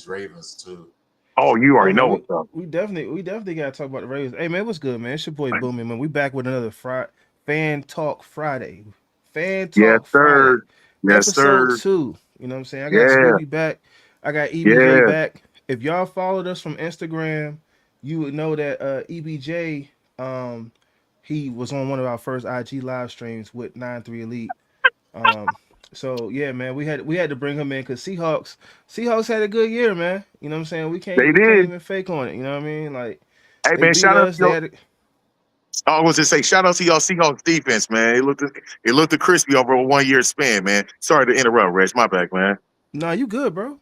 Ravens too. Oh, you Oh already know man, what's up. we definitely gotta talk about the Ravens. Hey man, what's good, man? It's your boy Boomy, man. We back with another Fan Talk Friday. Fan Yes, Talk Friday. sir. Yes, Episode sir. 2. You know what I'm saying? I got Yeah, Scooby back. I got EBJ yeah. back. If y'all followed us from Instagram, you would know that EBJ he was on one of our first IG live streams with 9-3 Elite. Um, so yeah, man, we had to bring him in because Seahawks had a good year, man. You know what I'm saying? They We can't did. even fake on it. You know what I mean? Like Hey they man, beat shout out to us. They your. had I was just say shout out to y'all Seahawks defense, man. It looked crispy over a 1 year span, man. Sorry to interrupt, Reg. My back, man. nah, you good, bro.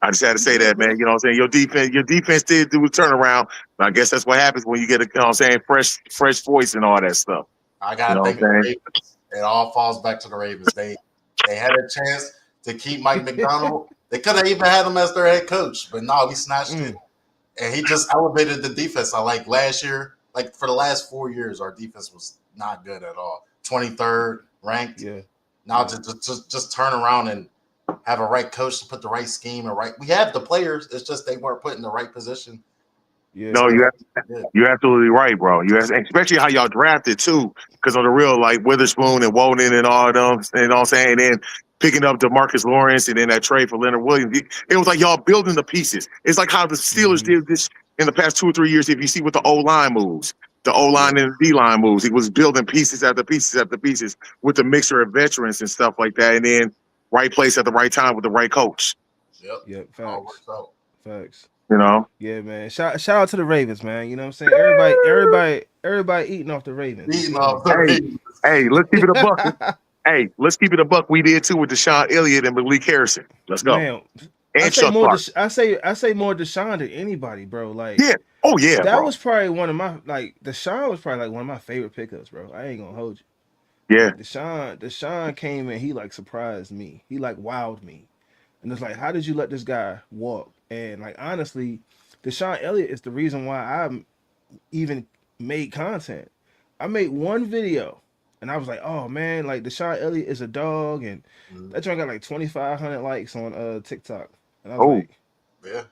I just had to You say good, that, man. bro. You know what I'm saying? Your defense did do a turnaround. But I guess that's what happens when you get a, you know what I'm saying, fresh voice and all that stuff. I You gotta know what think I'm the saying? Ravens. It all falls back to the Ravens. They had a chance to keep Mike McDonald. They could have even had him as their head coach, but no, he snatched it. Mm, And he just elevated the defense. I like last year, like for the last 4 years, our defense was not good at all. 23rd ranked. yeah, Now yeah, just turn around and have a right coach to put the right scheme and right. We have the players. It's just they weren't put in the right position. yeah. No, So you're absolutely right, bro. Especially how y'all drafted too, because on the real, like Witherspoon and Woden and all of them, you know what I'm saying? And then picking up DeMarcus Lawrence and then that trade for Leonard Williams. It was like y'all building the pieces. It's like how the Steelers Mm-hmm. did this in the past 2 or 3 years. If you see what the O line moves, the O Yeah, line and the D line moves, it was building pieces after pieces after pieces with the mixture of veterans and stuff like that. And then right place at the right time with the right coach. yep, yeah. all Facts, works out. facts. You know. Yeah, man. Shout out to the Ravens, man. You know what I'm saying? Everybody eating off the Ravens. You Beating feel me? off the Hey, Ravens. hey, let's keep it a buck. Hey, let's keep it a buck. We did too with Deshaun Elliott and Malik Harrison. Let's go. Man, And Chuck Clark. I say more Deshaun than anybody, bro. Like Yeah. Oh yeah, that bro. was probably one of my like Deshaun was probably like one of my favorite pickups, bro. I ain't gonna hold you. Yeah. Like Deshaun came in, he like surprised me. He like wowed me. And it's like, how did you let this guy walk? And like honestly, Deshaun Elliott is the reason why I even made content. I made one video and I was like, oh man, like Deshaun Elliott is a dog, and Mhm. that joint got like 2,500 likes on TikTok. And I was Oh, like, Yeah,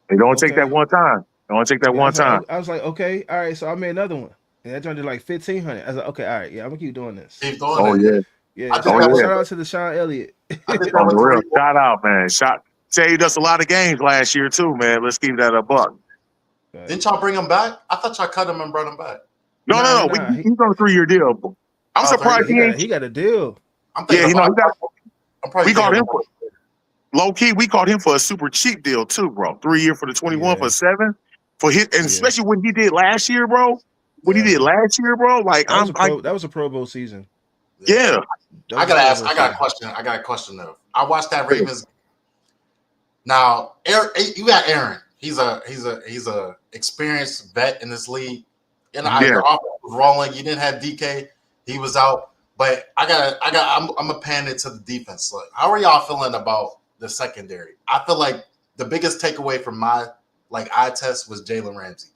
they don't take that okay. one time. They don't take that Yeah, one time. I was like, okay, all right. So I made another one, and that joint did like 1,500. I was like, okay, all right, yeah, I'm gonna keep doing this. keep doing Oh it. yeah. I Yeah, did Oh that with yeah. shout out to Deshaun Elliott. I did that On the with real. Tariq. Shout out, man. Saved us a lot of games last year too, man. Let's keep that a buck. Didn't Facts. y'all bring him back? I thought y'all cut him and brought him back. No, no, no. Nah. He's on a 3 year deal. I'm Oh, surprised he ain't. He got a deal. I'm Yeah, thinking you know, about. he got. I'm probably We caught thinking him about. for low key. We caught him for a super cheap deal too, bro. 3 year for the 21 for Yeah, 7 for his, and yeah. especially when he did last year, bro. What he Yeah, did last year, bro. Like That was a Pro Bowl season. yeah. yeah. That I was a gotta Pro ask. Bowl I got a season. question. I got a question though. I watched that Ravens. Now, you got Aaron. He's a experienced vet in this league. And Mhm. your Yeah. offense was rolling. You didn't have DK. He was out. But I'm a pan it to the defense. Like, how are y'all feeling about the secondary? I feel like the biggest takeaway from my eye test was Jalen Ramsey.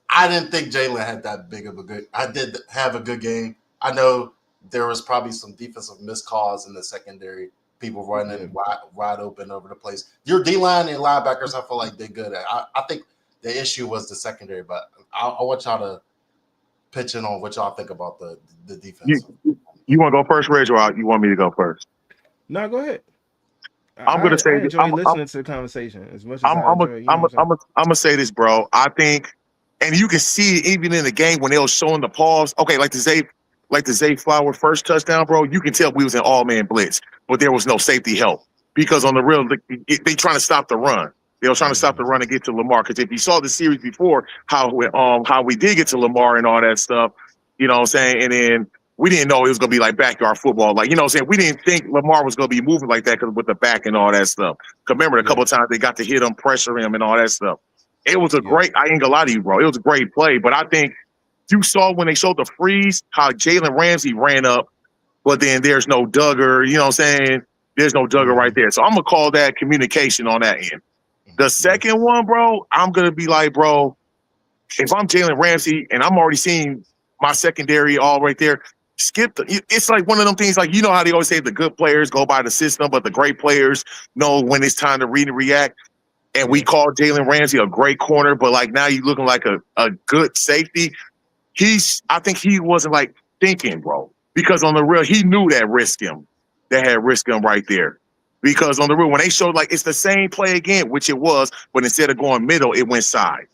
I didn't think Jalen had that big of a good. I did have a good game. I know there was probably some defensive miscalls in the secondary. People Yeah. running wide open over the place. Your D line and linebackers, I feel like they're good at. I think the issue was the secondary, but I want y'all to pitch in on what y'all think about the You defense. you want to go first, Reg, or you want me to go first? No, go ahead. I'm gonna say I this. enjoy listening to the conversation as much as I'm I I'm a, enjoy. You know I'm a, what I'm I'm a, I'm gonna say this, bro. I think, and you can see it even in the game when they were showing the pause. Okay, like the Zay Flower first touchdown, bro. You can tell we was in all man blitz, but there was no safety help because on the real, they trying to stop the run. They were trying to stop the saying? run and get to Lamar. Because if you saw the series before, how we did get to Lamar and all that stuff, you know what I'm saying, and then. We didn't know it was going to be like backyard football. Like, you know what I'm saying? We didn't think Lamar was going to be moving like that with the back and all that stuff. Because remember, a couple Yeah, of times they got to hit him, pressure him, and all that stuff. It was a yeah, great, I ain't gonna lie to you, bro. It was a great play. But I think you saw when they showed the freeze, how Jalen Ramsey ran up, but then there's no Duggar, you know what I'm saying? There's no Duggar right hmm, there. So I'm going to call that communication on that end. The yeah, second one, bro, I'm going to be like, bro, if I'm Jalen Ramsey and I'm already seeing my secondary all right there, it's like one of them things, like, you know how they always say the good players go by the system, but the great players know when it's time to read and react. and we called Jalen Ramsey a great corner, but like now you looking like a good safety. I think he wasn't like thinking, bro, because on the real, he knew that had risk him right there. Because on the real, when they showed like it's the same play again, which it was, but instead of going middle, it went side.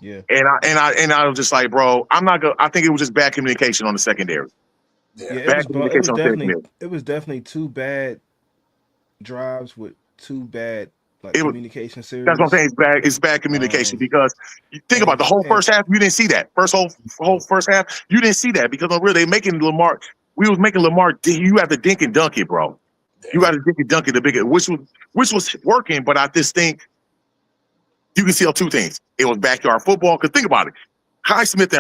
Yeah. And I was just like, bro, I'm not gonna. I think it was just bad communication on the secondary. Yeah, Bad communication on the secondary. it was definitely 2 bad drives with 2 bad communication series. That's what I'm saying. It's bad communication because you think about the whole first half. You didn't see that whole first half. You didn't see that because on real, they making Lamar. We was making Lamar. You have to dink and dunk it, bro. You got to dink and dunk it the bigger, which was working. But I just think you can see 2 things. It was backyard football. Because think about it, Highsmith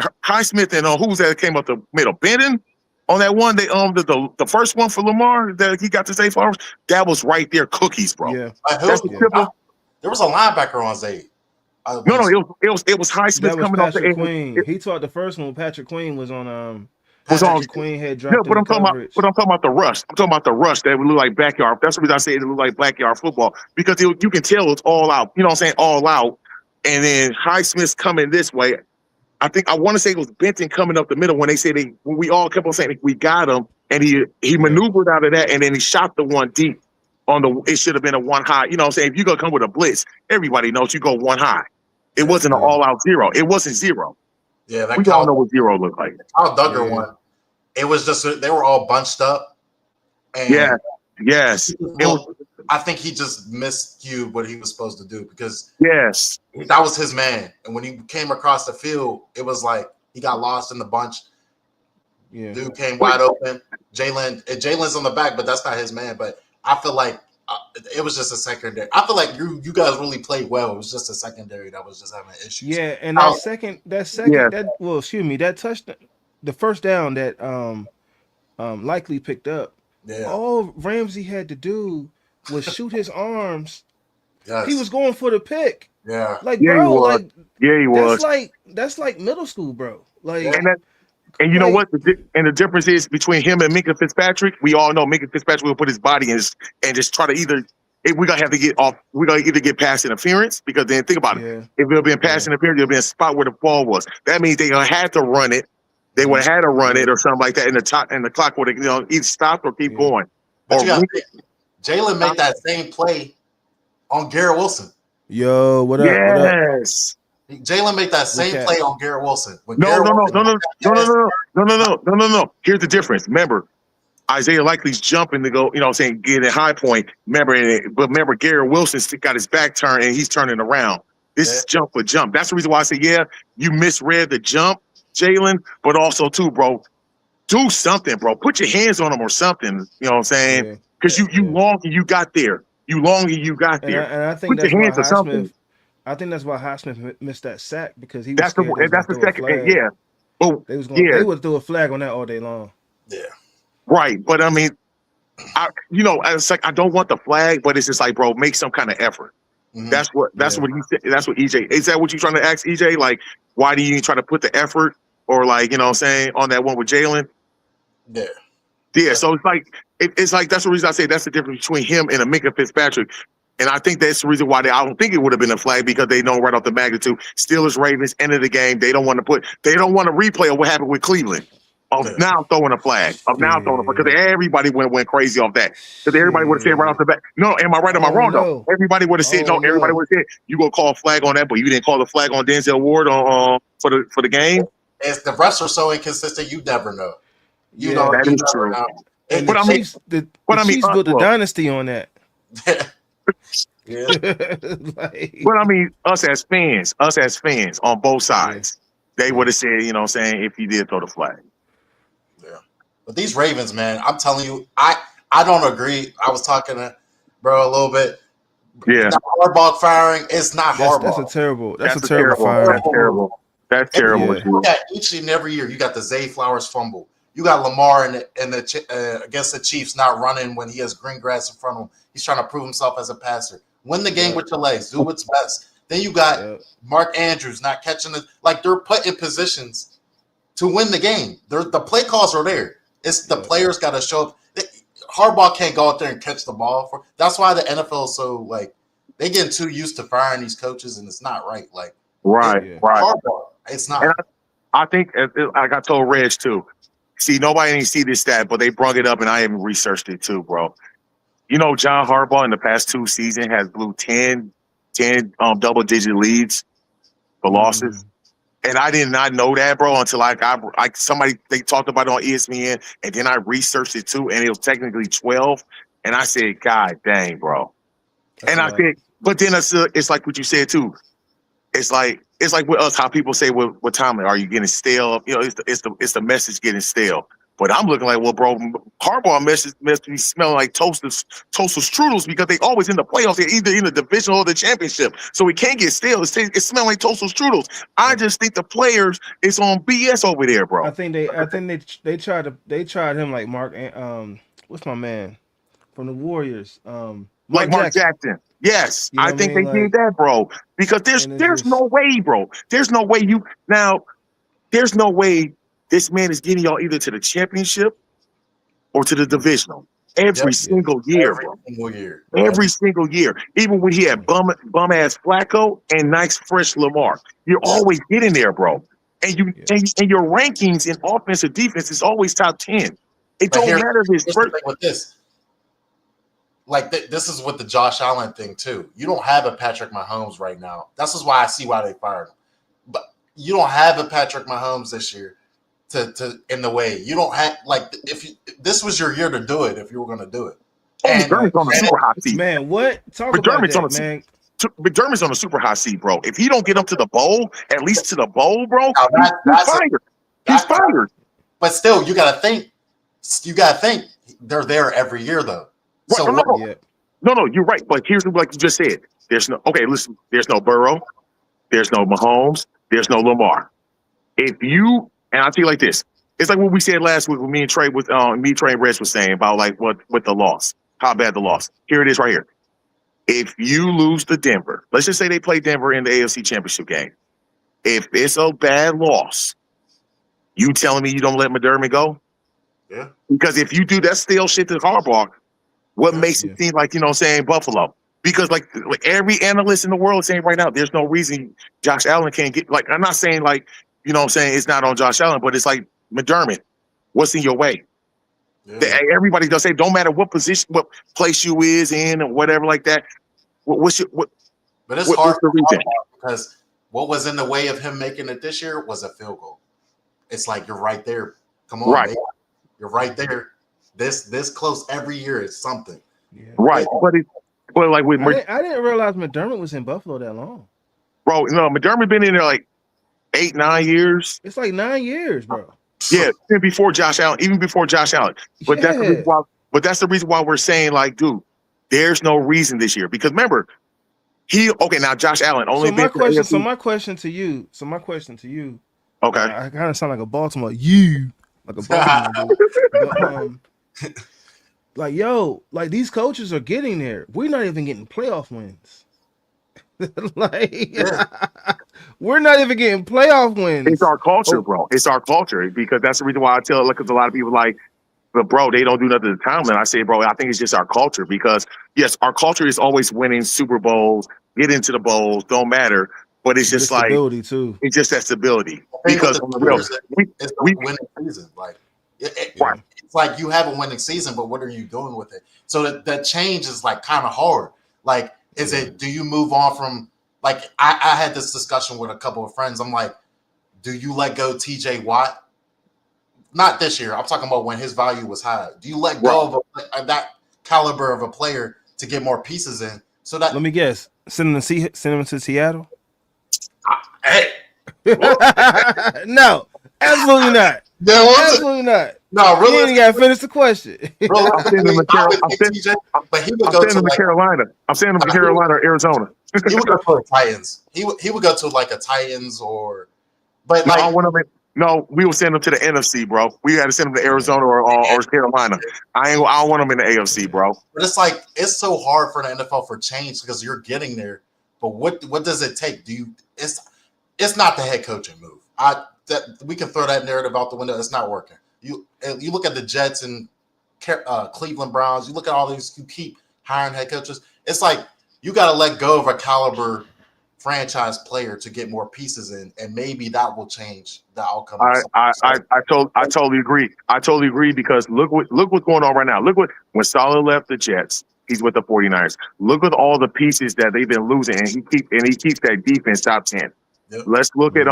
and who was that came up the middle? Benton on that one. They the first one for Lamar that he got to Zay Flowers. That was right there, cookies, bro. Yeah. There was a linebacker on Zay. No, it was Highsmith coming off the Queen. He taught the first one. Patrick Queen was on. Queen had dropped. Yeah, but I'm talking about the rush. I'm talking about the rush that would look like backyard. That's the reason I say it looked like backyard football because you can tell it's all out. You know what I'm saying? All out. And then Highsmith's coming this way. I want to say it was Benton coming up the middle when they said when we all kept on saying we got him, and he maneuvered out of that, and then he shot the one deep on the. It should have been a one high. You know what I'm saying? If you gonna come with a blitz, everybody knows you go one high. It wasn't an all out zero. It wasn't zero. Yeah, we all know what zero looked like. Kyle Duggar one. It was just they were all bunched up. And yes. I think he just miscued what he was supposed to do because that was his man. And when he came across the field, it was like he got lost in the bunch. Yeah. Dude came wide open. Jalen's on the back, but that's not his man. But I feel like it was just a secondary. I feel like you guys really played well. It was just a secondary that was just having issues. Yeah, and that touchdown, the first down that Likely picked up. Yeah. All Ramsey had to do was shoot his arms. Yes. He was going for the pick. Yeah. Like, bro, he was. That's like middle school, bro. Like, and you know what? The difference is between him and Minkah Fitzpatrick. We all know Minkah Fitzpatrick will put his body in and just try to either. We're gonna have to get off. We're gonna either get pass interference because then think about it. If it had been pass interference, it'll be a spot where the ball was. That means they gonna have to run it. They would have had to run it or something like that in the top, and the clock would have either stopped or keep going. But Jalen made that same play on Garrett Wilson. Yo, what up? Yes. Jalen made that same play on Garrett Wilson. No. Here's the difference. Remember, Isaiah Likely's jumping to go, get a high point. Remember, Garrett Wilson got his back turned and he's turning around. This is jump for jump. That's the reason why I say, you misread the jump, Jalen, but also too, bro, do something, bro. Put your hands on him or something. You know what I'm saying? Because you long and you got there. And I think put your hands on something. I think that's why Highsmith missed that sack because he was that's the second. Yeah. Oh, they would throw a flag on that all day long. Yeah. Right. But I mean, it's like I don't want the flag, but it's just like, bro, make some kind of effort. Mm-hmm. That's what he said. That's what EJ. Is that what you're trying to ask EJ? Like, why do you try to put the effort or like, on that one with Jalen? Yeah. Yeah. So it's like that's the reason I say that's the difference between him and a Minkah Fitzpatrick. And I think that's the reason why I don't think it would have been a flag because they know right off the magnitude. Steelers, Ravens, end of the game. They don't want to replay of what happened with Cleveland. Now throwing a flag. Because everybody went crazy off that. Because everybody would have said right off the bat. No, am I right? Am I wrong? No. Everybody would have said no. Everybody would have said you gonna call a flag on that, but you didn't call the flag on Denzel Ward for the game. If the refs are so inconsistent, you never know. That is true. And but Chiefs built a dynasty on that. Yeah. But I mean, us as fans on both sides, they would have said, if you did throw the flag. Yeah. But these Ravens, man, I'm telling you, I don't agree. I was talking to bro a little bit. Yeah. Harbaugh firing, it's not Harbaugh. That's a terrible fire. That's terrible. You got each and every year, you got the Zay Flowers fumble. You got Lamar against the Chiefs not running when he has green grass in front of him. He's trying to prove himself as a passer. Win the game with your legs. Do what's best. Then you got Mark Andrews not catching it. Like they're put in positions to win the game. The play calls are there. It's the players got to show up. Harbaugh can't go out there and catch the ball. That's why the NFL is so they getting too used to firing these coaches, and it's not right. Like, Right, Yeah. right. Harbaugh, it's not. And I think I got told Reg too. See, nobody didn't see this stat, but they brought it up, and I even researched it too, bro. You know, John Harbaugh in the past 2 seasons has blew 10 double-digit leads for losses. And I did not know that, bro, until they talked about it on ESPN, and then I researched it too, and it was technically 12. And I said, God dang, bro. That's And I think, but then it's like what you said too. It's like with us, how people say with Tomlin, are you getting stale? You know, it's the message getting stale. But I'm looking like, well, bro, Harbaugh message be smelling like toasted strudels because they always in the playoffs. They're either in the division or the championship, so we can't get stale. It smells like toasted strudels. I just think the players is on BS over there, bro. I think they tried him like Mark. What's my man from the Warriors? Like Mark Jackson. Yes, You know I think they like, did that, bro. Because there's no way, bro. There's no way there's no way this man is getting y'all either to the championship or to the divisional every single year, bro. Every single year. Even when he had bum ass Flacco and nice fresh Lamar, you're always getting there, bro. And and your rankings in offense or defense is always top 10. It don't matter if it's first. With this. Like this is with the Josh Allen thing too. You don't have a Patrick Mahomes right now. This is why I see why they fired him. But you don't have a Patrick Mahomes this year to in the way. You don't have if this was your year to do it if you were going to do it. McDermott's on a super hot seat. Man, what? Talk about that, man. McDermott's on a super hot seat, bro. If he don't get up to the bowl, at least to the bowl, bro, he's fired. He's fired. But still, you got to think. You got to think they're there every year, though. Right, So no, you're right. But here's like you just said. There's no There's no Burrow. There's no Mahomes. There's no Lamar. And I'll tell you like this. It's like what we said last week with me and Trey and Reg was saying about like what the loss, how bad the loss. Here it is right here. If you lose to Denver, let's just say they play Denver in the AFC Championship game. If it's a bad loss, you telling me you don't let McDermott go? Yeah. Because if you do that stale shit to Harbaugh, what makes it seem like, Buffalo? Because like every analyst in the world is saying right now, there's no reason Josh Allen can't get, like, I'm not saying like, it's not on Josh Allen, but it's like McDermott, what's in your way? Yeah. Everybody does say, don't matter what position, what place you is in or whatever like that. But it's hard because what was in the way of him making it this year was a field goal. It's like, you're right there. Come on, baby. You're right there. This close every year is something. Yeah. Right. But like with I didn't realize McDermott was in Buffalo that long. Bro, McDermott been in there like 8-9 years. It's like 9 years, bro. Yeah, even before Josh Allen. But that's the reason why we're saying, like, dude, there's no reason this year. Because remember, now Josh Allen only my question to you. Okay. I kind of sound like a Baltimore. Like a Baltimore dude. But, like these coaches are getting there. We're not even getting playoff wins. We're not even getting playoff wins. It's our culture, bro. It's our culture, because that's the reason why I tell. Look, because a lot of people like, but bro, they don't do nothing to Tomlin. I say, bro, I think it's just our culture, because yes, our culture is always winning Super Bowls, get into the bowls, don't matter. But it's just like stability too. It's just that stability, because it's a winning season. Like it's like you have a winning season, but what are you doing with it? So that change is like kind of hard. Like, is it? Do you move on from? Like, I had this discussion with a couple of friends. I'm like, do you let go TJ Watt? Not this year. I'm talking about when his value was high. Do you let go of that caliber of a player to get more pieces in? So that, let me guess, send him to Seattle. Hey, no, absolutely not. Absolutely not. No, really, you ain't got to finish the question. Bro, I'm sending him to Carolina. I'm sending him to Carolina or Arizona. He would go to the Titans. He would go to like a Titans but no, like we would send him to the NFC, bro. We had to send him to Arizona or Carolina. I don't want him in the AFC, bro. But it's like, it's so hard for the NFL for change, because you're getting there. But what does it take? It's not the head coaching move. We can throw that narrative out the window. It's not working. You look at the Jets and Cleveland Browns. You look at all these who keep hiring head coaches. It's like you got to let go of a caliber franchise player to get more pieces in, and maybe that will change the outcome of something. I totally agree. I totally agree because look what's going on right now. Look what when Saleh left the Jets, he's with the 49ers. Look at all the pieces that they've been losing, and he keeps that defense top 10. Yep. Let's look at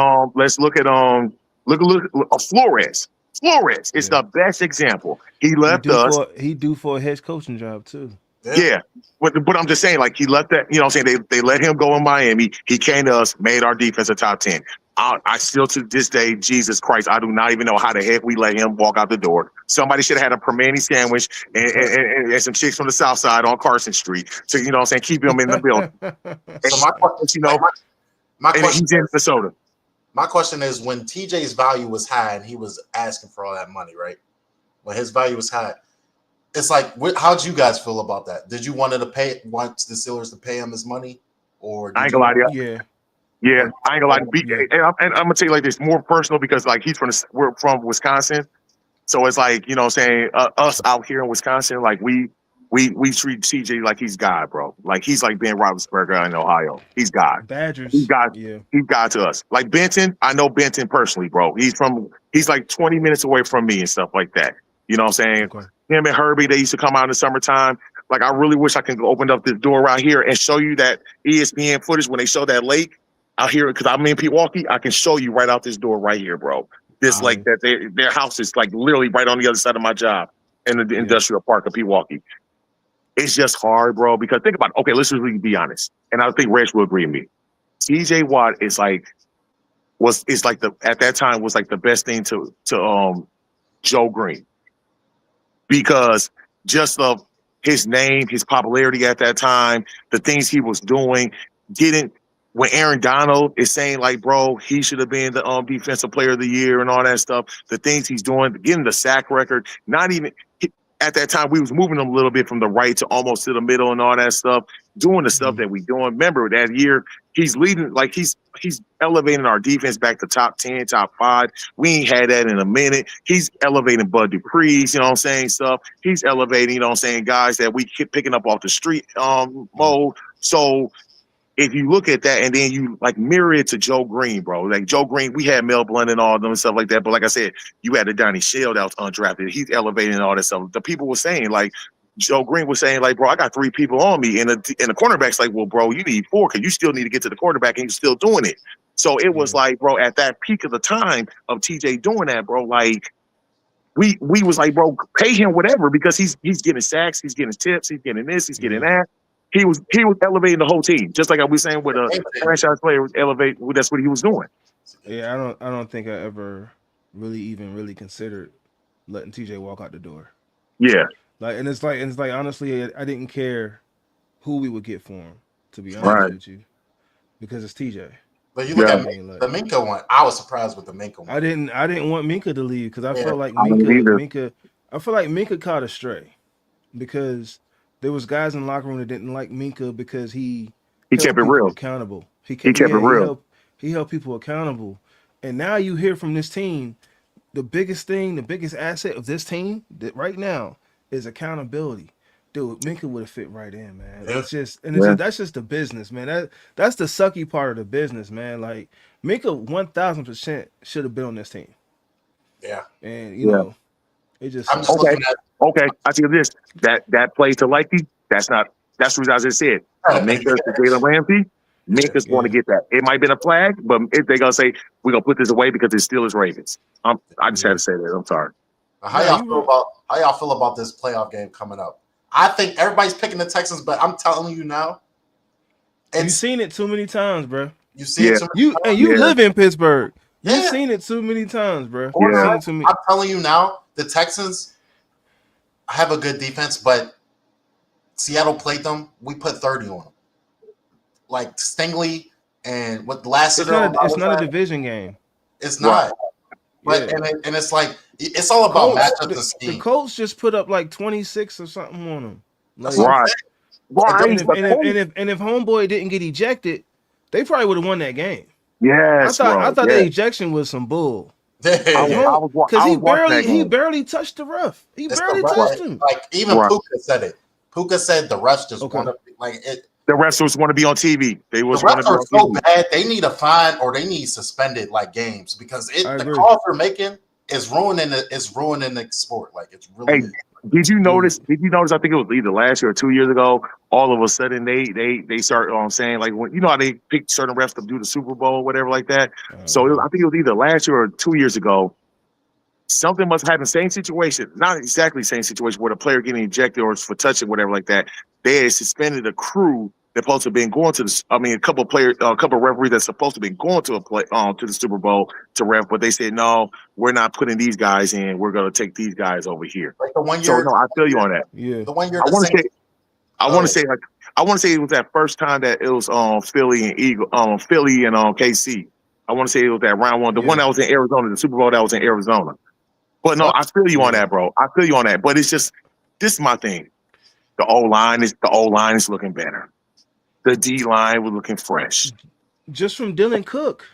Flores. Flores is the best example. He left us. He due for a head coaching job too. Yeah. But I'm just saying, like, he left that, you know what I'm saying? They let him go in Miami. He came to us, made our defense a top 10. I still, to this day, Jesus Christ, I do not even know how the heck we let him walk out the door. Somebody should have had a Permani sandwich and some chicks from the South Side on Carson Street. So, you know what I'm saying? Keep him in the building. So my question, he's in Minnesota. My question is, when TJ's value was high and he was asking for all that money, right? When his value was high, it's like, how'd you guys feel about that? Did you want the Steelers to pay him his money, or I ain't gonna lie to you. Yeah, I ain't gonna lie to you. And I'm gonna tell you like this, more personal, because like we're from Wisconsin, so it's like, you know what I'm saying, us out here in Wisconsin, like we treat TJ like he's God, bro. Like he's like Ben Roethlisberger in Ohio. He's God. Badgers. He's God. Yeah. He's God to us. Like Benton, I know Benton personally, bro. He's like 20 minutes away from me and stuff like that. You know what I'm saying? Okay. Him and Herbie, they used to come out in the summertime. Like, I really wish I could open up this door right here and show you that ESPN footage when they show that lake out here, because I'm in Pewaukee. I can show you right out this door right here, bro. This lake that their house is like literally right on the other side of my job in the industrial park of Pewaukee. It's just hard, bro, because think about it. Okay, let's just really be honest. And I think Reg will agree with me. TJ Watt is like at that time was like the best thing to Joe Green. Because just of his name, his popularity at that time, the things he was doing, when Aaron Donald is saying like, bro, he should have been the defensive player of the year and all that stuff, the things he's doing, getting the sack record, at that time, we was moving him a little bit from the right to almost to the middle and all that stuff, doing the stuff that we doing. Remember that year, he's leading, like he's elevating our defense back to top 10, top 5. We ain't had that in a minute. He's elevating Bud Dupree's, you know what I'm saying, stuff. He's elevating, you know what I'm saying, guys that we keep picking up off the street mode. So if you look at that and then you like mirror it to Joe Green, bro, like Joe Green, we had Mel Blount and all of them and stuff like that. But like I said, you had the Donnie Shell that was undrafted. He's elevating and all that stuff. The people were saying like, Joe Green was saying like, bro, I got 3 people on me. And the cornerback's like, well, bro, you need 4 because you still need to get to the quarterback and you're still doing it. So it was like, bro, at that peak of the time of TJ doing that, bro, like we was like, bro, pay him whatever because he's getting sacks, he's getting tips, he's getting this, he's getting that. He was elevating the whole team, just like I was saying with a franchise player was elevate. That's what he was doing. Yeah, I don't think I ever really considered letting TJ walk out the door. Yeah, and it's like honestly, I didn't care who we would get for him, to be honest with you, because it's TJ. But you look at the Minka one. I was surprised with the Minka one. I didn't want Minka to leave because I felt like Minka caught a stray because there was guys in the locker room that didn't like Minka because he kept it real, accountable. He kept it real. He held people accountable. And now you hear from this team, the biggest asset of this team that right now is accountability. Dude, Minka would have fit right in, man. It's just that's just the business, man. That's the sucky part of the business, man. Like Minka 1000% should have been on this team. Yeah. And you know, it just Okay, I see this. That play to Likey, that's the reason I just said. Minka to Jalen Ramsey, Minka's going to get that. It might have been a flag, but if they're going to say, we're going to put this away because it's Steelers Ravens. I just had to say that. I'm sorry. How y'all feel about this playoff game coming up? I think everybody's picking the Texans, but I'm telling you now. You've seen it too many times, bro. You see it too many times. And you live in Pittsburgh. You've seen it too many times, bro. I'm telling you now, the Texans have a good defense, but Seattle played them. We put 30 on them. Like Stingley and what Lassiter. It's not a division game. It's not. But and it's like it's all about matchup and scheme. The Colts just put up like 26 or something on them. Like, right. And if Homeboy didn't get ejected, they probably would have won that game. Yes, I thought the ejection was some bull. Because he barely touched the ref. He barely touched him. Like even Puka said it. Puka said the refs just want to like it. The refs just want to be on TV. They The was want to refs be are on so TV. bad. They need a fine or they need suspended like games because I the agree. calls they're making is ruining the sport. Like it's really. Hey, did you notice? Dude. Did you notice? I think it was either last year or 2 years ago. All of a sudden, they start saying like when you know how they pick certain refs to do the Super Bowl or whatever like that. So I think it was either last year or 2 years ago. Something must happen. Same situation, not exactly same situation where the player getting ejected or for touching whatever like that. They had suspended a crew that supposed to have been going to the. I mean, a couple of players, a couple of referees that's supposed to have been going to a play to the Super Bowl to ref, but they said no, we're not putting these guys in. We're going to take these guys over here. Like the 1 So year. no, I feel you on that. Yeah. The 1 year. I The want to same. say. I want to say like I want to say it was that first time that it was Philly and Philly and KC. I want to say it was that round one, the one that was in Arizona, the Super Bowl that was in Arizona. But no, I feel you on that, bro. I feel you on that. But it's just this is my thing. The O line is looking better. The D line was looking fresh. Just from Dylan Cook.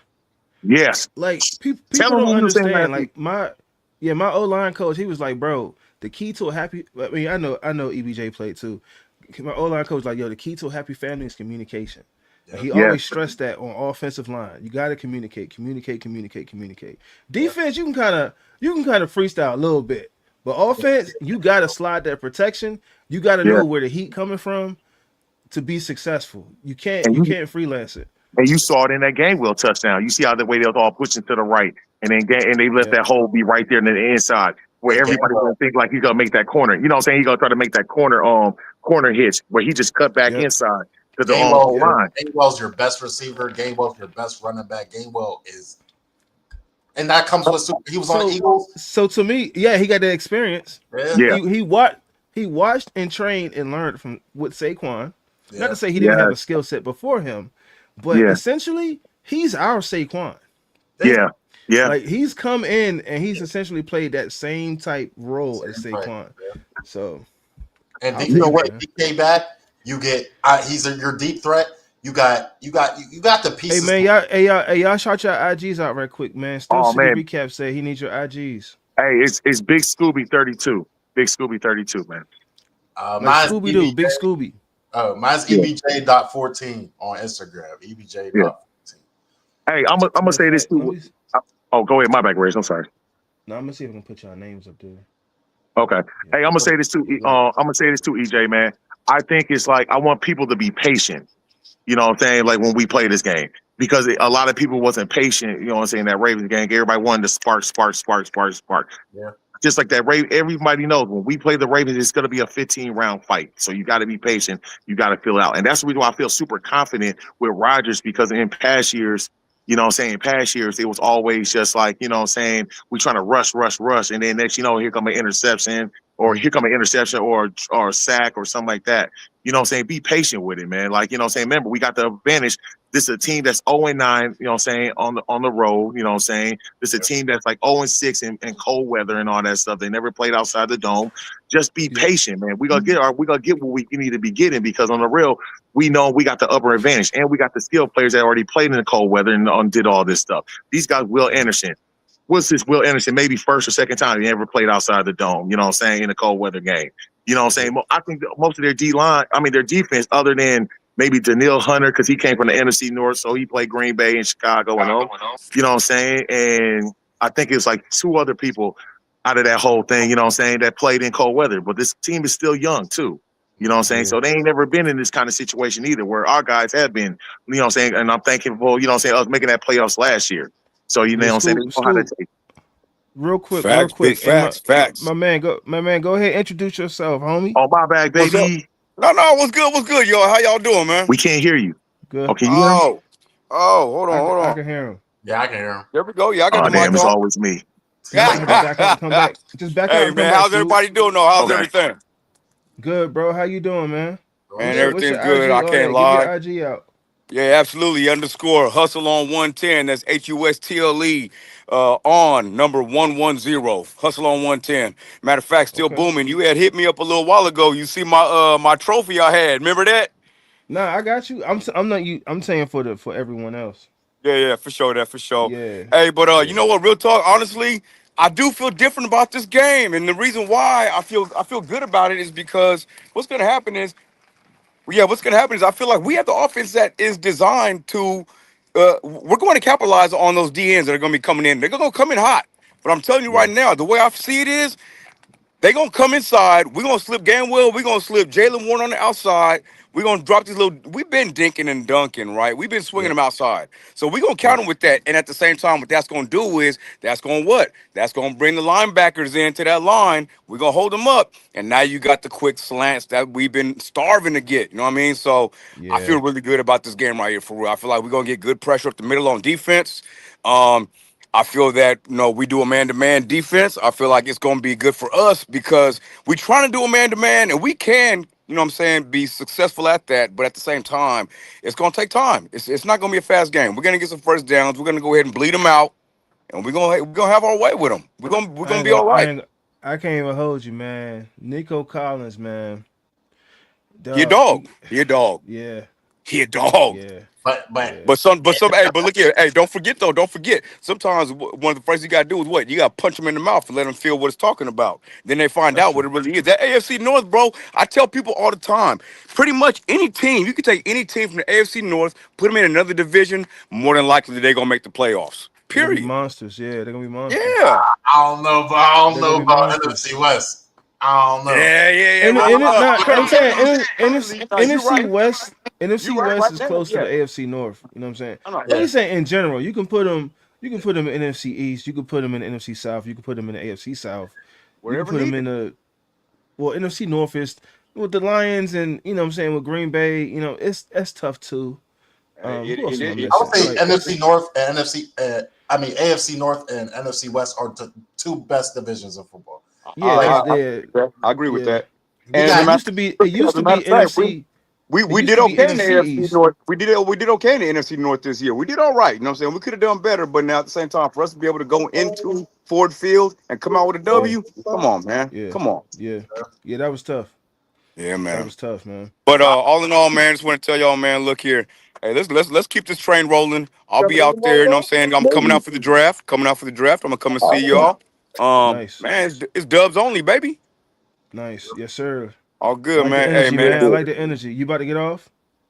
Yes. Like people Tell him don't what you were saying understand. last Like my O line coach, he was like, bro, the key to a happy. I mean, I know EBJ played too. My O line coach was like, yo, the key to a happy family is communication. And he always stressed that on offensive line. You got to communicate. Defense, you can kind of freestyle a little bit, but offense, you got to slide that protection. You got to know where the heat coming from to be successful. You can't freelance it. And you saw it in that game wheel touchdown. You see how the way they was all pushing to the right, and they let that hole be right there in the inside where everybody's gonna think like he's gonna make that corner. You know what I'm saying? He's gonna try to make that corner hitch where he just cut back inside to the line. Gainwell's your best receiver. Gainwell's your best running back. Gainwell is, and that comes with he was on the Eagles. So to me, he got that experience. Yeah. He watched and trained and learned from with Saquon. Yeah. Not to say he didn't have a skill set before him, but essentially he's our Saquon. Yeah. Like he's come in and he's essentially played that same type role as Saquon. So, and you know what? DK back, you get he's your deep threat. You got the pieces. Hey man, y'all shout your IGs out right quick, man. Still City Recap said he needs your IGs. Hey, it's Big Scooby 32. Big Scooby 32, man. Like Scooby Doo, Big Scooby. Oh, mine's EBJ.14 on Instagram. EBJ.14. Hey, I'm gonna say this too. Oh, go ahead. My bad, Rage. I'm sorry. No, I'm gonna see if I can put y'all names up there. Okay. Hey, I'm gonna say this too. EJ, man. I think it's like I want people to be patient. You know what I'm saying? Like when we play this game, because a lot of people wasn't patient. You know what I'm saying? That Ravens game, everybody wanted to spark. Yeah. Just like that, everybody knows when we play the Ravens, it's going to be a 15-round fight. So you got to be patient. You got to fill it out. And that's the reason why I feel super confident with Rodgers, because in past years, you know what I'm saying, past years, it was always just like, you know what I'm saying, we trying to rush. And then next, you know, here come an interception or a sack or something like that. You know what I'm saying? Be patient with it, man. Like, you know what I'm saying? Remember, we got the advantage. This is a team that's 0-9, you know what I'm saying, on the road, you know what I'm saying? This is a team that's like 0-6 in cold weather and all that stuff. They never played outside the dome. Just be patient, man. We're gonna get what we need to be getting, because on the real, we know we got the upper advantage, and we got the skilled players that already played in the cold weather and did all this stuff. These guys, Will Anderson. What's this Will Anderson? Maybe first or second time he ever played outside the dome, you know what I'm saying, in a cold weather game. You know what I'm saying? I think most of their their defense, other than maybe Daniil Hunter, because he came from the NFC North, so he played Green Bay and Chicago and all. You know what I'm saying? And I think it's like two other people out of that whole thing, you know what I'm saying, that played in cold weather. But this team is still young, too. You know what I'm saying? So they ain't never been in this kind of situation either, where our guys have been, you know what I'm saying? And I'm thankful, you know what I'm saying, us making that playoffs last year. So, you know what I'm saying? They know how to take. Real quick. Big facts. My man, go ahead, introduce yourself, homie. Oh, my bad, baby. No, what's good, y'all? How y'all doing, man? We can't hear you. Good. Okay, you hear me? Hold on. I can hear him. Yeah, I can hear him. There we go. Yeah, I got the mic It's on. always me. Come back. Just back up. Hey, man, how's everybody doing, though? How's everything? Good, bro. How you doing, man? Man, everything's good. I can't lie. Give your IG out. Yeah, absolutely. _ hustle on 110. That's HUSTLE on number 110. Hustle on 110. Matter of fact, still booming. You had hit me up a little while ago. You see my trophy I had. Remember that? Nah, I got you. I'm not you. I'm saying for everyone else. Yeah, for sure. Yeah. Hey, but you know what? Real talk. Honestly, I do feel different about this game, and the reason why I feel good about it is because what's gonna happen is Yeah, what's going to happen is I feel like we have the offense that is designed to. We're going to capitalize on those DNs that are going to be coming in. They're going to come in hot. But I'm telling you right now, the way I see it is, they gonna come inside. We're gonna slip Gainwell. We're gonna slip Jalen Warren on the outside. We're gonna drop these little. We've been dinking and dunking, right? We've been swinging them outside. So we're gonna count them with that. And at the same time, what that's gonna do is that's gonna what? That's gonna bring the linebackers into that line. We're gonna hold them up. And now you got the quick slants that we've been starving to get. You know what I mean? So I feel really good about this game right here for real. I feel like we're gonna get good pressure up the middle on defense. I feel that, we do a man-to-man defense. I feel like it's going to be good for us because we're trying to do a man-to-man, and we can, be successful at that. But at the same time, it's going to take time. It's not going to be a fast game. We're going to get some first downs. We're going to go ahead and bleed them out, and we're going to have our way with them. We're going to be all right. I can't even hold you, man. Nico Collins, man. He a dog. He a dog. Yeah. He a dog. Yeah. But some, hey, but look here, hey, don't forget. Sometimes one of the first you gotta do is what? You gotta punch them in the mouth and let them feel what it's talking about. Then they find out what it really is. That AFC North, bro. I tell people all the time. Pretty much any team, you can take any team from the AFC North, put them in another division. More than likely, they're gonna make the playoffs. Period. They're gonna be monsters. Yeah, they're gonna be monsters. Yeah. I don't know about NFC West. I don't know. Yeah. I'm saying NFC West. NFC right West is there, close to the AFC North. You know what I'm saying? I know. But he's saying in general, you can put them. You can put them in NFC East. You can put them in the NFC South. You can put them in the AFC South. You can put them in the NFC North is with the Lions and with Green Bay. That's tough too. I would say NFC North and AFC North and NFC West are the two best divisions of football. I agree with that. And it used to be NFC. We did okay in the AFC North. We did okay in the NFC North this year. We did all right. You know what I'm saying? We could have done better, but now at the same time, for us to be able to go into Ford Field and come out with a W, come on, man. Yeah. Come on. Yeah, that was tough. Yeah, man. That was tough, man. But all in all, man, just want to tell y'all, man, look here. Hey, let's keep this train rolling. I'll be out there, you know what I'm saying? I'm coming out for the draft. I'm gonna come and see y'all. Nice. Man, it's dubs only, baby. Nice. Yes, sir. All good, man. Energy, Hey, man. I like the energy. You about to get off?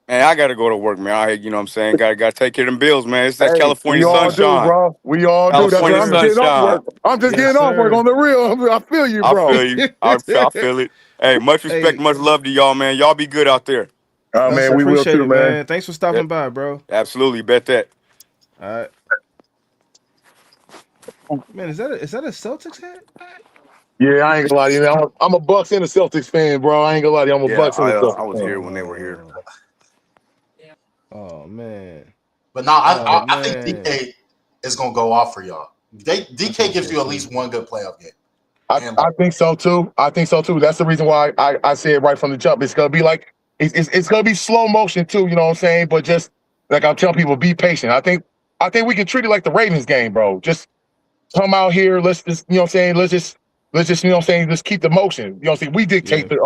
Man, I gotta go to work, man. You know what I'm saying? Gotta take care of them bills, man. It's that California we all sunshine. do, bro. We all do. That's why I'm getting off work. I'm just getting off work on the real. I feel you, bro. I feel you. I feel it. Hey, much respect, much love to y'all, man. Y'all be good out there. Oh, man, we will too, man. Thanks for stopping by, bro. Absolutely, bet that. All right. Man, is that a Celtics hat? Yeah, I ain't gonna lie to you. I'm a Bucks and a Celtics fan, bro. I ain't gonna lie to you. I'm a Bucks and a Celtics fan. I was here when they were here. Oh man. But now I think DK is gonna go off for y'all. DK gives you at least one good playoff game. I think so too. That's the reason why I said right from the jump. It's gonna be like it's gonna be slow motion too. You know what I'm saying? But just like I'm telling people, be patient. I think we can treat it like the Ravens game, bro. Just come out here. Let's just Let's just let's keep the motion. You know what I'm saying? We dictate the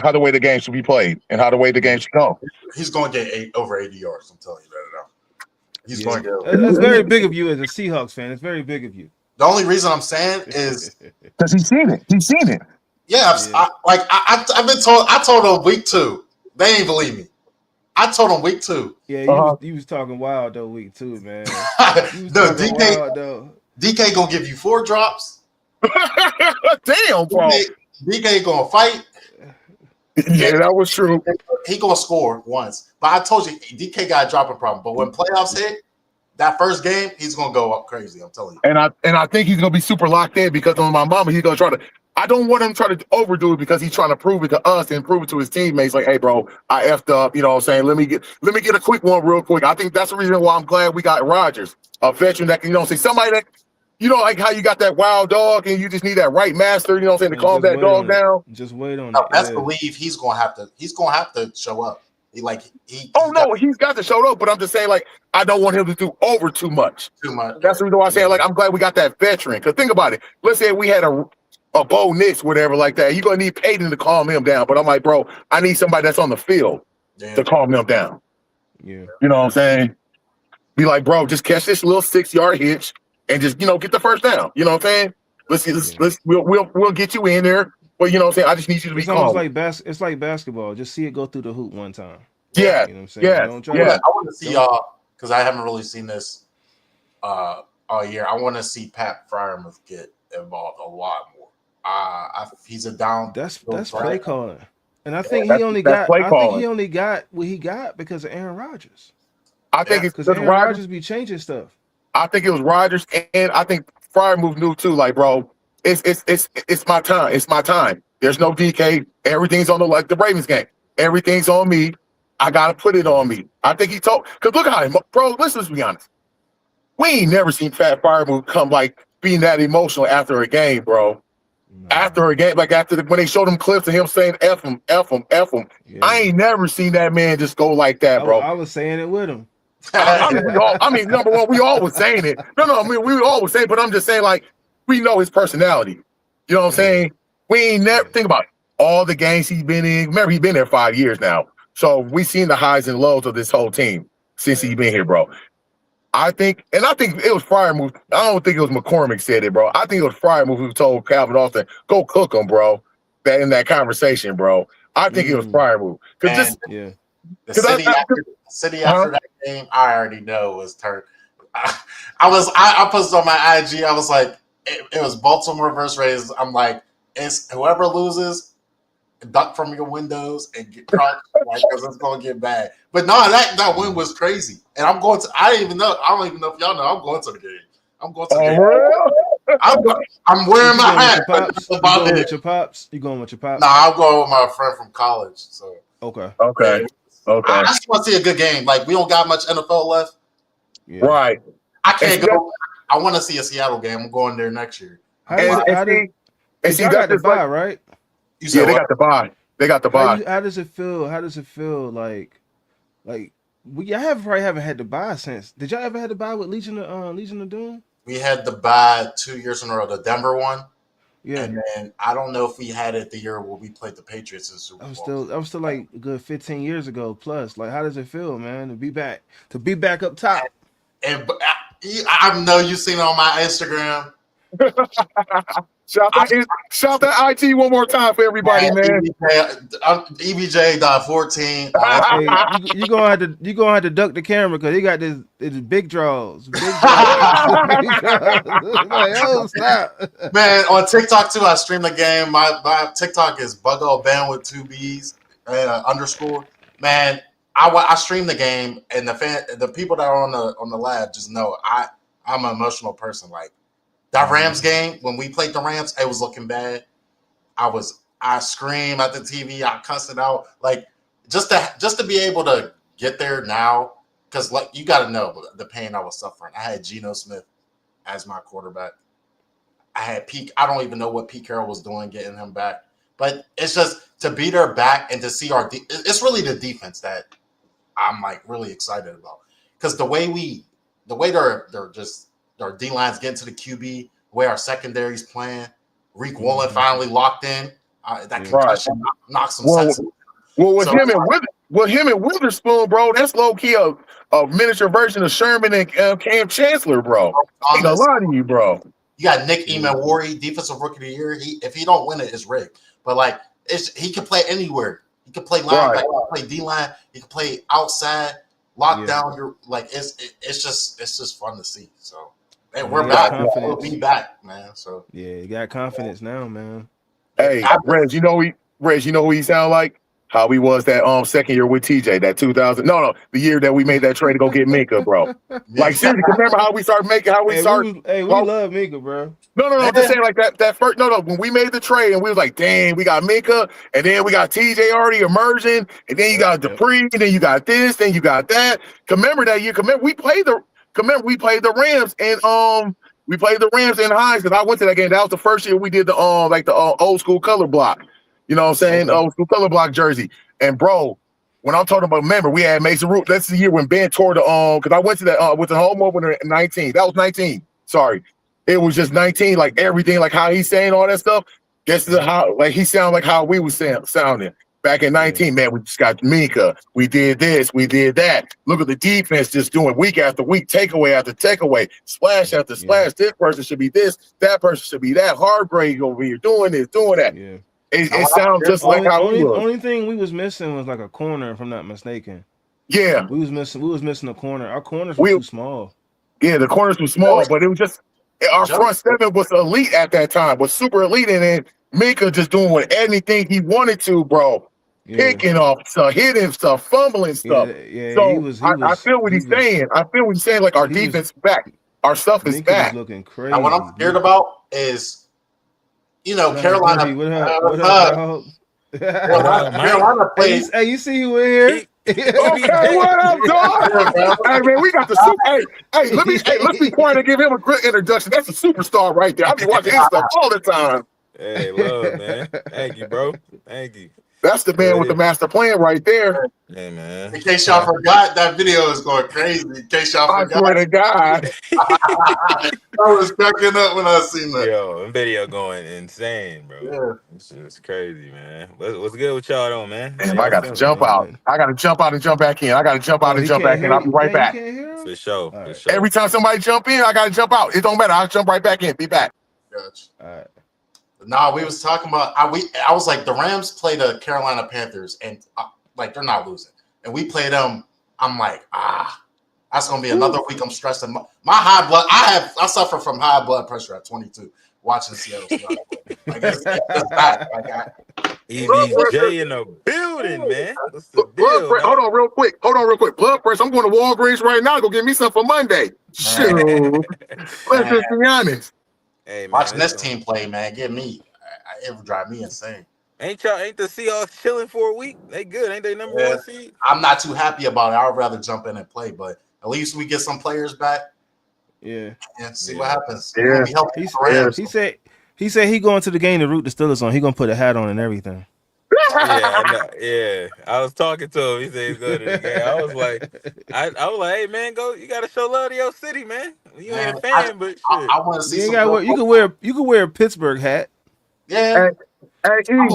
how the way the game should be played and how the way the game should go. He's going to get over 80 yards. I'm telling you that now. He's going to get. That's very big of you as a Seahawks fan. It's very big of you. The only reason I'm saying is because he's seen it. Yeah, I've been told. I told him week 2. They ain't believe me. I told him week 2. Yeah, you was talking wild though week 2, man. DK gonna give you 4 drops. Damn, bro. DK gonna fight. Yeah, that was true. He gonna score once, but I told you DK got a dropping problem. But when playoffs hit, that first game, he's gonna go up crazy. I'm telling you. And I think he's gonna be super locked in because on my mama, he's gonna try to. I don't want him to try to overdo it because he's trying to prove it to us and prove it to his teammates. Like, hey, bro, I effed up. You know what I'm saying? Let me get a quick one real quick. I think that's the reason why I'm glad we got Rodgers, a veteran that can, say somebody that. Like how you got that wild dog and you just need that right master, you know what I'm saying, to calm that dog down. Just wait on it. Best believe he's gonna have to show up. He's got to show up, but I'm just saying, like, I don't want him to do over too much. That's the reason why I'm saying, like, I'm glad we got that veteran. Because think about it. Let's say we had a Bo Nix, whatever like that. You're gonna need Peyton to calm him down. But I'm like, bro, I need somebody that's on the field to calm him down. Yeah. You know what I'm saying? Be like, bro, just catch this little 6-yard hitch. And just get the first down. You know what I'm saying? We'll get you in there. Well, you know what I'm saying? I just need you to be It's almost calm. like it's like basketball. Just see it go through the hoop one time. Yeah, You know what I'm saying? yeah, Don't try yeah. to. I want to see y'all because I haven't really seen this all year. I want to see Pat Fryermuth get involved a lot more. He's a down. That's play calling, and I Yeah, think that's he only play got what he got because of Aaron Rodgers. I think it's Because because Aaron Rodgers. Rodgers be changing stuff. I think it was Rodgers, and I think Fryermuth knew too. Like, bro, it's my time. It's my time. There's no DK. Everything's on the Ravens game. Everything's on me. I gotta put it on me. I think he told. Cause look how bro. Let's be honest. We ain't never seen Pat Fryermuth come like being that emotional after a game, bro. No. After a game, like when they showed him clips of him saying "F him, F him, F him," Yeah. I ain't never seen that man just go like that, bro. I was saying it with him. I mean, number one, we all was saying it. No, I mean, we all was saying, but I'm just saying, like, we know his personality. You know what I'm saying? We ain't never think about it. All the games he's been in. Remember, he's been there 5 years now, so we seen the highs and lows of this whole team since he's been here, bro. I think it was Fryermuth. I don't think it was McCormick said it, bro. I think it was Fryermuth who told Calvin Austin, "Go cook him, bro." That in that conversation, bro. I think it was Fryermuth. The city after that game, I already know was turned. I posted on my IG. I was like, it was Baltimore versus Raiders. I'm like, it's whoever loses, duck from your windows and get cracked because it's gonna get bad. But no, that win was crazy, and I'm going to. I don't even know if y'all know. I'm going to the game. I'm going to the game. I'm wearing my hat. You going with your pops? You going with your pops? No, I'm going with my friend from college. So okay. I just want to see a good game. Like, we don't got much NFL left. Yeah. Right. I can't go. I want to see a Seattle game. I'm going there next year. Y'all got the bye, right? Yeah, they got the bye. They got the bye. How does it feel? How does it feel like y'all probably haven't had the bye since. Did y'all ever had the bye with Legion of Doom? We had the bye 2 years in a row, the Denver one. Yeah. And then I don't know if we had it the year where we played the Patriots in Super Bowl. I was still like a good 15 years ago plus. Like, how does it feel, man, to be back up top? And I know you've seen it on my Instagram. Shout that IG one more time for everybody, man. EBJ.14. Hey, you gonna have to duck the camera because he got this big draws. Big draws. Like, oh, stop. Man, on TikTok too, I stream the game. My TikTok is Buggo Ben with 2 B's underscore. Man, I stream the game, and the people that are on the lab just know I'm an emotional person. Like, that Rams game, when we played the Rams, it was looking bad. I screamed at the TV, I cussed it out. Like, just to be able to get there now, because like, you got to know the pain I was suffering. I had Geno Smith as my quarterback. I had Pete. I don't even know what Pete Carroll was doing getting him back. But it's just to be there back and to see it's really the defense that I'm like really excited about. Because the way our D line's getting to the QB, the way our secondary's playing, Reek Woolen finally locked in. That concussion knocks some sense. Well, with him and Witherspoon, bro, that's low key a miniature version of Sherman and Cam Chancellor, bro. Ain't a lot of you, bro. You got Nick Emmanwori, defensive rookie of the year. If he don't win it, it's rigged. But like, he can play anywhere. He can play linebacker, he can play D line, he can play outside, lock down your it's just fun to see. So. And we're back. We'll be back, man. So you got confidence now, man. Hey, Reg, you know who he sound like? How he was that second year with TJ, that 2000. No, the year that we made that trade to go get Minka, bro. Like, seriously, remember how we started making we love Minka, bro. No, I'm just saying, like, that first when we made the trade and we was like, dang, we got Minka, and then we got TJ already emerging, and then you got Dupree, and then you got this, then you got that. Remember that year? We played the Rams and we played the Rams in Hines because I went to that game. That was the first year we did the old school color block. You know what I'm saying? Old school color block jersey. And bro, when I'm talking about, remember, we had Mason Root. That's the year when Ben tore the because I went to that with the home opener in 19. That was 19. Sorry. It was just 19, like everything, like how he's saying all that stuff. Guess how like he sounded like how we was sounding. Back in 19, man, we just got Minka. We did this. We did that. Look at the defense just doing week after week, takeaway after takeaway, splash after splash. This person should be this. That person should be that. Hargrave over here doing this, doing that. Yeah. It sounds just like how we look. Only thing we was missing was like a corner, if I'm not mistaken. Yeah, we was missing a corner. Our corners were too small. Yeah, the corners were small, but it was just our front seven was elite at that time, was super elite, and then Mika just doing anything he wanted to, bro. Picking off stuff, hitting stuff, fumbling stuff. So I feel what he's saying. I feel what he's saying. Like our defense is back, our stuff is back. Looking crazy. Now, what I'm scared about is, Carolina. Carolina plays. Hey, you see who in here? Okay, what up, dog? Hey man, we got the super. Hey, let's be quiet and give him a quick introduction. That's a superstar right there. I be watching his stuff all the time. Hey, love, man. Thank you, bro. Thank you. That's the man with the master plan right there. Hey, man. In case y'all forgot, that video is going crazy. In case y'all forgot. I swear to God. I was cracking up when I seen that. Yo, video going insane, bro. Yeah. This is crazy, man. What's good with y'all, though, man? Damn, I got to jump out. I got to jump out and jump back in. I got to jump out and jump back in. I'll be right back. For sure. For sure. Every time somebody jump in, I got to jump out. It don't matter. I'll jump right back in. Be back. Gotcha. All right. Nah, we was talking about. I was like, the Rams play the Carolina Panthers, and like they're not losing, and we play them. I'm like, that's gonna be another week. I'm stressed. My high blood. I suffer from high blood pressure at 22 watching Seattle. Like it's bad. EBJ in the building, man. What's the deal, hold on real quick. Blood pressure. I'm going to Walgreens right now to go get me some for Monday. Shoot. Let's just be honest. Hey, man, watching this team play, man, get me. It would drive me insane. Ain't the Seahawks chilling for a week? They good, ain't they number one seed? I'm not too happy about it. I would rather jump in and play, but at least we get some players back. Yeah, and see what happens. Yeah, he said he going to the game to root the Steelers on. He gonna put a hat on and everything. Yeah. I was talking to him. He said he's going to the game. I was like, hey man, go. You gotta show love to your city, man. You ain't a fan, but shit. I want to see. You can wear a Pittsburgh hat. Yeah. Hey, I'm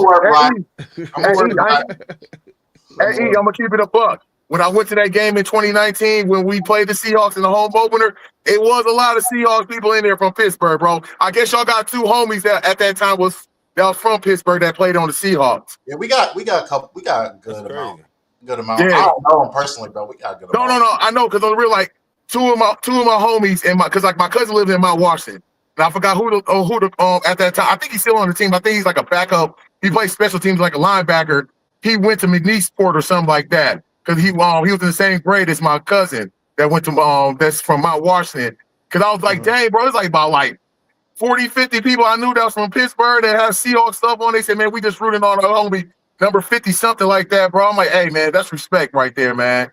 gonna keep it a buck. When I went to that game in 2019, when we played the Seahawks in the home opener, it was a lot of Seahawks people in there from Pittsburgh, bro. I guess y'all got two homies that at that time was from Pittsburgh that played on the Seahawks. Yeah, we got a couple. We got a good amount. Good amount. Yeah. I don't know them personally, but we got a good amount. No. I know because I'm real like two of my homies and because like my cousin lived in Mount Washington. And I forgot who at that time. I think he's still on the team. I think he's like a backup. He plays special teams like a linebacker. He went to McNeesport or something like that because he was in the same grade as my cousin that went to that's from Mount Washington. Because I was like, dang, bro, it's like about like 40, 50 people I knew that was from Pittsburgh that had Seahawks stuff on. They said, man, we just rooting on our homie number 50 something like that, bro. I'm like, hey, man, that's respect right there, man.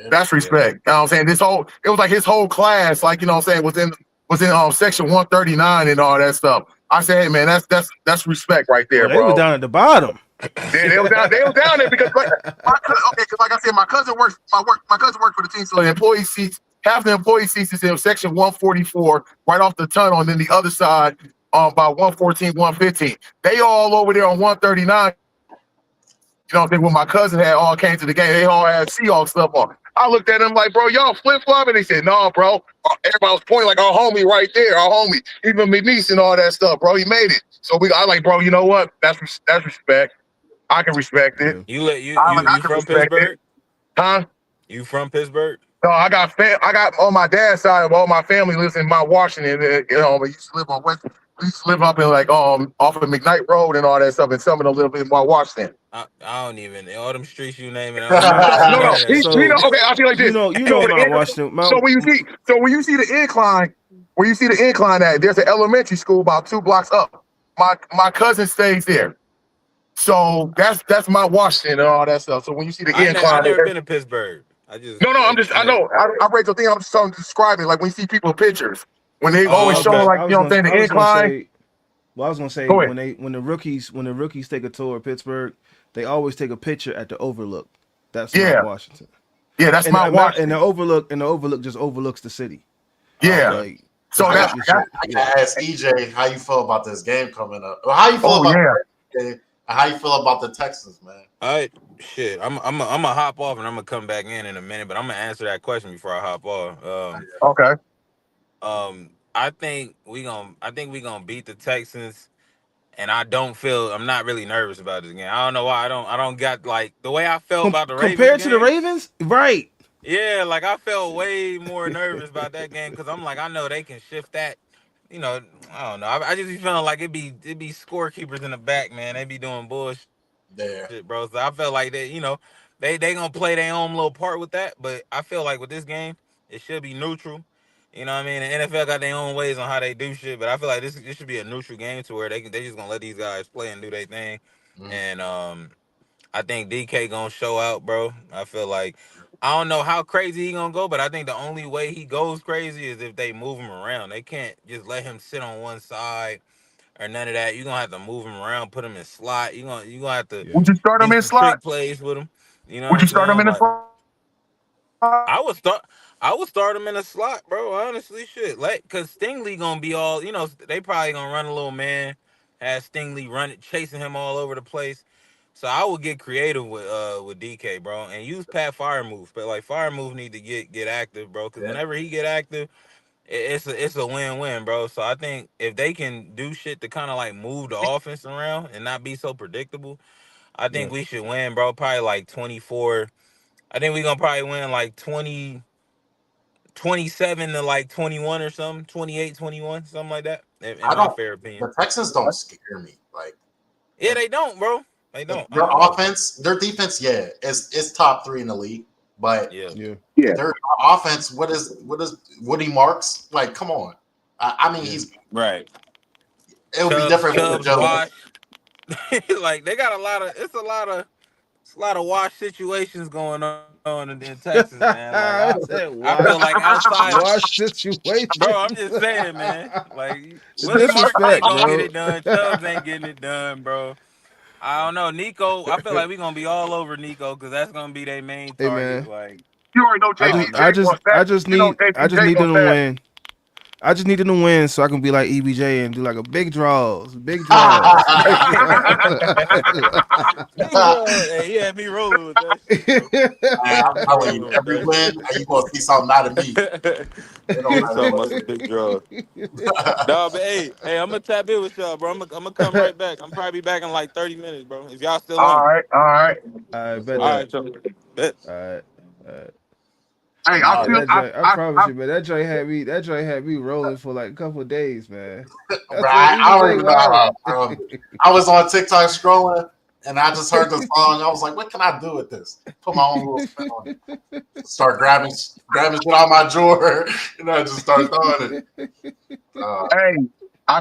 That's respect. You know what I'm saying? It was like his whole class, like, you know what I'm saying, was in section 139 and all that stuff. I said, hey man, that's respect right there, bro. They were down at the bottom. Yeah, they were down there because like I said, my cousin works for the team, so the employee seats, half the employee seats is in section 144, right off the tunnel, and then the other side by 114, 115. They all over there on 139. You know what I'm saying? When my cousin all came to the game, they all had Seahawks stuff on. I looked at them like, bro, y'all flip-flopping? They said, no, bro. Everybody was pointing like our homie right there, our homie. Even McNeese and all that stuff, bro. He made it. So I like, bro, you know what? That's respect. I can respect it. You from Pittsburgh? Huh? You from Pittsburgh? No, I got on my dad's side, all my family lives in Mount Washington. You know, we used to live on West. We used to live up in like off of McKnight Road and all that stuff, and some of them live in Mount Washington. I don't even all them streets you naming. No. Okay, I feel like this. You know Mount Washington. So when you see the incline, at there's an elementary school about 2 blocks up. My cousin stays there. So that's my Washington and all that stuff. So when you see the incline, I've never been to Pittsburgh. I know. I read the thing. I'm just trying to describe it. Like when you see people pictures, when they always showing like you know what I'm saying, the incline. I was gonna say when the rookies take a tour of Pittsburgh, they always take a picture at the overlook. That's Mount Washington. Yeah, that's Mount Washington. And the overlook just overlooks the city. Yeah. So I gotta ask EJ how you feel about this game coming up. Or how you feel how you feel about the Texans, man? I'm gonna hop off and I'm gonna come back in a minute, but I'm gonna answer that question before I hop off. Okay. I think we gonna beat the Texans, and I'm not really nervous about this game. I don't know why. I don't got like the way I felt about the Ravens compared to the game. Ravens, right? Yeah, like I felt way more nervous about that game because I'm like, I know they can shift that. You know, I don't know. I just be feeling like it be scorekeepers in the back, man. They be doing bullshit, There. bro. So I felt like they gonna play their own little part with that. But I feel like with this game, it should be neutral. You know what I mean? The NFL got their own ways on how they do shit, but I feel like this should be a neutral game to where they just gonna let these guys play and do their thing. And I think DK gonna show out, bro. I feel like I don't know how crazy he gonna go, but I think the only way he goes crazy is if they move him around. They can't just let him sit on one side or none of that. You're gonna have to move him around, put him in slot. You gonna have to Yeah. Would you start him do in some trick slot? plays with him. You know what Would you I'm start him saying? in the Like slot? I would start him in a slot, bro. Honestly, shit. Like, cause Stingley gonna be all, they probably gonna run a little man, have Stingley chasing him all over the place. So I would get creative with DK, bro, and use Pat Firemove. But like Firemove need to get active, bro, because Yeah. whenever he get active, it's a win-win, bro. So I think if they can do shit to kind of like move the offense around and not be so predictable, I Yeah. think we should win, bro. Probably like 24. I think we're gonna probably win like 27 to like 21 or something, 28, 21, something like that, in I my don't. fair opinion. The Texans don't scare me. Like Yeah, they don't, bro. They don't. I their don't know. offense, their defense, yeah, it's top 3 in the league. But Yeah. Yeah. Yeah. their offense, what is Woody Marks? Like, come on. I mean, Yeah. Right. it would be different with the Chubb's Joe. wash. Like they got it's a lot of wash situations going on in Texas, man. Like I said I feel like outside, wash situation. bro. I'm just saying, man. Like The Willie Marks disrespect, ain't gonna get bro. it done. Chubbs ain't getting it done, bro. I don't know, Nico. I feel like we're gonna be all over Nico because that's gonna be their main Hey target. man, Like You already know I I just, don't I know. JPJ just, wants that. I just You know need, I just JPJ need them wants to that. win. I just need them to win so I can be like EBJ and do like a big draws, big draws. Big bro, hey, he had me rolling with that shit, bro. I'm He telling you, rolling with every that win, you gonna see something out of me. shit. It don't He's matter talking what about some it big draws. No, but hey, I'm gonna tap in with y'all, bro. I'm gonna come right back. I'm probably back in like 30 minutes, bro. If y'all still All on. right, all right. I is. bet All that. right, so bet. All right. All right. Hey, I Nah, Yeah, feel that joint. I promise you, man. That joint had me rolling for like a couple of days, man. I bro, said I already EBJ know how wild. I was on TikTok scrolling and I just heard the song. I was like, what can I do with this? Put my own little spin on it. Start grabbing shit out of my drawer, and I just start throwing it. hey, I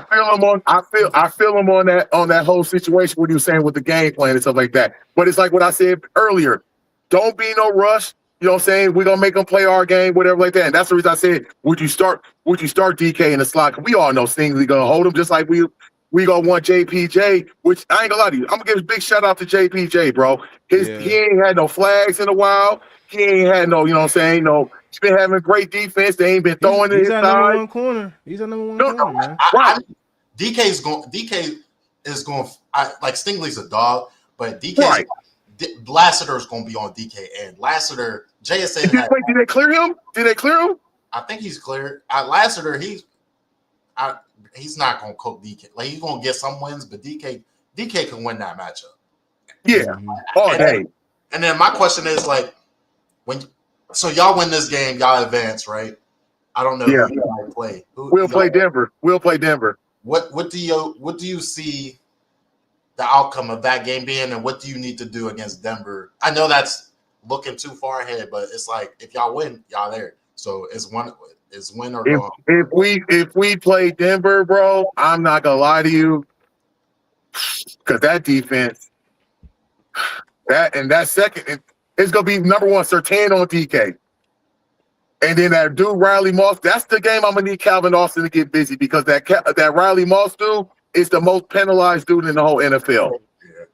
feel him on that whole situation what he was saying with the game plan and stuff like that. But it's like what I said earlier. Don't be no rush. You know what I'm saying? We're gonna make them play our game, whatever like that. And that's the reason I said, would you start DK in the slot? We all know Stingley gonna hold him just like we gonna want JPJ, which I ain't gonna lie to you. I'm gonna give a big shout out to JPJ, bro. He Yeah, ain't had no flags in a while. He ain't had no, you know what I'm saying? No, he's been having great defense. They ain't been throwing to he's his our number side. one corner. He's our number one No, corner, man. right, DK is going. Like Stingley's a dog, but right. Lassiter is going to be on DK and Lassiter. JSN had. Wait, did they clear him? Did they clear him? I think he's cleared. Lassiter, he's not going to cook DK. Like he's going to get some wins, but DK can win that matchup. Yeah, all day. And then my question is like, so y'all win this game, y'all advance, right? I don't know who you might play. We'll play Denver. We'll play Denver. What do you see the outcome of that game being, and what do you need to do against Denver? I know that's looking too far ahead, but it's like if y'all win, y'all there. So it's win or go. If we play Denver, bro, I'm not gonna lie to you, because that defense, that second, it's gonna be number one, Surtain on DK. And then that dude Riley Moss, that's the game I'm gonna need Calvin Austin to get busy because that Riley Moss dude is the most penalized dude in the whole NFL. Yeah.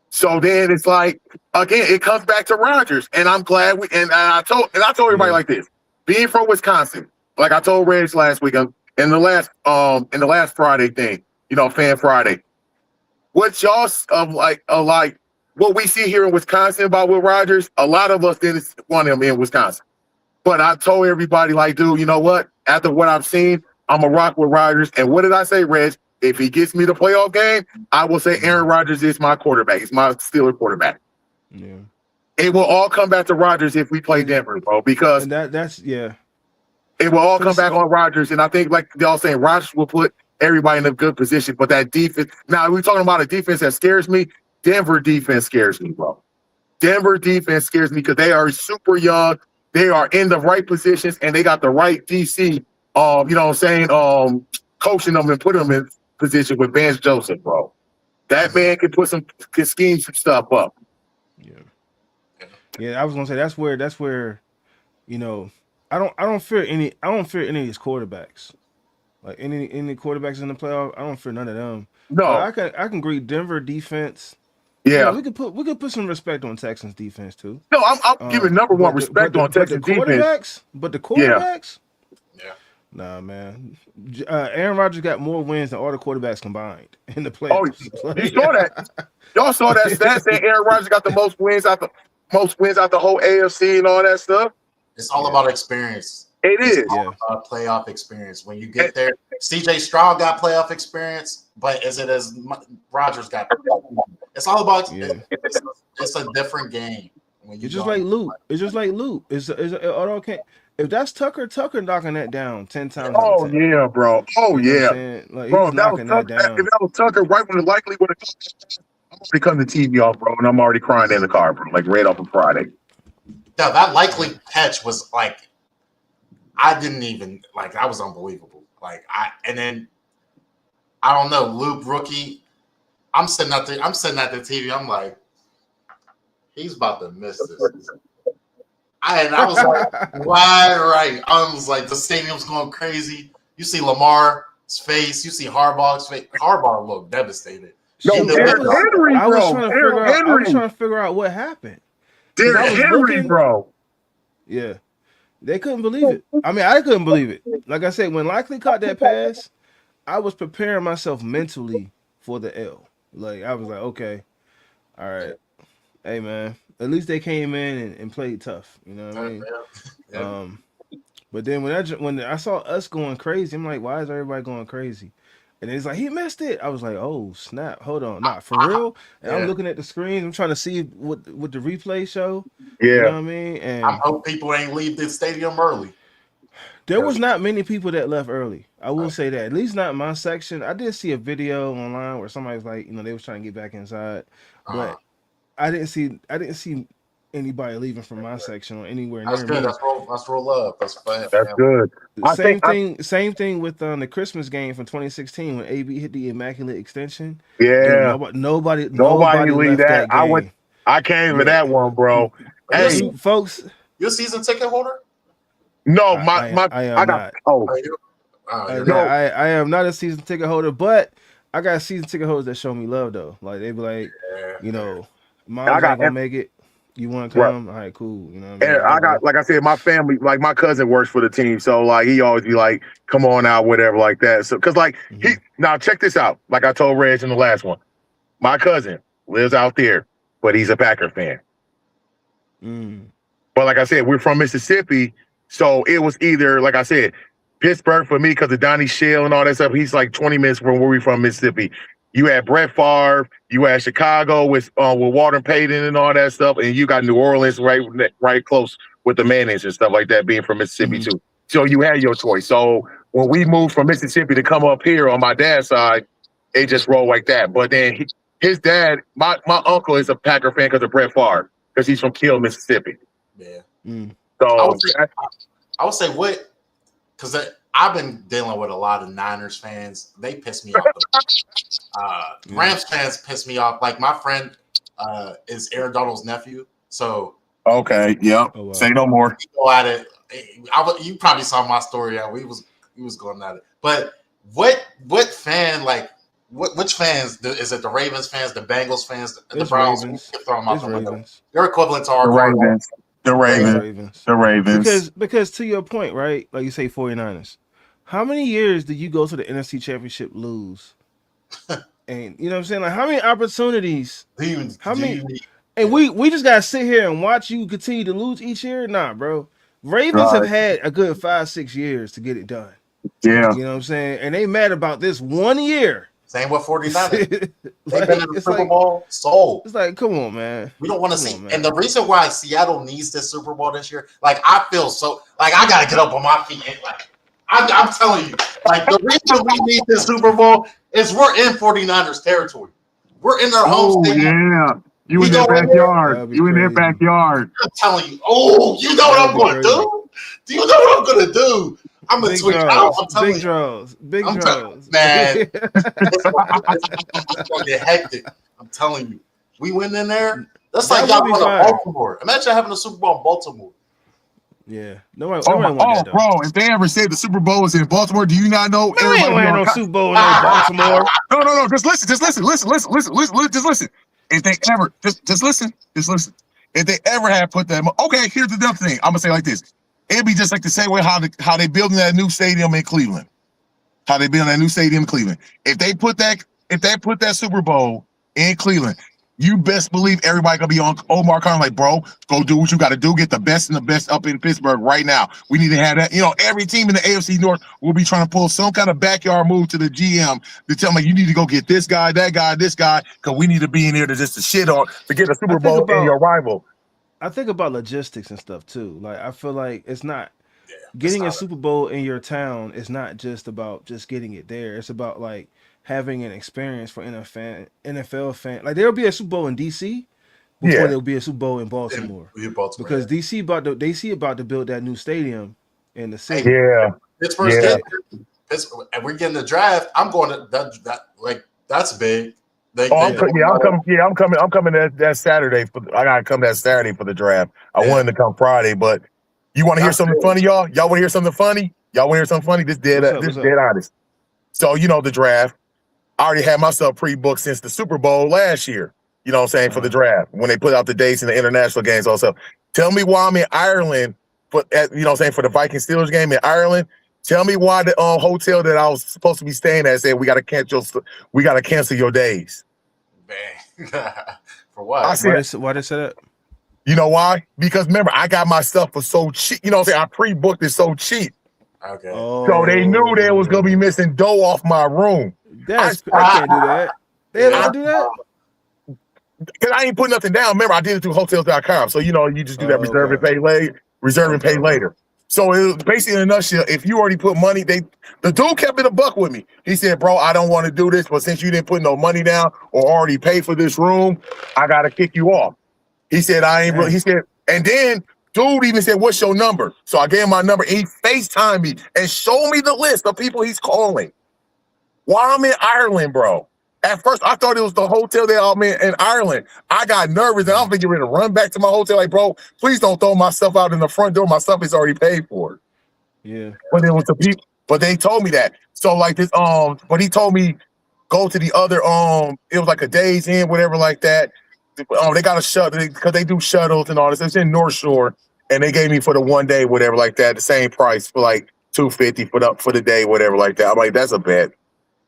So then it's like again, it comes back to Rodgers, and I'm glad I told everybody like this, being from Wisconsin, like I told Reg last week in the last Friday thing, Fan Friday. What y'all like what we see here in Wisconsin about Will Rodgers, a lot of us didn't want him in Wisconsin. But I told everybody, like, dude, you know what? After what I've seen, I'm a rock with Rodgers. And what did I say, Reg? if he gets me the playoff game, I will say Aaron Rodgers is my quarterback. He's my Steeler quarterback. Yeah. It will all come back to Rodgers if we play Denver, bro, because And that's yeah. it will all come back on Rodgers. And I think, like y'all saying, Rodgers will put everybody in a good position. But that defense, now we're talking about a defense that scares me. Denver defense scares me, bro. Denver defense scares me because they are super young. They are in the right positions, and they got the right DC, you know what I'm saying, coaching them and putting them in position with Vance Joseph, bro. That man can scheme some stuff up. Yeah, I was gonna say that's where, you know, I don't fear any of these quarterbacks. Like any quarterbacks in the playoff, I don't fear none of them. No, I can agree. Denver defense. Yeah, we could put some respect on Texans defense too. No, I'm giving number one respect on Texans defense. But the quarterbacks, yeah. Nah, man. Aaron Rodgers got more wins than all the quarterbacks combined in the playoffs. Oh, you saw that? Y'all saw that stat saying Aaron Rodgers got the most wins out the whole AFC and all that stuff. It's all about experience. It is playoff experience. When you get there, CJ Stroud got playoff experience, but is it as Rodgers got? It's all about. It's a different game. It's just like Luke. It's just like Luke. It's okay. If that's Tucker knocking that down 10 times. Oh yeah, bro. Oh yeah, like, bro. Knocking that down. If that was Tucker, right when it likely would have come, I'm already cutting the TV off, bro, and I'm already crying in the car, bro, like right off of Friday. Yeah, that likely catch was like. I didn't even like. That was unbelievable. Like and then I don't know. Luke rookie. I'm sitting at the TV. I'm like, he's about to miss this. I was like, why right? I was like, the stadium's going crazy. You see Lamar's face. You see Harbaugh's face. Harbaugh looked devastated. No, Henry, I was trying to figure out what happened. Derrick Henry, bro. Yeah. They couldn't believe it. I mean, I couldn't believe it. Like I said, when Likely caught that pass, I was preparing myself mentally for the L. Like, I was like, okay, all right. Hey, man, at least they came in and played tough. You know what I mean? Yeah. But then when I saw us going crazy, I'm like, why is everybody going crazy? And it's like, he missed it. I was like, oh, snap. Hold on. Nah, for real? And I'm looking at the screen. I'm trying to see what the replay show. Yeah. You know what I mean? And I hope people ain't leave the stadium early. There was not many people that left early. I will say that. At least not in my section. I did see a video online where somebody was like, they was trying to get back inside. But I didn't see anybody leaving from my section or anywhere near me. That's real love. That's good. Same thing with the Christmas game from 2016 when AB hit the immaculate extension. Yeah. Dude, nobody leave that game. I came to that one, bro. Hey, folks. You a season ticket holder? No, I am not. I am not a season ticket holder, but I got season ticket holders that show me love though. Like they be like, mom's not gonna make it. You want to come? All right, cool. You know what I mean? I got, like I said, my family, like my cousin works for the team, so like he always be like, "Come on out, whatever," like that. So, cause like now check this out. Like I told Reg in the last one, my cousin lives out there, but he's a Packer fan. But like I said, we're from Mississippi, so it was either, like I said, Pittsburgh for me because of Donnie Shell and all that stuff. He's like 20 minutes from where we're from, Mississippi. You had Brett Favre, you had Chicago with Walter Payton and all that stuff, and you got New Orleans right close with the Mannings and stuff like that, being from Mississippi too. So you had your choice. So when we moved from Mississippi to come up here on my dad's side, it just rolled like that. But then his dad, my uncle is a Packer fan because of Brett Favre, because he's from Kiel, Mississippi. Yeah. So I would say what, because I've been dealing with a lot of Niners fans. They piss me off. Rams fans piss me off. Like my friend is Aaron Donald's nephew. So okay, yep. Oh, wow. Say no more. Go at it. You probably saw my story. Yeah, we was going at it. But what fan like? Which fans? Is it the Ravens fans, the Bengals fans, the Browns? Throw them out the window. They're equivalent to our Ravens. The Ravens. Because to your point, right? Like you say 49ers. How many years did you go to the NFC Championship lose? And you know what I'm saying? Like how many opportunities? And we just gotta sit here and watch you continue to lose each year? Nah, bro. Ravens have had a good 5-6 years to get it done. Yeah. You know what I'm saying? And they mad about this 1 year. Same with 49ers. They've Like, been in the it's Super like, Bowl. So it's like, come on, man. we don't want to Come see. on, man. And the reason why Seattle needs this Super Bowl this year, like I feel so, like I gotta get up on my feet. And, like I'm telling you, like the reason we need this Super Bowl is we're in 49ers territory. We're in their home Oh stadium. yeah. You We in their go in there, backyard. That'd be You in their crazy. backyard. I'm telling you. Oh, you know what That'd I'm be going to crazy. do? Do you know what I'm going to do? I'm going to Big tweak out. draws. I'm telling Big you. draws. Big I'm draws. man. It's going to get hectic. I'm telling you. We went in there. That's That like y'all would be going to fine. Baltimore. Imagine having a Super Bowl in Baltimore. Yeah. Nobody Oh, want that, though. bro! If they ever said the Super Bowl is in Baltimore, do you not know Man, we everybody? ain't gonna have no Super Bowl in no Baltimore. No. Just listen. Just listen. If they ever, just listen. If they ever had put that, okay. Here's the dumb thing. I'm gonna say it like this. It'd be just like the same way how they building that new stadium in Cleveland. How they building that new stadium in Cleveland. If they put that Super Bowl in Cleveland, you best believe everybody gonna be on Omar Khan like, bro, go do what you got to do. Get the best and the best up in Pittsburgh right now. We need to have that. You know, every team in the AFC North will be trying to pull some kind of backyard move to the GM to tell me you need to go get this guy, that guy, this guy, because we need to be in here to just to shit on to get a Super Bowl in your rival. I think about logistics and stuff too. Like I feel like it's not Yeah, getting a Super Bowl in your town is not just about just getting it there. It's about like having an experience for NFL fan. Like there'll be a Super Bowl in DC before there'll be a Super Bowl in Baltimore. Because DC about to build that new stadium in the city. Yeah. Pittsburgh's Pittsburgh, and we're getting the draft. I'm going to that like that's big. I'm coming that Saturday. I gotta come that Saturday for the draft. I wanted to come Friday, but you want to hear something funny, y'all? Y'all want to hear something funny? This dead honest. So you know the draft. I already had myself pre-booked since the Super Bowl last year. You know what I'm saying, for the draft when they put out the dates and the international games. Also, tell me why I'm in Ireland, you know what I'm saying, for the Viking Steelers game in Ireland. Tell me why the hotel that I was supposed to be staying at said we got to cancel your days. Man, for what? I said, why they say that? You know why? Because remember, I got my stuff for so cheap. You know what I'm saying? I pre-booked it so cheap. Okay. So they knew they was gonna be missing dough off my room. I can't do that. They don't do that. Because I ain't put nothing down. Remember, I did it through hotels.com. So you know, you just do that reserve and pay later. So it was basically in a nutshell, if you already put money, the dude kept it a buck with me. He said, bro, I don't want to do this, but since you didn't put no money down or already pay for this room, I gotta kick you off. He said, he said, and then dude even said, what's your number? So I gave him my number. And he FaceTimed me and showed me the list of people he's calling while I'm in Ireland, bro. At first, I thought it was the hotel there I'm in Ireland. I got nervous, and I'm thinking ready to run back to my hotel. Like, bro, please don't throw my stuff out in the front door. My stuff is already paid for. Yeah. But it was the people. But they told me that. So like this, but he told me go to the other, it was like a Days Inn, whatever like that. They got a shuttle because they do shuttles and all this. It's in North Shore, and they gave me for the 1 day, whatever like that, the same price for like $250 for the day, whatever like that. I'm like, that's a bet.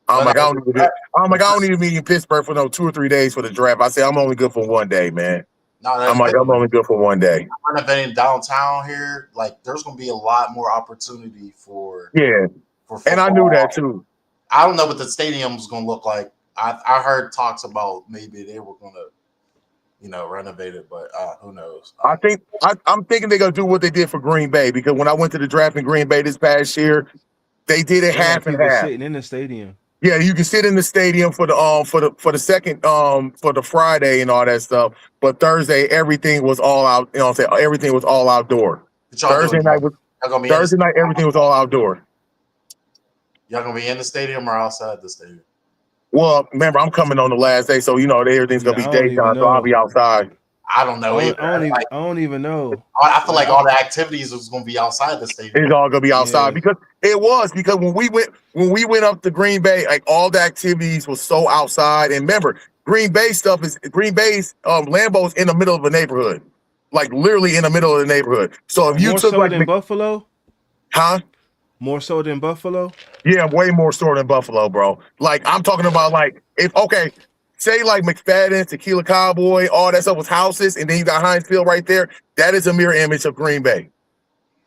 I'm like, I don't need to be in Pittsburgh for no 2 or 3 days for the draft. I say I'm only good for 1 day, man. I'm only good for 1 day. I'm renovating downtown here. Like, there's going to be a lot more opportunity for football. And I knew that too. I don't know what the stadium's going to look like. I heard talks about maybe they were going to, renovate it, but who knows? I'm thinking they're gonna do what they did for Green Bay, because when I went to the draft in Green Bay this past year, they did it half and half. Sitting in the stadium. Yeah, you can sit in the stadium for the second for the Friday and all that stuff. But Thursday, everything was all out. You know what I'm saying? Everything was all outdoor. Thursday night, everything was all outdoor. Y'all gonna be in the stadium or outside the stadium? Well, remember, I'm coming on the last day, so everything's gonna be daytime, so I'll be outside. I don't know either. I don't even know. I feel like all the activities was gonna be outside the stadium. It's all gonna be outside because when we went up to Green Bay, like all the activities was so outside. And remember, Green Bay's Lambeau's in the middle of a neighborhood, like literally in the middle of the neighborhood. So if you took than Buffalo, more so than Buffalo? Yeah, way more so than Buffalo, bro. Like, I'm talking about, like, say, like, McFadden, Tequila Cowboy, all that stuff was houses, and then you got Heinz Field right there. That is a mirror image of Green Bay.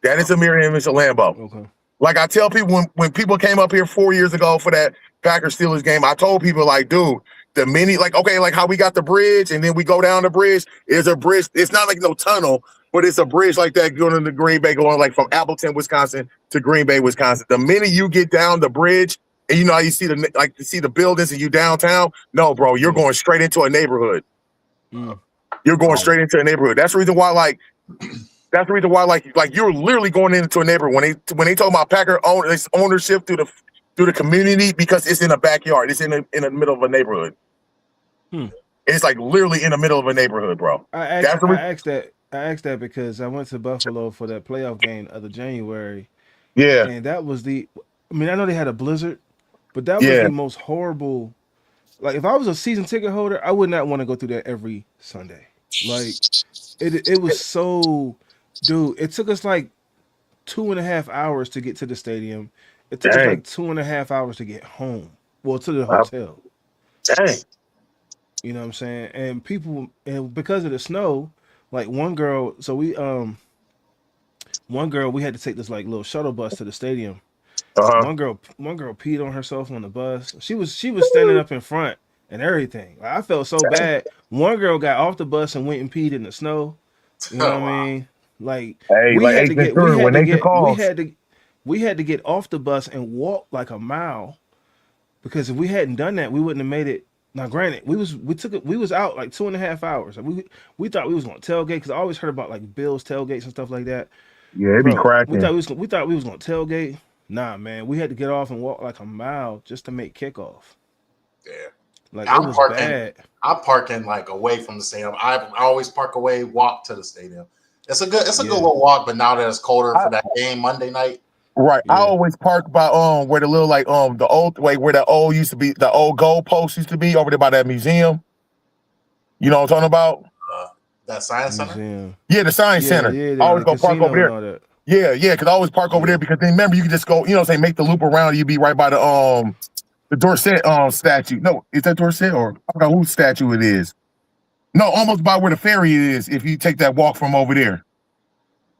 That is a mirror image of Lambeau. Okay. Like I tell people when people came up here 4 years ago for that Packers Steelers game, I told people like, dude, the mini like okay, like how we got the bridge and then we go down the bridge is a bridge. It's not like no tunnel, but it's a bridge like that going into Green Bay, going like from Appleton, Wisconsin to Green Bay, Wisconsin. The minute you get down the bridge and you know how you see the buildings and you downtown, no, bro, you're going straight into a neighborhood. You're going straight into a neighborhood. That's the reason why like you're literally going into a neighborhood when they talk about Packer ownership through the community because it's in a backyard. It's in the middle of a neighborhood. It's like literally in the middle of a neighborhood, bro. I asked that because I went to Buffalo for that playoff game of the January. Yeah. And that was I know they had a blizzard, but that was the most horrible. Like if I was a season ticket holder, I would not want to go through that every Sunday. Like it was so, dude, it took us like 2.5 hours to get to the stadium. It took us like 2.5 hours to get home. Well, to the hotel. Dang. You know what I'm saying? And because of the snow, like one girl we had to take this like little shuttle bus to the stadium. One girl peed on herself on the bus. She was standing up in front and everything. Like, I felt so bad. One girl got off the bus and went and peed in the snow. You know what I mean? Like we had to get off the bus and walk like a mile, because if we hadn't done that, we wouldn't have made it. Now, granted, we was out like 2.5 hours. We thought we was gonna tailgate, because I always heard about like Bills tailgates and stuff like that. Yeah, it'd be cracking. We thought we was gonna tailgate. Nah, man, we had to get off and walk like a mile just to make kickoff. Yeah, like it was bad. I'm parking like away from the stadium. I always park away, walk to the stadium. It's a good little walk, but now that it's colder for that game Monday night. Right. Yeah. I always park by where the little like the old way where the old used to be, the old goal post used to be over there by that museum. You know what I'm talking about? That science center? Yeah, the science center. Yeah, I always go park over there. Yeah, because I always park over there, because then remember you can just go, you know what I'm saying, make the loop around, you be right by the Dorset statue. No, is that Dorset, or I forgot whose statue it is. No, almost by where the ferry is if you take that walk from over there.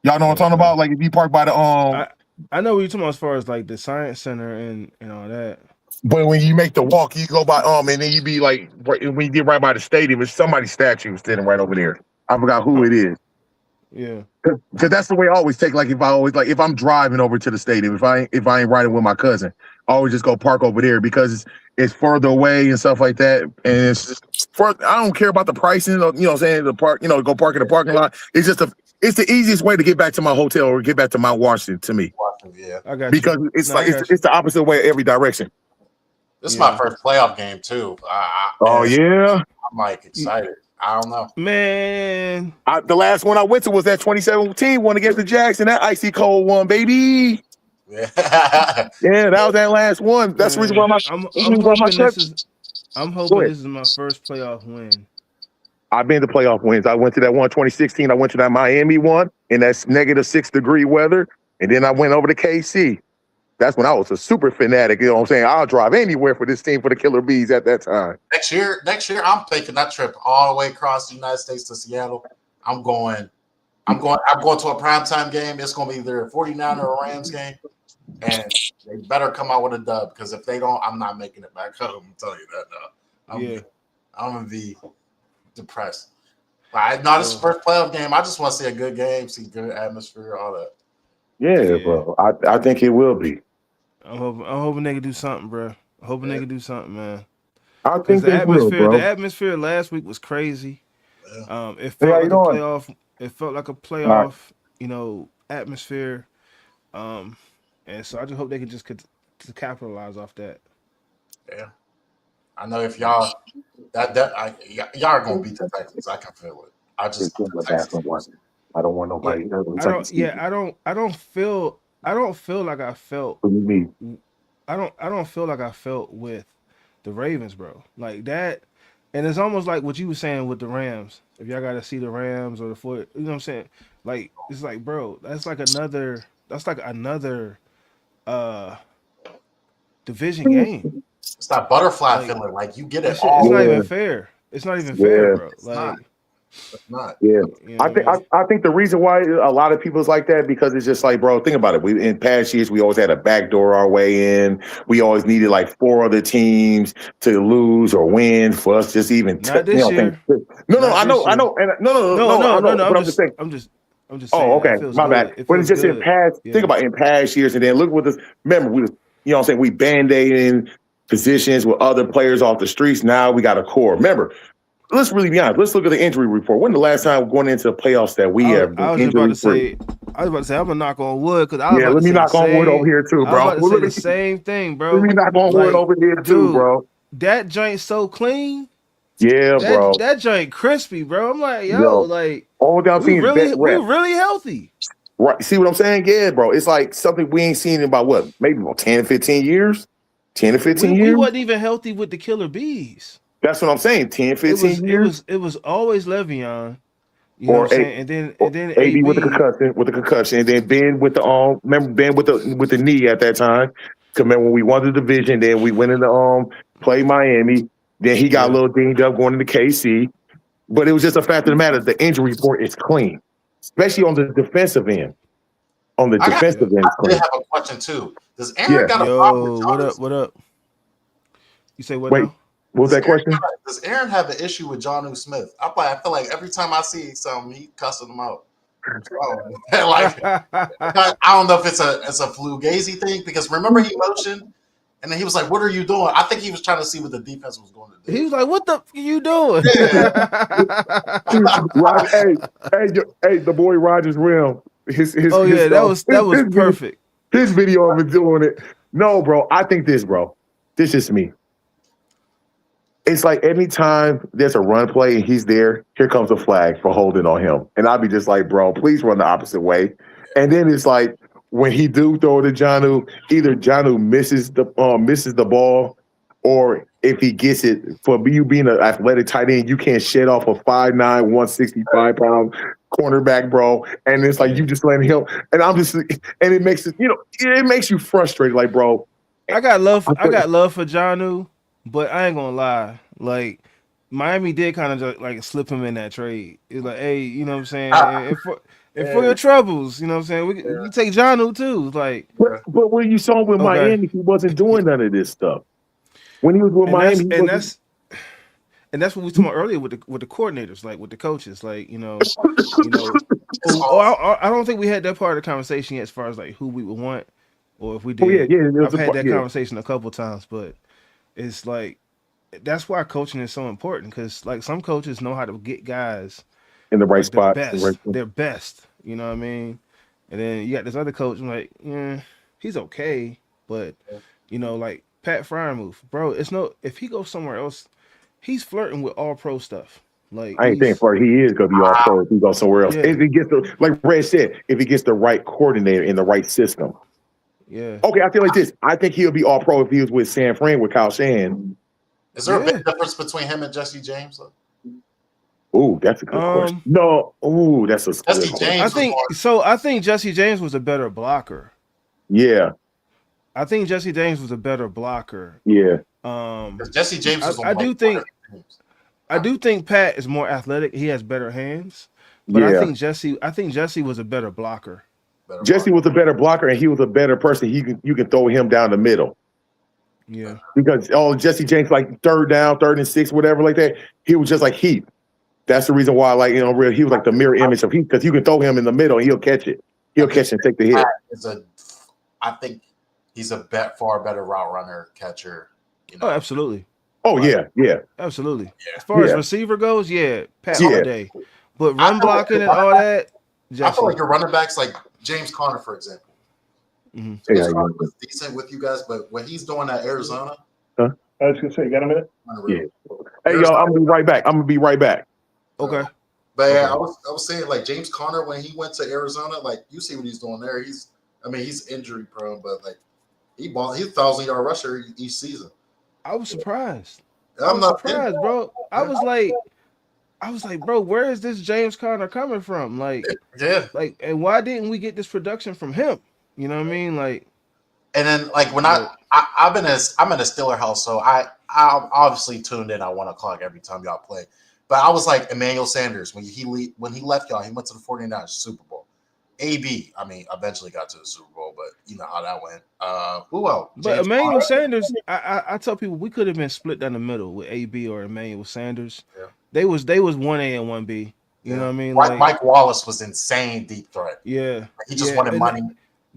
Y'all know what I'm talking about? Like if you park by the I know what you're talking about as far as like the science center and all that. But when you make the walk, you go by and then you be like when you get right by the stadium, it's somebody's statue standing right over there. I forgot who it is. Yeah. Because that's the way I always take. Like if I'm driving over to the stadium, if I ain't riding with my cousin, I always just go park over there because it's further away and stuff like that. And it's just I don't care about the pricing. You know what I'm saying? The park, go park in the parking lot. It's just it's the easiest way to get back to my hotel or get back to my Washington to me. Yeah, I got because you. It's it's the opposite way every direction. This is my first playoff game too. Yeah, I'm like excited. I don't know, man. The last one I went to was that 2017 one against the Jackson. That icy cold one, baby. Yeah, that was that last one. That's the reason why I'm hoping this is my first playoff win. I've been to playoff wins. I went to that one 2016. I went to that Miami one in that -6 degree weather, and then I went over to KC. That's when I was a super fanatic. You know what I'm saying? I'll drive anywhere for this team, for the Killer Bees at that time. Next year, I'm taking that trip all the way across the United States to Seattle. I'm going to a primetime game. It's going to be either a 49er or a Rams game, and they better come out with a dub, because if they don't, I'm not making it back home. I'm telling you that now. I'm going to be depressed. This is the first playoff game. I just want to see a good game, see good atmosphere, all that. Yeah, bro. I think it will be. I'm hoping they can do something, bro. I'm hoping they can do something, man. I think the atmosphere, the atmosphere last week was crazy. Yeah. It felt like a playoff. It felt like a playoff, atmosphere. And so I just hope they can just capitalize off that. Yeah. I know if y'all y'all are gonna beat the Texans. I can feel it. I just I don't want nobody. I don't feel like I felt. What do you mean? I don't feel like I felt with the Ravens, bro. Like that, and it's almost like what you were saying with the Rams. If y'all got to see the Rams or the 40, you know what I'm saying? Like it's like, bro, that's like another division game. It's that butterfly feeling. Like you get it. It's not even fair. It's not even fair, bro. Like It's not. Yeah, You know what I mean? I think the reason why a lot of people's like that because it's just like, bro, think about it. We in past years we always had a backdoor our way in. We always needed like 4 other teams to lose or win for us just even Not this year. No, Not I this know, year. and I know. But I'm just saying. I'm just saying. Oh, okay, It feels my good. bad. It But it's feels just in good. past. Yeah. Think about in past years, and then look what this. Remember, we was, you know, what I'm saying we band-aiding positions with other players off the streets. Now we got a core. Remember, let's really be honest. Let's look at the injury report. When the last time going into the playoffs that we have been I was just about to say. I was about to say I'm gonna knock on wood because I was Yeah, about let to me say the knock on wood over same. here too, I was bro. about to say the same thing, bro. Let me knock on wood Like, over here too, dude, bro. that joint so clean. Yeah, bro. That joint crispy, bro. I'm like, Yo, like all down we teams really rep. healthy. Right. See what I'm saying? Yeah, bro. It's like something we ain't seen in about what? Maybe about 10, 15 years? 10 to 15 We years? wasn't even healthy with the killer bees. That's what I'm saying. 10, 15 years? It was always Le'Veon. You know Or what I'm saying? And then AB with the AB. concussion, and then Ben with the remember Ben with the knee at that time. Remember when we won the division, then we went into play Miami. Then he got a little dinged up going into KC. But it was just a fact of the matter. The injury report is clean, especially on the defensive end. On the defensive end, I did have a question too. Does Aaron got a problem with Jonnu Smith? What up? You say what Wait, now? what was that question? Does Aaron have an issue with Jonnu Smith? I feel like every time I see something, he cussing him out. Like I don't know if it's a Fugazi thing because remember he motioned and then he was like, "What are you doing?" I think he was trying to see what the defense was going to do. He was like, "What the f are you doing?" Hey, the boy Rogers Rim. That was perfect. His video of him doing it. No, bro. I think this, bro. This is me. It's like anytime there's a run play and he's there, here comes a flag for holding on him. And I'll be just like, bro, please run the opposite way. And then it's like when he do throw it to Jonnu, either Jonnu misses the ball, or if he gets it, for you being an athletic tight end, you can't shed off a 5'9", 165-pound cornerback, bro. And it's like you just letting him. And I'm just, and it makes it, it makes you frustrated, like, bro. I got love for Jonnu. But I ain't gonna lie, like Miami did kind of just like slip him in that trade. It's like, hey, you know what I'm saying? And for your troubles, you know what I'm saying? We take Jonnu too. Like, but when you saw him with Miami, he wasn't doing none of this stuff. When he was with Miami, that's what we talked about earlier with the coordinators, like with the coaches, like I don't think we had that part of the conversation yet, as far as like who we would want, or if we did. I've had that conversation a couple times, but. It's like that's why coaching is so important because like some coaches know how to get guys in the right spot, their best. You know what I mean? And then you got this other coach. I'm like, yeah, he's okay, but like Pat Fryermuth, bro. If he goes somewhere else, he's flirting with all pro stuff. Like I ain't saying for he is gonna be all pro if he goes somewhere else. Yeah. If he gets like Red said, if he gets the right coordinator in the right system. Yeah. Okay, I feel like this. I think he'll be all pro if he was with San Fran with Kyle Shanahan. Is there a big difference between him and Jesse James? Ooh, that's a good question. No, that's a Jesse James. I think Jesse James was a better blocker. Yeah. I think Jesse James was a better blocker. Yeah. Jesse James was I do think Pat is more athletic. He has better hands. But I think Jesse was a better blocker. Jesse was a better blocker, and he was a better person. You can throw him down the middle. Yeah. Because Jesse James, like third down, 3rd and 6, whatever like that, he was just like Heath. That's the reason why, like, he was like the mirror image of Heath because you can throw him in the middle and he'll catch it. He'll catch it and take the hit. I think he's a far better route runner, catcher. Oh, absolutely. Oh, yeah. Absolutely. Yeah. As far as receiver goes, Pat all day. But run blocking and all that, Jesse. I feel like your running backs, like James Conner, for example. Mm-hmm. James Conner was decent with you guys, but what he's doing at Arizona. Huh? I was gonna say, you got a minute? Yeah. Hey, y'all, I'm gonna be right back. Okay. But yeah, I was saying like James Conner when he went to Arizona, like you see what he's doing there. He's injury prone, but like he's a 1,000-yard rusher each season. I was surprised. I'm not surprised, bro. I was like, bro, where is this James Conner coming from? Like, and why didn't we get this production from him? You know what I mean? Like, and then like when I'm in a Steeler house, so I obviously tuned in at 1:00 every time y'all play. But I was like Emmanuel Sanders when he left y'all. He went to the 49ers Super Bowl. AB, I mean, eventually got to the Super Bowl, but you know how that went. Who else? But Emmanuel Sanders, I tell people we could have been split down the middle with AB or Emmanuel Sanders. Yeah. They was 1A and 1B. You know what I mean? Like Mike Wallace was insane deep threat. Yeah. He just wanted money.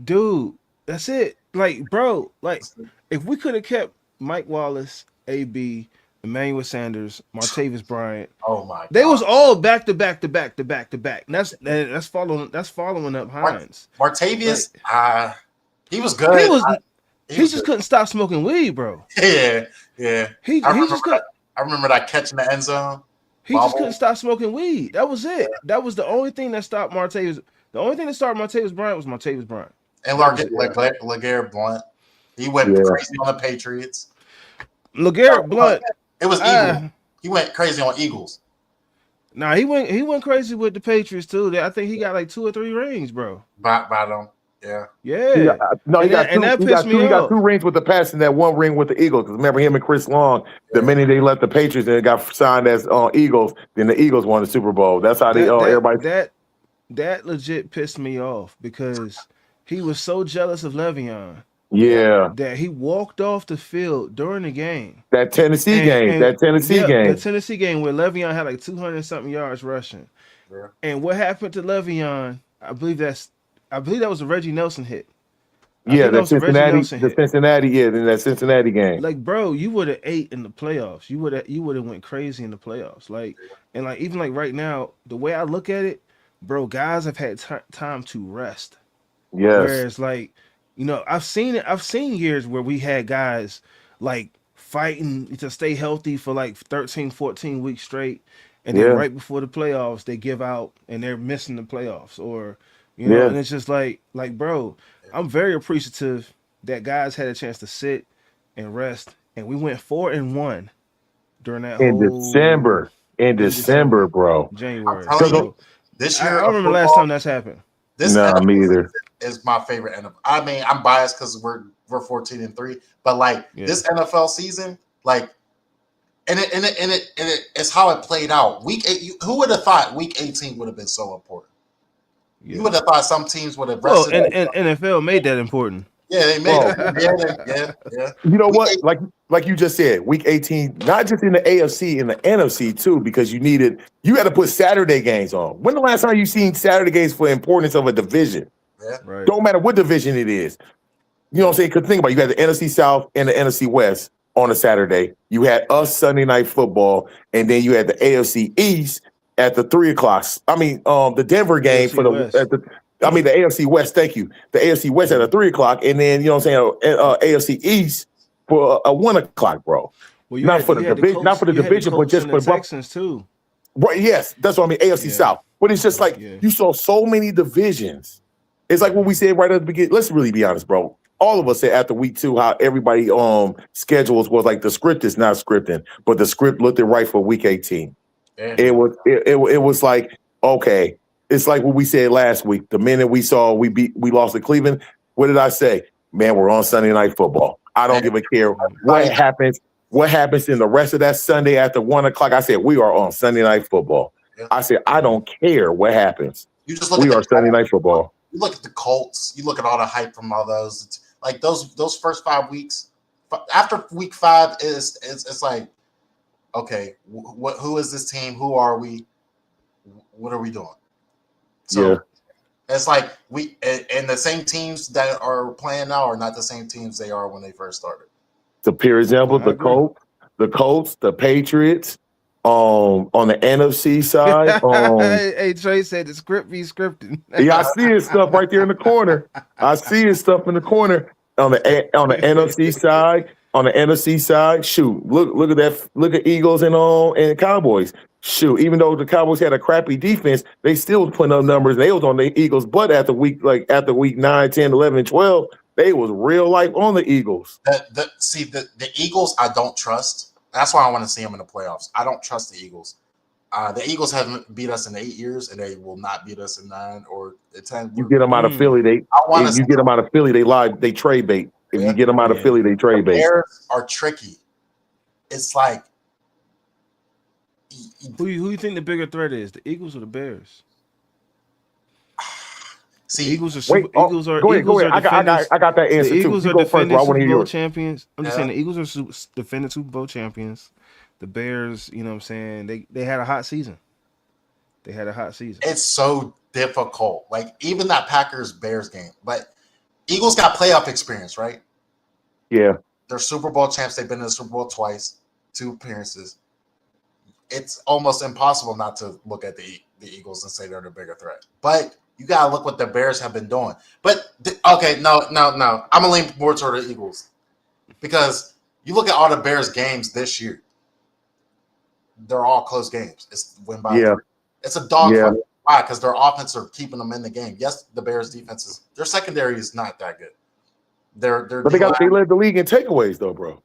Dude, that's it. Like, bro, like if we could have kept Mike Wallace, AB, Emmanuel Sanders, Martavis Bryant. Oh my God. They was all back to back. And that's following up Hines. Martavius, he was good. He just couldn't stop smoking weed, bro. Yeah. He just couldn't. I remember that catch in the end zone. He just couldn't stop smoking weed. That was it. Yeah. That was the only thing that stopped Martavis. The only thing that stopped Martavis Bryant was Martavis Bryant. And LeGarrette Blount. He went crazy on the Patriots. LeGarrette Blount. It was Eagles. He went crazy on Eagles. Nah, he went crazy with the Patriots too. I think he got like 2 or 3 rings, bro. By them. Yeah. Yeah. He got 2 rings with the Pats and that 1 ring with the Eagles. Because remember him and Chris Long, the minute they left the Patriots and got signed as Eagles, then the Eagles won the Super Bowl. That's how everybody. That legit pissed me off because he was so jealous of Le'Veon. Yeah. That he walked off the field during the game. That Tennessee game. The Tennessee game where Le'Veon had like 200-something yards rushing. Yeah. And what happened to Le'Veon? I believe that was a Reggie Nelson hit. The Cincinnati game. Like, bro, you would have ate in the playoffs. You would have went crazy in the playoffs. Like, and like even like right now, the way I look at it, bro, guys have had time to rest. Yes. Whereas like, you know, I've seen years where we had guys like fighting to stay healthy for like 13, 14 weeks straight. And then right before the playoffs, they give out and they're missing the playoffs or, you know, and it's just like, bro, I'm very appreciative that guys had a chance to sit and rest. And we went 4-1 during that in December, bro. January. This year, I don't remember last time that's happened. Me either. Is my favorite NFL. I mean, I'm biased because we're 14-3, but like this NFL season, like, and it's how it played out. Week 8, who would have thought Week 18 would have been so important? Yeah. You would have thought some teams would have. Well, and NFL made that important. Yeah, they made it. Yeah. You know what? Like you just said, Week 18, not just in the AFC, in the NFC too, because you had to put Saturday games on. When the last time you seen Saturday games for importance of a division? Yeah. Right. Don't matter what division it is. You know what I'm saying? Because think about it. You had the NFC South and the NFC West on a Saturday. You had us Sunday Night Football, and then you had the AFC East at the 3 o'clock. I mean, the Denver game for the AFC West. Thank you. The AFC West at 3 o'clock, and then you know what I'm saying, AFC East for a 1 o'clock, bro. Well, not for the division, but just for the Texans too. Right? Yes, that's what I mean. AFC South, but it's just like you saw so many divisions. It's like what we said right at the beginning. Let's really be honest, bro. All of us said after week 2 how everybody schedules was like the script is not scripting, but the script looked it right for week 18. Damn. It was like, okay, it's like what we said last week. The minute we saw we lost to Cleveland, what did I say? Man, we're on Sunday Night Football. I don't give a care what happens. What happens in the rest of that Sunday after 1 o'clock? I said we are on Sunday Night Football. Yeah. I said I don't care what happens. We are Sunday Night Football. You look at the Colts. You look at all the hype from all those. It's like those first 5 weeks. After week 5, it's like, okay, who is this team? Who are we? What are we doing? So it's like and the same teams that are playing now are not the same teams they are when they first started. To pure example, the Colts, the Patriots. On the NFC side, hey, Trey said the script be scripting. Yeah, I see his stuff right there in the corner. I see his stuff in the corner on the NFC side. On the NFC side, shoot, look at that. Look at Eagles and Cowboys. Shoot, even though the Cowboys had a crappy defense, they still was putting up numbers. They was on the Eagles, but after week 9, 10, 11, 12, they was real life on the Eagles. The Eagles, I don't trust. That's why I want to see them in the playoffs. I don't trust the Eagles. The Eagles haven't beat us in 8 years, and they will not beat us in 9 or 10. You get them out of Philly, they lie, they trade bait. If you get them out of Philly, they trade bait. Bears are tricky. It's like Who you think the bigger threat is, the Eagles or the Bears? See, The Eagles are Wait, Eagles are go ahead. Eagles are I defending. got that The answer too. Eagles You are go first, bro. defending I want to Super hear Bowl yours. champions. I'm just Yeah. saying the Eagles are defending Super Bowl champions. The Bears, you know what I'm saying, they had a hot season. They had a hot season. it's so difficult. Like even that Packers Bears game, but Eagles got playoff experience, right? Yeah. They're Super Bowl champs. They've been in the Super Bowl twice, 2 appearances. It's almost impossible not to look at the Eagles and say they're the bigger threat. But you gotta look what the Bears have been doing. But okay, no, I'm gonna lean more toward the Eagles because you look at all the Bears games this year. They're all close games. It's win by 3. It's a dogfight. Why? Because their offense are keeping them in the game. Yes, the Bears' defense is their secondary is not that good. But they led the league in takeaways though, bro.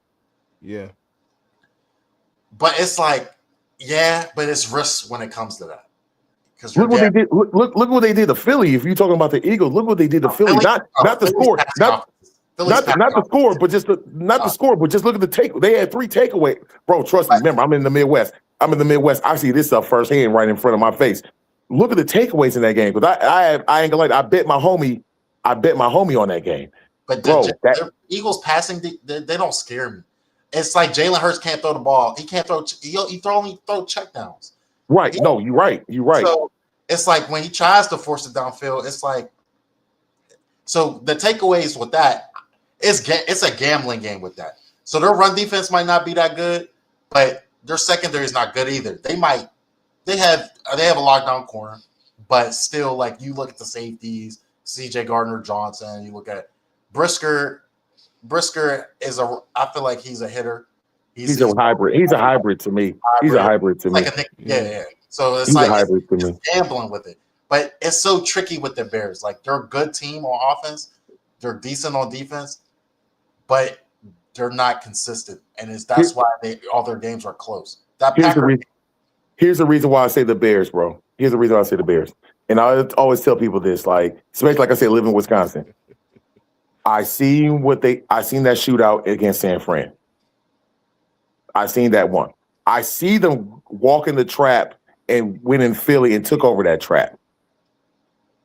Yeah. But it's like, yeah, but it's risks when it comes to that. Because look what they did. Look what they did to Philly. If you're talking about the Eagles, look what they did to Philly. Not the score, not the score, but just the score. But just look at the take. They had 3 takeaways, bro. Trust me. Remember, I'm in the Midwest. I see this up firsthand right in front of my face. Look at the takeaways in that game. Because I ain't gonna lie. I bet my homie on that game. But the Eagles passing, they don't scare me. It's like Jalen Hurts can't throw the ball. He can't throw. He only throw checkdowns. Right. No, you're right. You're right. So it's like when he tries to force it downfield, it's like. So the takeaways with that, it's a gambling game with that. So their run defense might not be that good, but their secondary is not good either. They have a lockdown corner, but still, like you look at the safeties, C.J. Gardner-Johnson, you look at Brisker is I feel like he's a hitter. He's a hybrid. He's a hybrid to me. He's a hybrid to me. Yeah. So it's he's like a hybrid to me. Gambling with it. But it's so tricky with the Bears. Like they're a good team on offense. They're decent on defense, but they're not consistent. And that's why all their games are close. Here's the reason why I say the Bears, bro. Here's the reason why I say the Bears. And I always tell people this, like, especially like I said, live in Wisconsin. I seen that shootout against San Fran. I seen that one. I see them walk in the trap and win in Philly and took over that trap.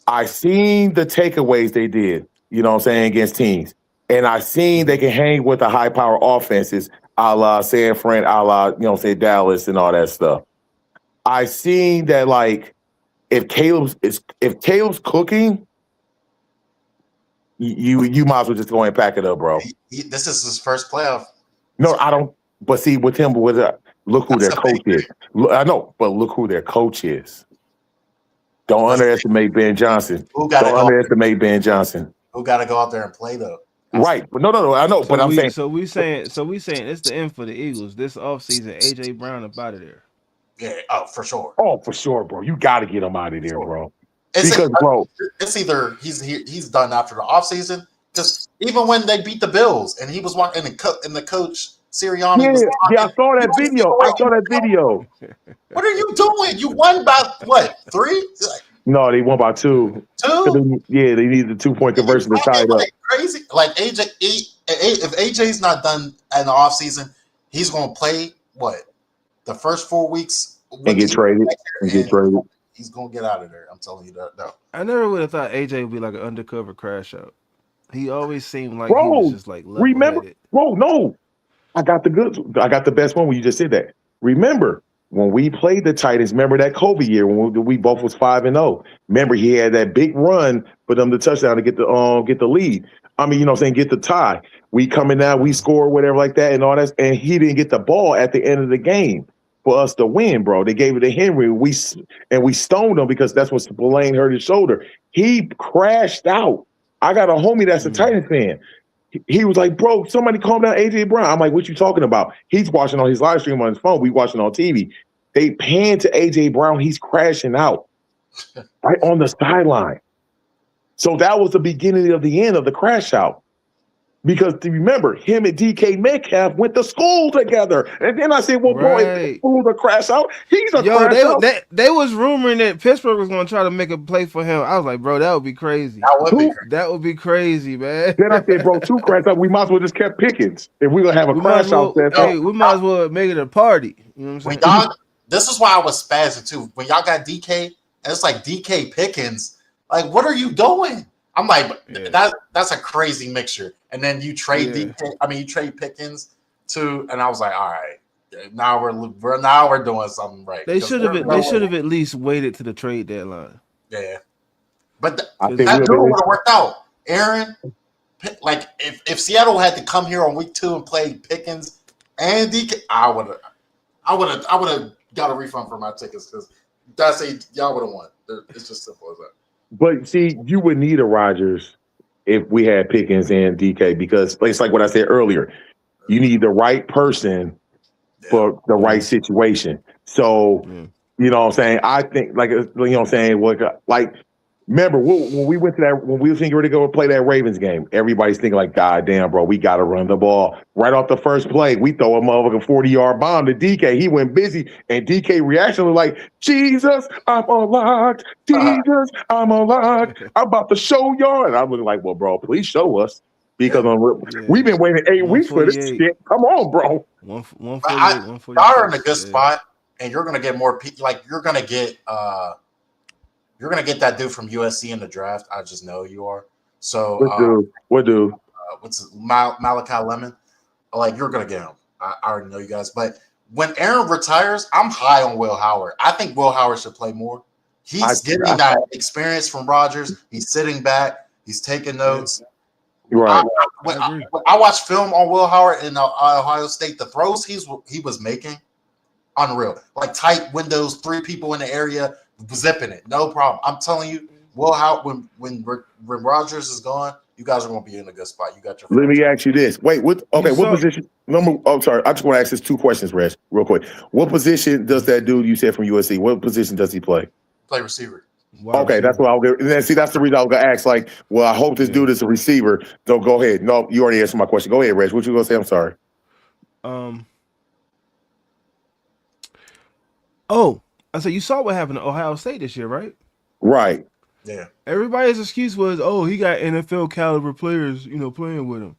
I seen the takeaways they did, you know what I'm saying, against teams. And I seen they can hang with the high power offenses, a la San Fran, a la, you know what I'm saying, Dallas and all that stuff. I seen that, like, if Caleb's cooking, you might as well just go and pack it up, bro. This is his first playoff. No, I don't. But see, with him, look who their coach is. I know, but look who their coach is. Don't underestimate Ben Johnson. Don't underestimate Ben Johnson. Who got to go out there and play though? Right, but no, I know. But I'm saying. So we saying it's the end for the Eagles this offseason. AJ Brown up out of there. Yeah, for sure. Oh, for sure, bro. You got to get him out of there, bro. It's either he's done after the offseason. Because even when they beat the Bills and he was walking and the coach Sirianni I saw that video. What are you doing? You won by what? 3? No, they won by 2. 2? They needed the 2-point conversion to tie it up. Crazy. Like AJ, if AJ's not done in the offseason, he's going to play what? The first 4 weeks and get traded. He's going to get out of there. I'm telling you that. No. I never would have thought AJ would be like an undercover crash out. He always seemed like he was just like remember, bro, no. I got the best one when you just said that. Remember when we played the Titans, remember that Kobe year when we both was 5-0. Remember he had that big run for them to touchdown to get the lead. I mean, you know what I'm saying, get the tie. We coming out, we score, whatever like that and all that. And he didn't get the ball at the end of the game for us to win, bro. They gave it to Henry. We stoned him because that's when Spillane hurt his shoulder. He crashed out. I got a homie that's a Titans fan. He was like, bro, somebody calm down AJ Brown. I'm like, what you talking about? He's watching on his live stream on his phone. We watching on TV. They pan to AJ Brown. He's crashing out right on the sideline. So that was the beginning of the end of the crash out. Because remember, him and DK Metcalf went to school together. And then I said, well, bro, if school to crash out, he's a crash out. They was rumoring that Pittsburgh was going to try to make a play for him. I was like, bro, that would be crazy. That would be crazy, man. Then I said, bro, 2 crash out. We might as well just kept Pickens. If we're going to have a crash out. We might as well make it a party. You know what I'm saying? this is why I was spazzing too. When y'all got DK, and it's like DK Pickens. Like, what are you doing? I'm like, that's a crazy mixture. And then you trade DK. I mean, you trade Pickens to, and I was like, all right, now we're doing something right. They should have at least waited to the trade deadline. Yeah, but that would have worked out. Aaron, like if Seattle had to come here on week 2 and play Pickens and DK, I would have got a refund for my tickets because y'all would have won. It's just simple as that. But see, you would need a Rodgers if we had Pickens and DK because it's like what I said earlier. You need the right person for the right situation. So, you know what I'm saying? I think, like, you know what I'm saying? Like, remember when we went to that, when we was thinking to go play that Ravens game, everybody's thinking like, God damn, bro, we got to run the ball. Right off the first play, we throw a motherfucking 40-yard bomb to DK. He went busy, and DK reaction was like, Jesus, I'm unlocked. Jesus, I'm unlocked. I'm about to show y'all. And I was like, well, bro, please show us. Because we've been waiting 8 weeks for this shit. Come on, bro. 148. Y'all are in a good spot, and you're gonna get more. Like you're gonna get that dude from USC in the draft. I just know you are. So what dude? What's Malachi Lemon? Like you're gonna get him. I already know you guys. But when Aaron retires, I'm high on Will Howard. I think Will Howard should play more. He's getting that experience from Rodgers. He's sitting back. He's taking notes. Right. I watched film on Will Howard in Ohio State. The throws he was making, unreal. Like tight windows, 3 people in the area, zipping it, no problem. I'm telling you, Will Howard. When Rodgers is gone, you guys are going to be in a good spot. You got your. Let me ask you this. Wait, what position? Sorry. I just want to ask this 2 questions, Reg, real quick. What position does that dude you said from USC? What position does he play? Play receiver. Wow. Okay, that's what I'll get. And then see, that's the reason I was gonna ask. Like, well, I hope this dude is a receiver. So go ahead. No, you already answered my question. Go ahead, Reg. What you gonna say? I'm sorry. I said you saw what happened to Ohio State this year, right? Right. Yeah. Everybody's excuse was, he got NFL caliber players, playing with him.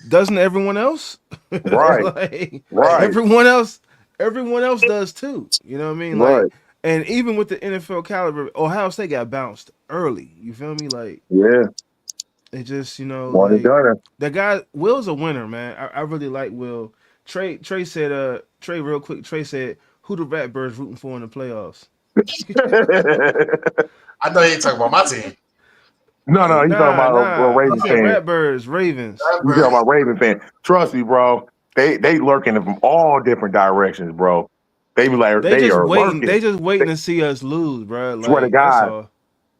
Doesn't everyone else? Right. Right. Everyone else does too. You know what I mean? Right. Like, and even with the NFL caliber, Ohio State got bounced early. You feel me? Like, it just, the guy, Will's a winner, man. I really like Will. Trey said, real quick, Trey said, who the Ratbirds rooting for in the playoffs? I know you ain't talking about my team. No, he's talking about Ravens fans. Ratbirds, Ravens. He's talking about Raven fans. Trust me, bro. They lurking from all different directions, bro. They be like they just waiting. Lurking. They just waiting to see us lose, bro. Like, swear to God,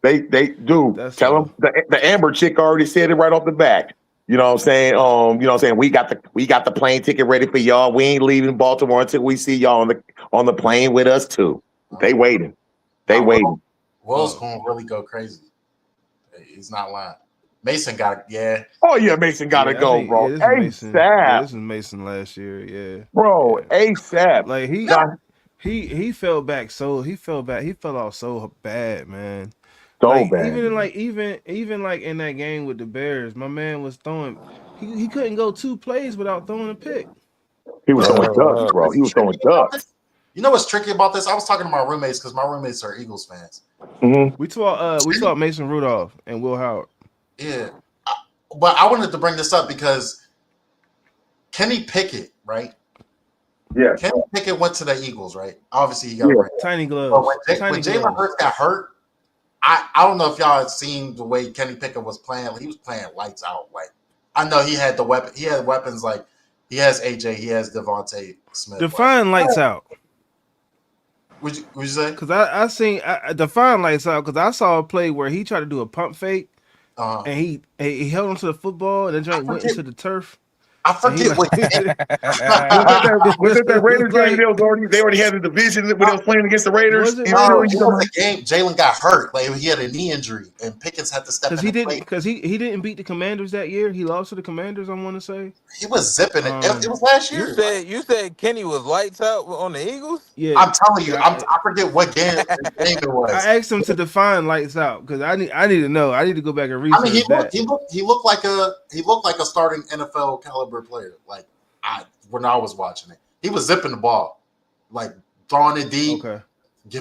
they do. Tell them the Amber chick already said it right off the bat. You know what I'm saying? We got the plane ticket ready for y'all. We ain't leaving Baltimore until we see y'all on the plane with us too. They waiting. Waiting. Will's gonna really go crazy. He's not lying. Mason got it. Oh yeah, Mason got to go, bro. ASAP. This is Mason last year. Yeah, bro. ASAP. Like he fell back. So he fell off so bad, man. So bad. Even in that game with the Bears, my man was throwing. He couldn't go 2 plays without throwing a pick. He was throwing ducks, bro. He was throwing ducks. You know what's tricky about this? I was talking to my roommates because my roommates are Eagles fans. Mm-hmm. We taught Mason Rudolph and Will Howard. Yeah, but I wanted to bring this up because Kenny Pickett, right? Yeah. Kenny Pickett went to the Eagles, right? Obviously, he got tiny gloves. But when Jalen Hurts got hurt, I don't know if y'all had seen the way Kenny Pickett was playing. He was playing lights out. Like I know he had the weapon. He had weapons like he has AJ. He has Devontae Smith. Define lights out. Would you say? Because I seen define lights out because I saw a play where he tried to do a pump fake. And he held onto the football and then went into the turf. I forget what was it that Raiders game? They already had the division when they was playing against the Raiders. It was a game. Jalen got hurt. Like he had a knee injury, and Pickens had to step in. Because he didn't beat the Commanders that year. He lost to the Commanders. I want to say he was zipping it. It was last year. You said Kenny was lights out on the Eagles. Yeah, I'm telling you. I forget what game it was. I asked him to define lights out because I need to know. I need to go back and research. I mean, he looked like a starting NFL caliber player. Like when I was watching it, he was zipping the ball, like throwing it deep, Okay.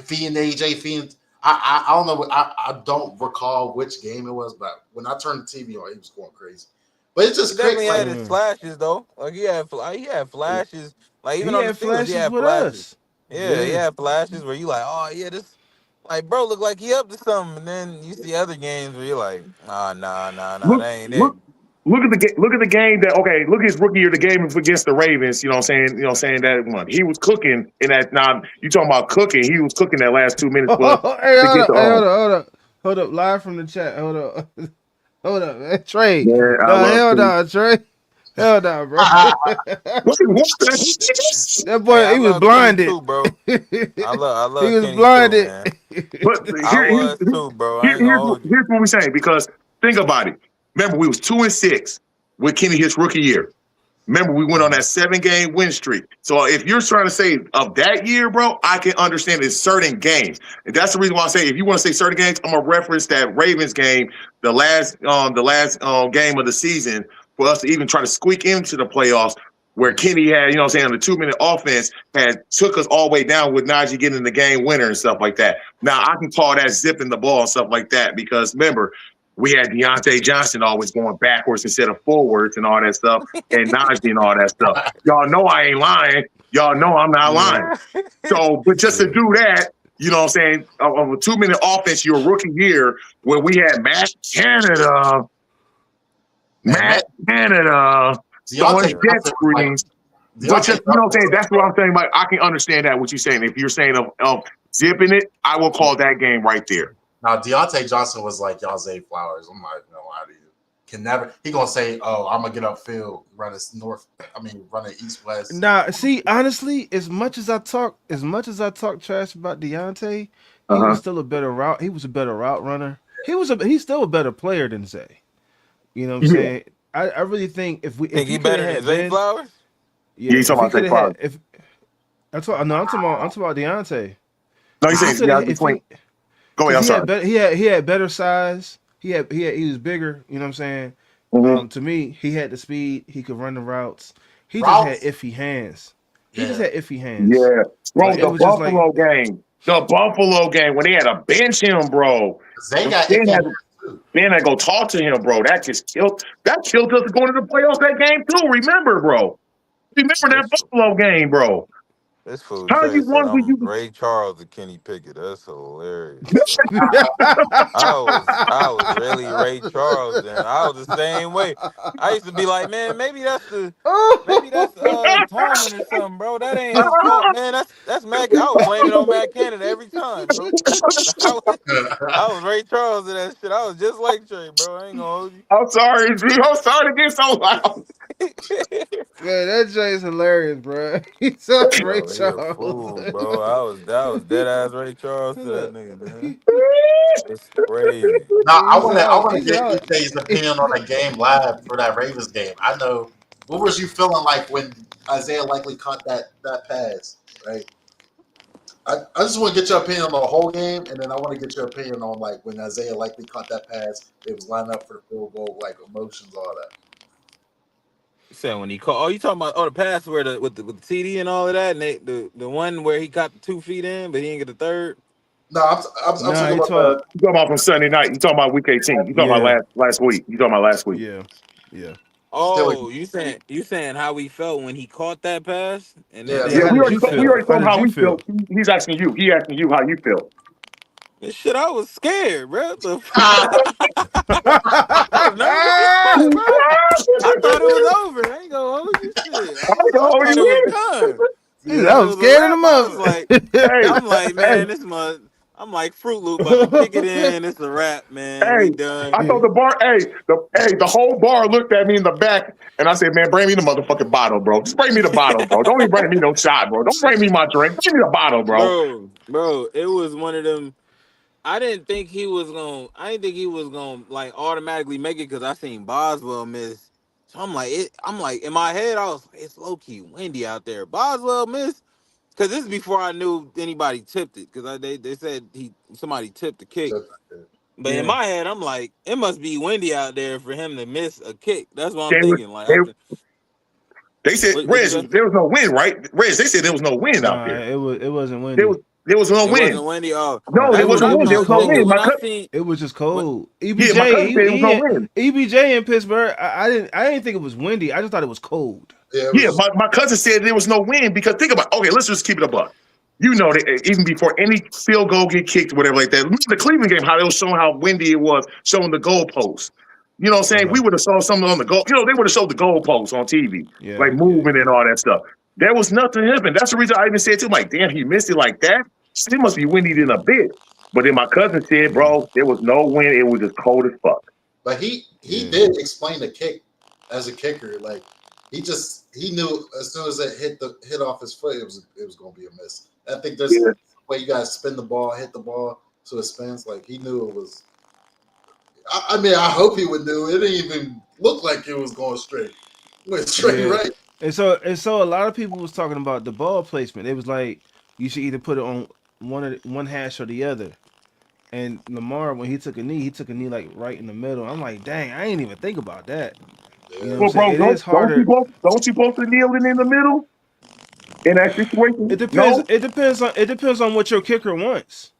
feeding AJ, feeding. I don't know. I don't recall which game it was, but when I turned the TV on, he was going crazy. But it's He just crazy. definitely Like, had his flashes though. Like he had flashes. Like even He on the had Steelers, he flashes had with flashes. us. Yeah, he Yeah. had flashes where you like, oh yeah, this like bro look like he up to something. And then you see other games where you're like, nah, that Look, ain't it. look, look at the game that look at his rookie year, the game against the Ravens. You know what I'm saying? You know what I'm saying that one. He was cooking in that. Now you talking about cooking? He was cooking that last 2 minutes plus Oh, hey, to hold get up, the hey, hold up, live from the chat. Hold up, hold up, man. Trey. Yeah, I No, love hell to. no, Trey. Hell no, bro. What the That Hey, boy, I he was love Kenny blinded. too, bro. I He love was Kenny too, blinded. man. But I was too, bro. I ain't gonna hold you. here's what we're saying, because think about it. Remember, we was 2-6 with Kenny his rookie year. Remember, we went on that 7-game win streak. So if you're trying to say of that year, bro, I can understand in certain games. And that's the reason why I say if you want to say certain games, I'm gonna reference that Ravens game, the last game of the season, for us to even try to squeak into the playoffs, where Kenny had, you know what I'm saying, the 2-minute offense had took us all the way down with Najee getting the game winner and stuff like that. Now I can call that zipping the ball and stuff like that, because remember, we had Deontay Johnson always going backwards instead of forwards and all that stuff, and Najee and all that stuff. Y'all know I ain't lying. Y'all know I'm not Yeah, lying. So, but just to yeah. do that, you know what I'm saying, of a 2-minute offense, your rookie year, where we had Matt man, Canada throwing Deontay jet Johnson was like screens. But Deontay just, you know what Johnson I'm saying, was that's what I'm saying. Like, I can understand that, what you're saying. If you're saying of zipping it, I will call that game right there. now Deontay Johnson was like y'all Zay Flowers. I'm like, no, how do you can never he gonna say, oh, I'm gonna get upfield, run it north. I mean, run it east west. Nah, see, honestly, as much as I talk trash about Deontay, he Uh-huh. was still a better route. He was a better route runner. He's still a better player than Zay. You know what I'm Yeah. saying? I really think if Think he he could have better than had Zay Ben, Flowers? yeah, Yeah, you if talking he about Zay could have had Flowers. if I'm talking about Deontay. No, he's If he saying, could yeah, have if between. he Go ahead, because I'm sorry. he had better size. He was bigger. You know what I'm saying? Mm-hmm. To me, he had the speed. He could run the routes. He just had Routes, iffy hands. He just yeah. had iffy hands. Yeah. Bro, Like it the was just like Buffalo game. The Buffalo game when they had to bench him, bro. Zay got Ben iffy had hands too. Ben had to go talk to him, bro. That killed us going to the playoffs that game too. Remember, bro. Remember that This Buffalo game, bro. this fool How Trey you said won when I'm you Ray Charles and Kenny Pickett. That's hilarious, bro. I was really Ray Charles then. I was the same way. I used to be like, man, maybe that's Tomlin or something, bro. That ain't his fault, man. That's Mac. I was blaming on Matt Canada every time, bro. I was, I was Ray Charles in that shit. I was just like Trey, bro. I ain't gonna hold I'm sorry, G. I'm sorry to get so loud. you. man, that Jay's hilarious, bro. He's so Ray Bro, he a Charles. fool, bro. I was dead ass Ray Charles to that Look, nigga, man. It's crazy. Now he said, I he want to said, get EJ's opinion on the game live for that Ravens game. I know what was you feeling like when Isaiah likely caught that pass, right? I just want to get your opinion on the whole game, and then I want to get your opinion on like when Isaiah likely caught that pass. It was lined up for the field goal, like emotions, all that. You said when he caught? Oh, you talking about the pass where with the TD and all of that, and the one where he got the 2 feet in, but he didn't get the third. No, I'm nah, talking he about talked. the You talking about from Sunday night. You talking about week 18. You talking about Yeah, last week. You talking about last week. yeah, yeah. still. Oh, you saying how we felt when he caught that pass, and Yeah, then Yeah, Yeah, how and we did then already you you told, said we feel? already How told him did how you we feel? felt. He's asking you. He asking you how you felt. this shit. I was scared, bro. The I was nervous as fuck, bro. I thought it was over. I ain't gonna hold you shit. I Oh, thought it was done. He said, Thought I it was was a scared in the wrap. I was mother. like, hey, I'm like, hey, man, this month. I'm like Fruit Loop about to kick it in. It's a wrap, man. hey. We done. I told the bar, the whole bar looked at me in the back, and I said, man, bring me the motherfucking bottle, bro. Just bring me the bottle, bro. Don't even bring me no shot, bro. Don't bring me my drink. Bring me the bottle, bro. Bro, it was one of them. I didn't think he was gonna. I didn't think he was gonna like automatically make it because I seen Boswell miss. So I'm like, I'm like in my head, I was like, it's low key windy out there. Boswell missed because this is before I knew anybody tipped it because they said somebody tipped the kick. But in Yeah. my head, I'm like, it must be windy out there for him to miss a kick. That's what I'm They was, thinking. Like they, after, They said, What you Reg, say? there was no wind, right? Reg, they said there was no wind out Nah, there. it wasn't windy. There was no It wind. wasn't windy. Oh, No, there wasn't wind. There was no wind. when My I cousin, seen It was just cold. my cousin said there was no wind. EBJ in Pittsburgh. I didn't think it was windy. I just thought it was cold. Yeah, my cousin said there was no wind because think about okay, let's just keep it a buck. You know that even before any field goal get kicked or whatever like that, remember the Cleveland game, how they was showing how windy it was, showing the goalposts. You know what I'm saying? We would have saw something on the goal. You know, they would have showed the goalposts on TV, like moving and all that stuff. There was nothing happening. That's the reason I even said to him, like, damn, he missed it like that. It must be windy in a bit. But then my cousin said, bro, there was no wind. It was just cold as fuck. But he did explain the kick as a kicker. Like he knew as soon as it hit off his foot, it was going to be a miss. I think there's a way you guys spin the ball, hit the ball so it spins. Like he knew it was. I mean, I hope he would do. It didn't even look like it was going straight. It went straight right. And so a lot of people was talking about the ball placement. It was like you should either put it on one hash or the other. And Lamar, when he took a knee like right in the middle. I'm like, dang, I ain't even think about that. You know what I'm saying? It is harder. Don't you supposed to kneel in the middle in that situation? It depends. No? It depends on what your kicker wants.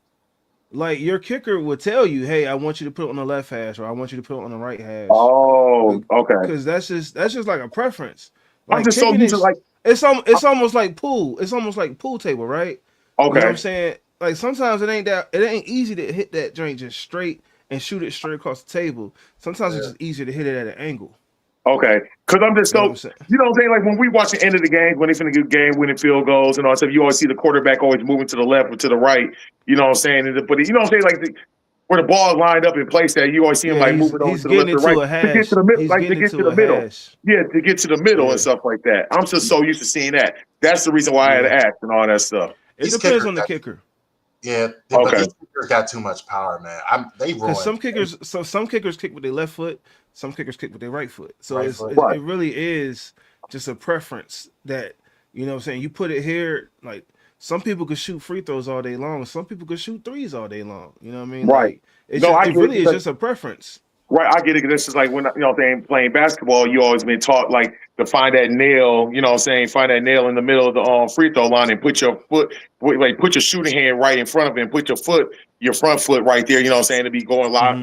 Like your kicker will tell you, hey, I want you to put it on the left hash or I want you to put it on the right hash. Oh, okay. Because that's just like a preference. Like I'm just so used to like it's almost like pool. It's almost like pool table, right? Okay. You know what I'm saying? Like sometimes it ain't easy to hit that joint just straight and shoot it straight across the table. Sometimes it's just easier to hit it at an angle. Okay, because I'm just you know what I'm saying? Like when we watch the end of the game, when they finna get game winning field goals and all that stuff, you always see the quarterback always moving to the left or to the right. You know what I'm saying? But you know what I'm saying? Like where the ball is lined up in place, that you always see him like moving over to the left or right to get to the middle, like to get to the middle. Yeah, to get to the middle and stuff like that. I'm just so used to seeing that. That's the reason why I had to ask and all that stuff. It depends on the kicker. Yeah, but these kickers got too much power, man. They ruin. Some kickers kick with their left foot, some kickers kick with their right foot. So it really is just a preference that, you know what I'm saying, you put it here. Like some people could shoot free throws all day long, some people could shoot threes all day long. You know what I mean? Right. Like, it really is just a preference. Right, I get it. This is like when you know what I'm saying, playing basketball, you always been taught like to find that nail, you know what I'm saying, find that nail in the middle of the free throw line and put your foot, like put your shooting hand right in front of it and put your front foot right there, you know what I'm saying, to be going like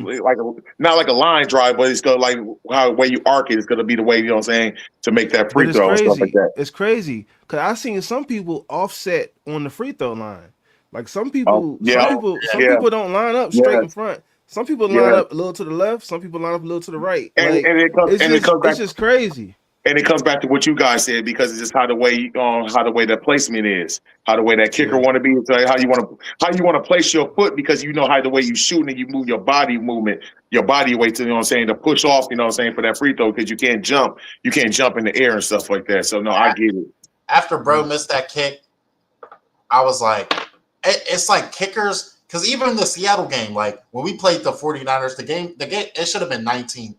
not like a line drive, but it's gonna like how the way you arc it is gonna be the way, you know what I'm saying, to make that free throw and stuff like that. It's crazy because I've seen some people offset on the free throw line. Like some people don't line up straight in front. Some people line up a little to the left. Some people line up a little to the right. It's just crazy. And it comes back to what you guys said because it's just how the way the placement is, how the way that kicker want to be, how you want to place your foot because you know how the way you shoot and you move your body movement, your body weight to, you know what I'm saying, to push off, you know what I'm saying, for that free throw because you can't jump in the air and stuff like that. So no, I get it. After bro missed that kick, I was like, it's like kickers. Because even in the Seattle game, like when we played the 49ers, the game, it should have been 19-3.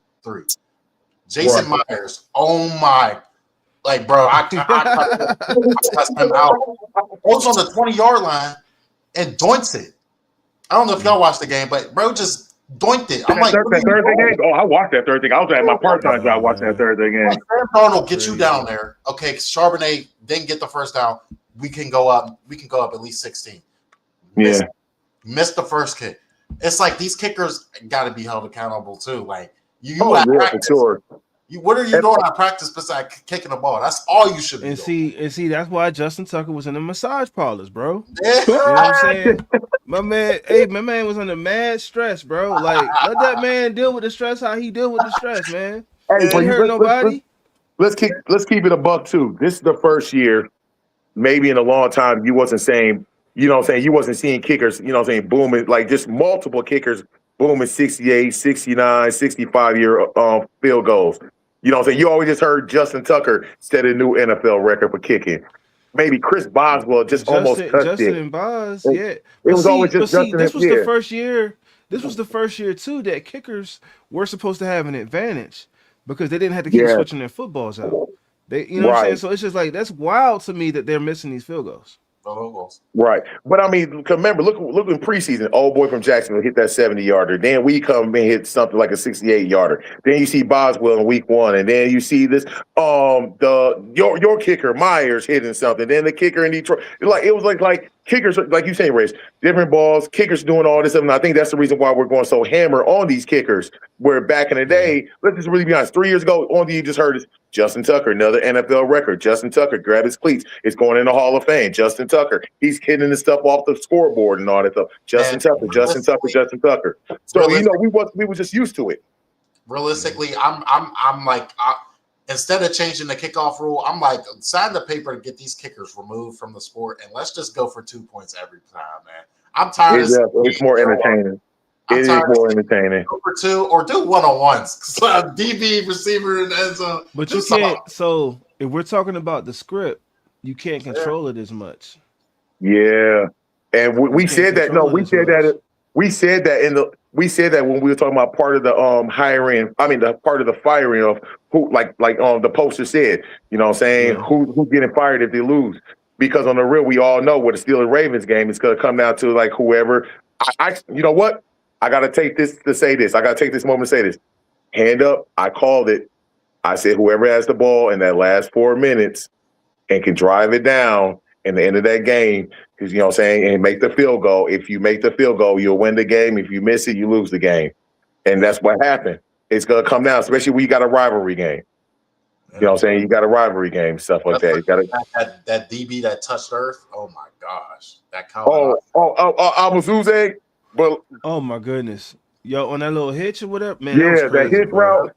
Jason Myers, oh my, like bro, I cussed him out. Goes on the 20-yard line and doinks it. I don't know if y'all watched the game, but bro just doinked it. I'm like, that Thursday game? Oh, I watched that Thursday game. I was at my part-time job watching that Thursday game. Like, Sam Darnold get you down there. Okay, Charbonnet didn't get the first down. We can go up at least 16. Missed the first kick. It's like these kickers got to be held accountable too. Like practice. For sure. What are you doing at practice besides kicking the ball? That's all you should be doing. And see, that's why Justin Tucker was in the massage parlors, bro. Yeah. You know what I'm saying? My man was under mad stress, bro. Like, let that man deal with the stress how he deal with the stress, man. Hey, ain't hurt nobody. Let's keep it a buck too. This is the first year, maybe in a long time, you wasn't saying. You know what I'm saying? You wasn't seeing kickers, you know what I'm saying, booming, like just multiple kickers booming 68, 69, 65-year field goals. You know what I'm saying? You always just heard Justin Tucker set a new NFL record for kicking. Maybe Chris Boswell almost touched Justin it. And Bos, yeah. It was always just Justin. This was the first year. This was the first year, too, that kickers were supposed to have an advantage because they didn't have to keep switching their footballs out. You know what I'm saying? So it's just like, that's wild to me that they're missing these field goals. field goals. Right. But I mean, remember, look in preseason, old boy from Jacksonville hit that 70-yarder. Then we come and hit something like a 68-yarder. Then you see Boswell in week 1. And then you see this your kicker, Myers, hitting something. Then the kicker in Detroit. It was like kickers, like you say, Rich, different balls, kickers doing all this stuff. And I think that's the reason why we're going so hammer on these kickers. Where back in the day, let's just really be honest, 3 years ago, on you just heard is Justin Tucker, another NFL record. Justin Tucker, grab his cleats. It's going in the Hall of Fame. Justin Tucker, he's hitting the stuff off the scoreboard and all that stuff. Justin Tucker. So we were just used to it. Realistically, I'm like, instead of changing the kickoff rule, I'm like, sign the paper to get these kickers removed from the sport, and let's just go for 2 points every time, man. I'm tired. It's more entertaining. It is more entertaining. Go for 2 or do one-on-ones. DB, receiver, and end zone. But you can't. So if we're talking about the script, you can't control it as much. Yeah, and we said that. No, we said that. We said that when we were talking about part of the hiring. I mean, the part of the firing of who, like the poster said. You know what I'm saying? Yeah. Who's getting fired if they lose? Because on the real, we all know with the Steelers Ravens game, it's going to come down to like whoever. You know what? I got to take this to say this. I got to take this moment to say this. Hand up. I called it. I said whoever has the ball in that last 4 minutes and can drive it down in the end of that game, because you know what I'm saying, and make the field goal. If you make the field goal, you'll win the game. If you miss it, you lose the game. And that's what happened. It's going to come down, especially when you got a rivalry game. You know what I'm saying? You got a rivalry game, stuff like that. You got that DB that touched earth. Oh my gosh, that Amazuze. But oh my goodness, yo, on that little hitch or whatever, man. Yeah, that hitch route.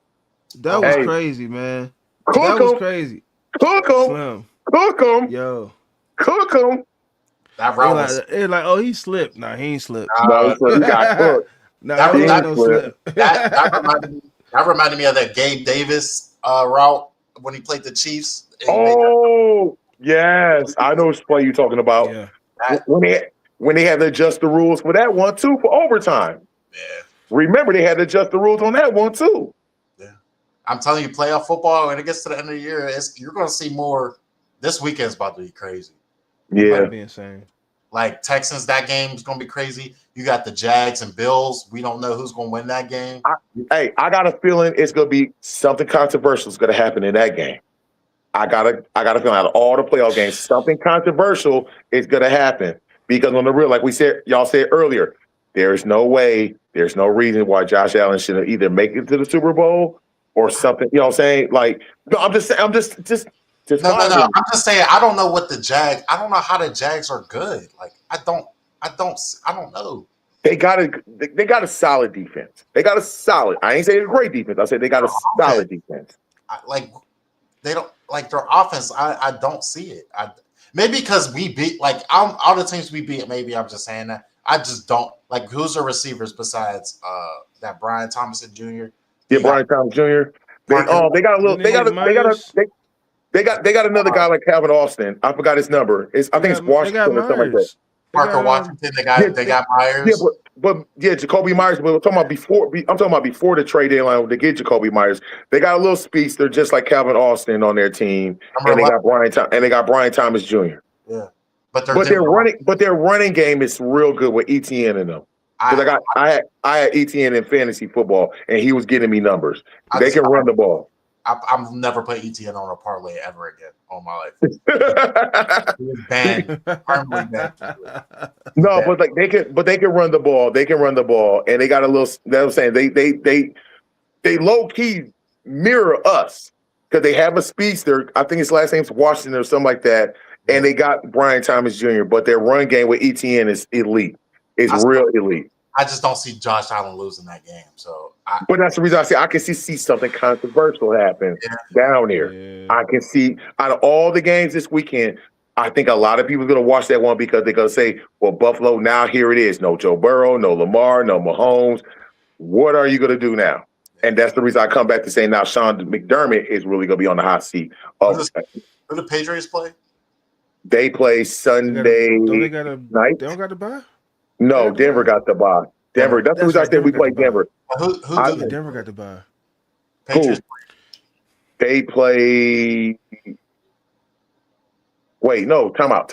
That was crazy, man. That was crazy. Cook him. Yo. Cook him. That route was it's like, oh, he slipped. Nah, he ain't slipped. No, he got cooked. That reminded me of that Gabe Davis route when he played the Chiefs. Oh, yes. I know which play you're talking about. Yeah. When they had to adjust the rules for that one, too, for overtime. Yeah. Remember, they had to adjust the rules on that one, too. Yeah. I'm telling you, playoff football, when it gets to the end of the year, you're going to see more. This weekend's about to be crazy. Yeah. Be insane. Like Texans, that game's going to be crazy. You got the Jags and Bills. We don't know who's going to win that game. I got a feeling it's going to be something controversial is going to happen in that game. I got a feeling out of all the playoff games, something controversial is going to happen. Because on the real, like we said, y'all said earlier, there's no reason why Josh Allen should either make it to the Super Bowl or something. You know what I'm saying? Like, no, I'm just. No. I'm just saying I don't know what the Jags. I don't know how the Jags are good. Like, I don't know. They got a solid defense. They got a solid. I ain't saying a great defense. I said they got a solid defense. They don't like their offense. I don't see it. Maybe because we beat all the teams we beat. Maybe I'm just saying that. I just don't like who's the receivers besides that Brian Thomas Jr. Yeah, Brian Thomas Jr. They got another guy like Calvin Austin. I forgot his number. I think it's Washington or something like that. Parker Washington. They got Myers. Yeah, but Jacoby Myers. But I'm talking about before the trade deadline to get Jacoby Myers. They got a little speedster just like Calvin Austin on their team, and they got Brian Thomas Jr. Yeah, but their running game is real good with ETN in them. Because I had ETN in fantasy football, and he was getting me numbers. They can run the ball. I've never put ETN on a parlay ever again all my life. He was banned. Permanently banned. No, but they can run the ball. They can run the ball, and they got a little. That I'm saying they low key mirror us because they have a speedster. I think his last name's Washington or something like that, and they got Brian Thomas Jr. But their run game with ETN is elite. It's real elite. I just don't see Josh Allen losing that game. But that's the reason I say I can see something controversial happen down there. Yeah. I can see out of all the games this weekend, I think a lot of people are going to watch that one because they're going to say, well, Buffalo, now here it is. No Joe Burrow, no Lamar, no Mahomes. What are you going to do now? And that's the reason I come back to say now Sean McDermott is really going to be on the hot seat. Who the Patriots play? They play Sunday night. They don't got to bye? No, Denver got the bye. Denver. That's the reason I said we played Denver. Denver got the bye? Patriots. They play. Wait, no. Time out.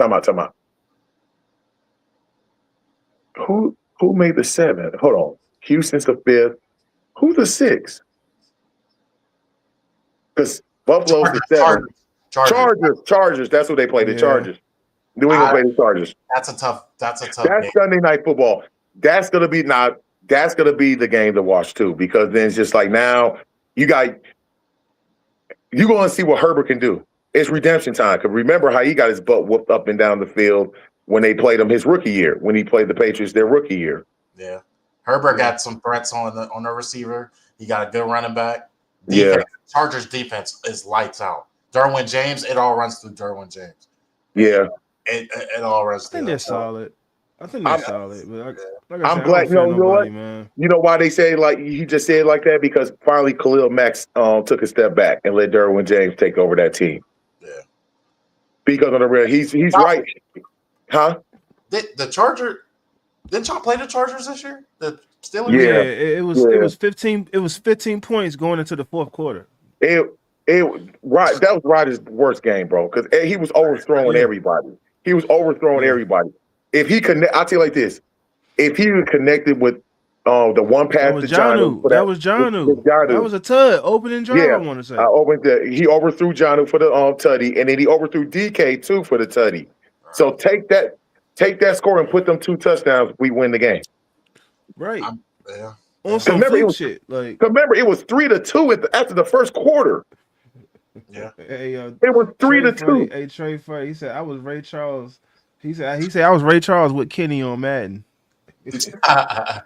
Who made the 7? Hold on. Houston's the 5th. Who's the 6th? Because Buffalo's the 7th. Chargers. That's what they play. The Chargers. New England play the Chargers. That's a tough That's game. Sunday Night Football. That's gonna be the game to watch too, because then it's just like now you're gonna see what Herbert can do. It's redemption time. Because remember how he got his butt whooped up and down the field when they played him his rookie year, when he played the Patriots their rookie year. Yeah. Herbert got some threats on the receiver. He got a good running back. Defense, Chargers defense is lights out. Derwin James, it all runs through Derwin James. Yeah. It all runs through. I think they're solid. But I'm glad. You know what? Man. You know why they say like he just said like that? Because finally Khalil Mack took a step back and let Derwin James take over that team. Yeah. Because on the real, he's right. Huh? The Charger didn't y'all play the Chargers this year? The Steelers? Yeah, it was 15. It was 15 points going into the fourth quarter. That was Rodgers' worst game, bro, because he was overthrowing everybody. He was overthrowing everybody. If he I'll tell you like this: if he connected with the one pass to Jonnu, that was Jonnu. That was a tud opening drive. I want to say. He overthrew Jonnu for the tutty, and then he overthrew DK too for the tutty. So take that score and put them 2 touchdowns. We win the game. Right. Yeah. On some shit. Like, remember, it was 3-2 after the first quarter. Yeah. Hey, it was 3-2. Hey, Trey Frey, he said I was Ray Charles. He said I was Ray Charles with Kenny on Madden. Yeah.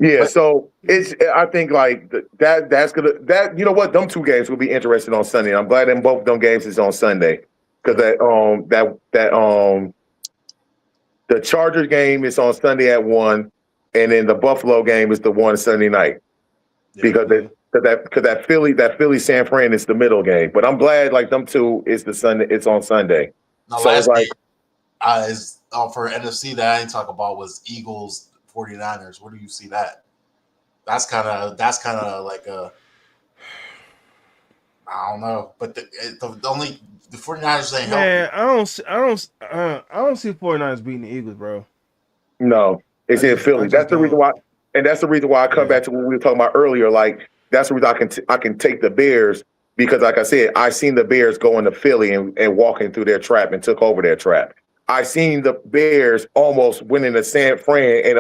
Yeah, so I think like that's gonna you know what, them 2 games will be interesting on Sunday. I'm glad that both them games is on Sunday because the Chargers game is on Sunday at 1, and then the Buffalo game is the one Sunday night because that Philly San Fran is the middle game. But I'm glad like them 2 is the Sunday. It's on Sunday. Now, so last like game is for NFC that I didn't talk about was Eagles 49ers. Where do you see that? That's kind of like a I don't know, but the 49ers ain't man. I don't see 49ers beating the Eagles, bro. No, it's in Philly. That's the reason why, and that's the reason why I come back to what we were talking about earlier. Like that's the reason I can take the Bears because, like I said, I seen the Bears go into Philly and walking through their trap and took over their trap. I seen the Bears almost winning the San Fran, and it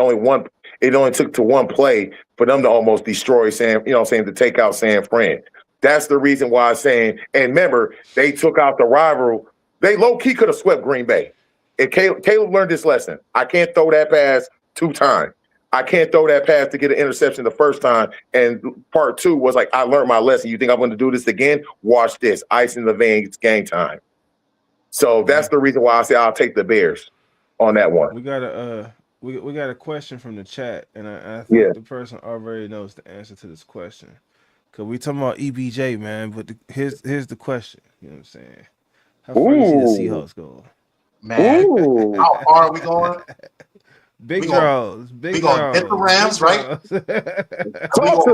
only took to one play for them to almost destroy to take out San Fran. That's the reason why I'm saying, and remember, they took out the rival. They low-key could have swept Green Bay. And Caleb learned this lesson. I can't throw that pass 2 times. I can't throw that pass to get an interception the first time. And part 2 was like, I learned my lesson. You think I'm going to do this again? Watch this. Ice in the vein. It's game time. So that's the reason why I say I'll take the Bears on that one. We got a question from the chat, and I think the person already knows the answer to this question. Cause we talking about EBJ, man, but here's the question. You know what I'm saying? How far do you see the Seahawks go? Man, how far are we going? Big draws. We gonna hit the Rams, right? Talk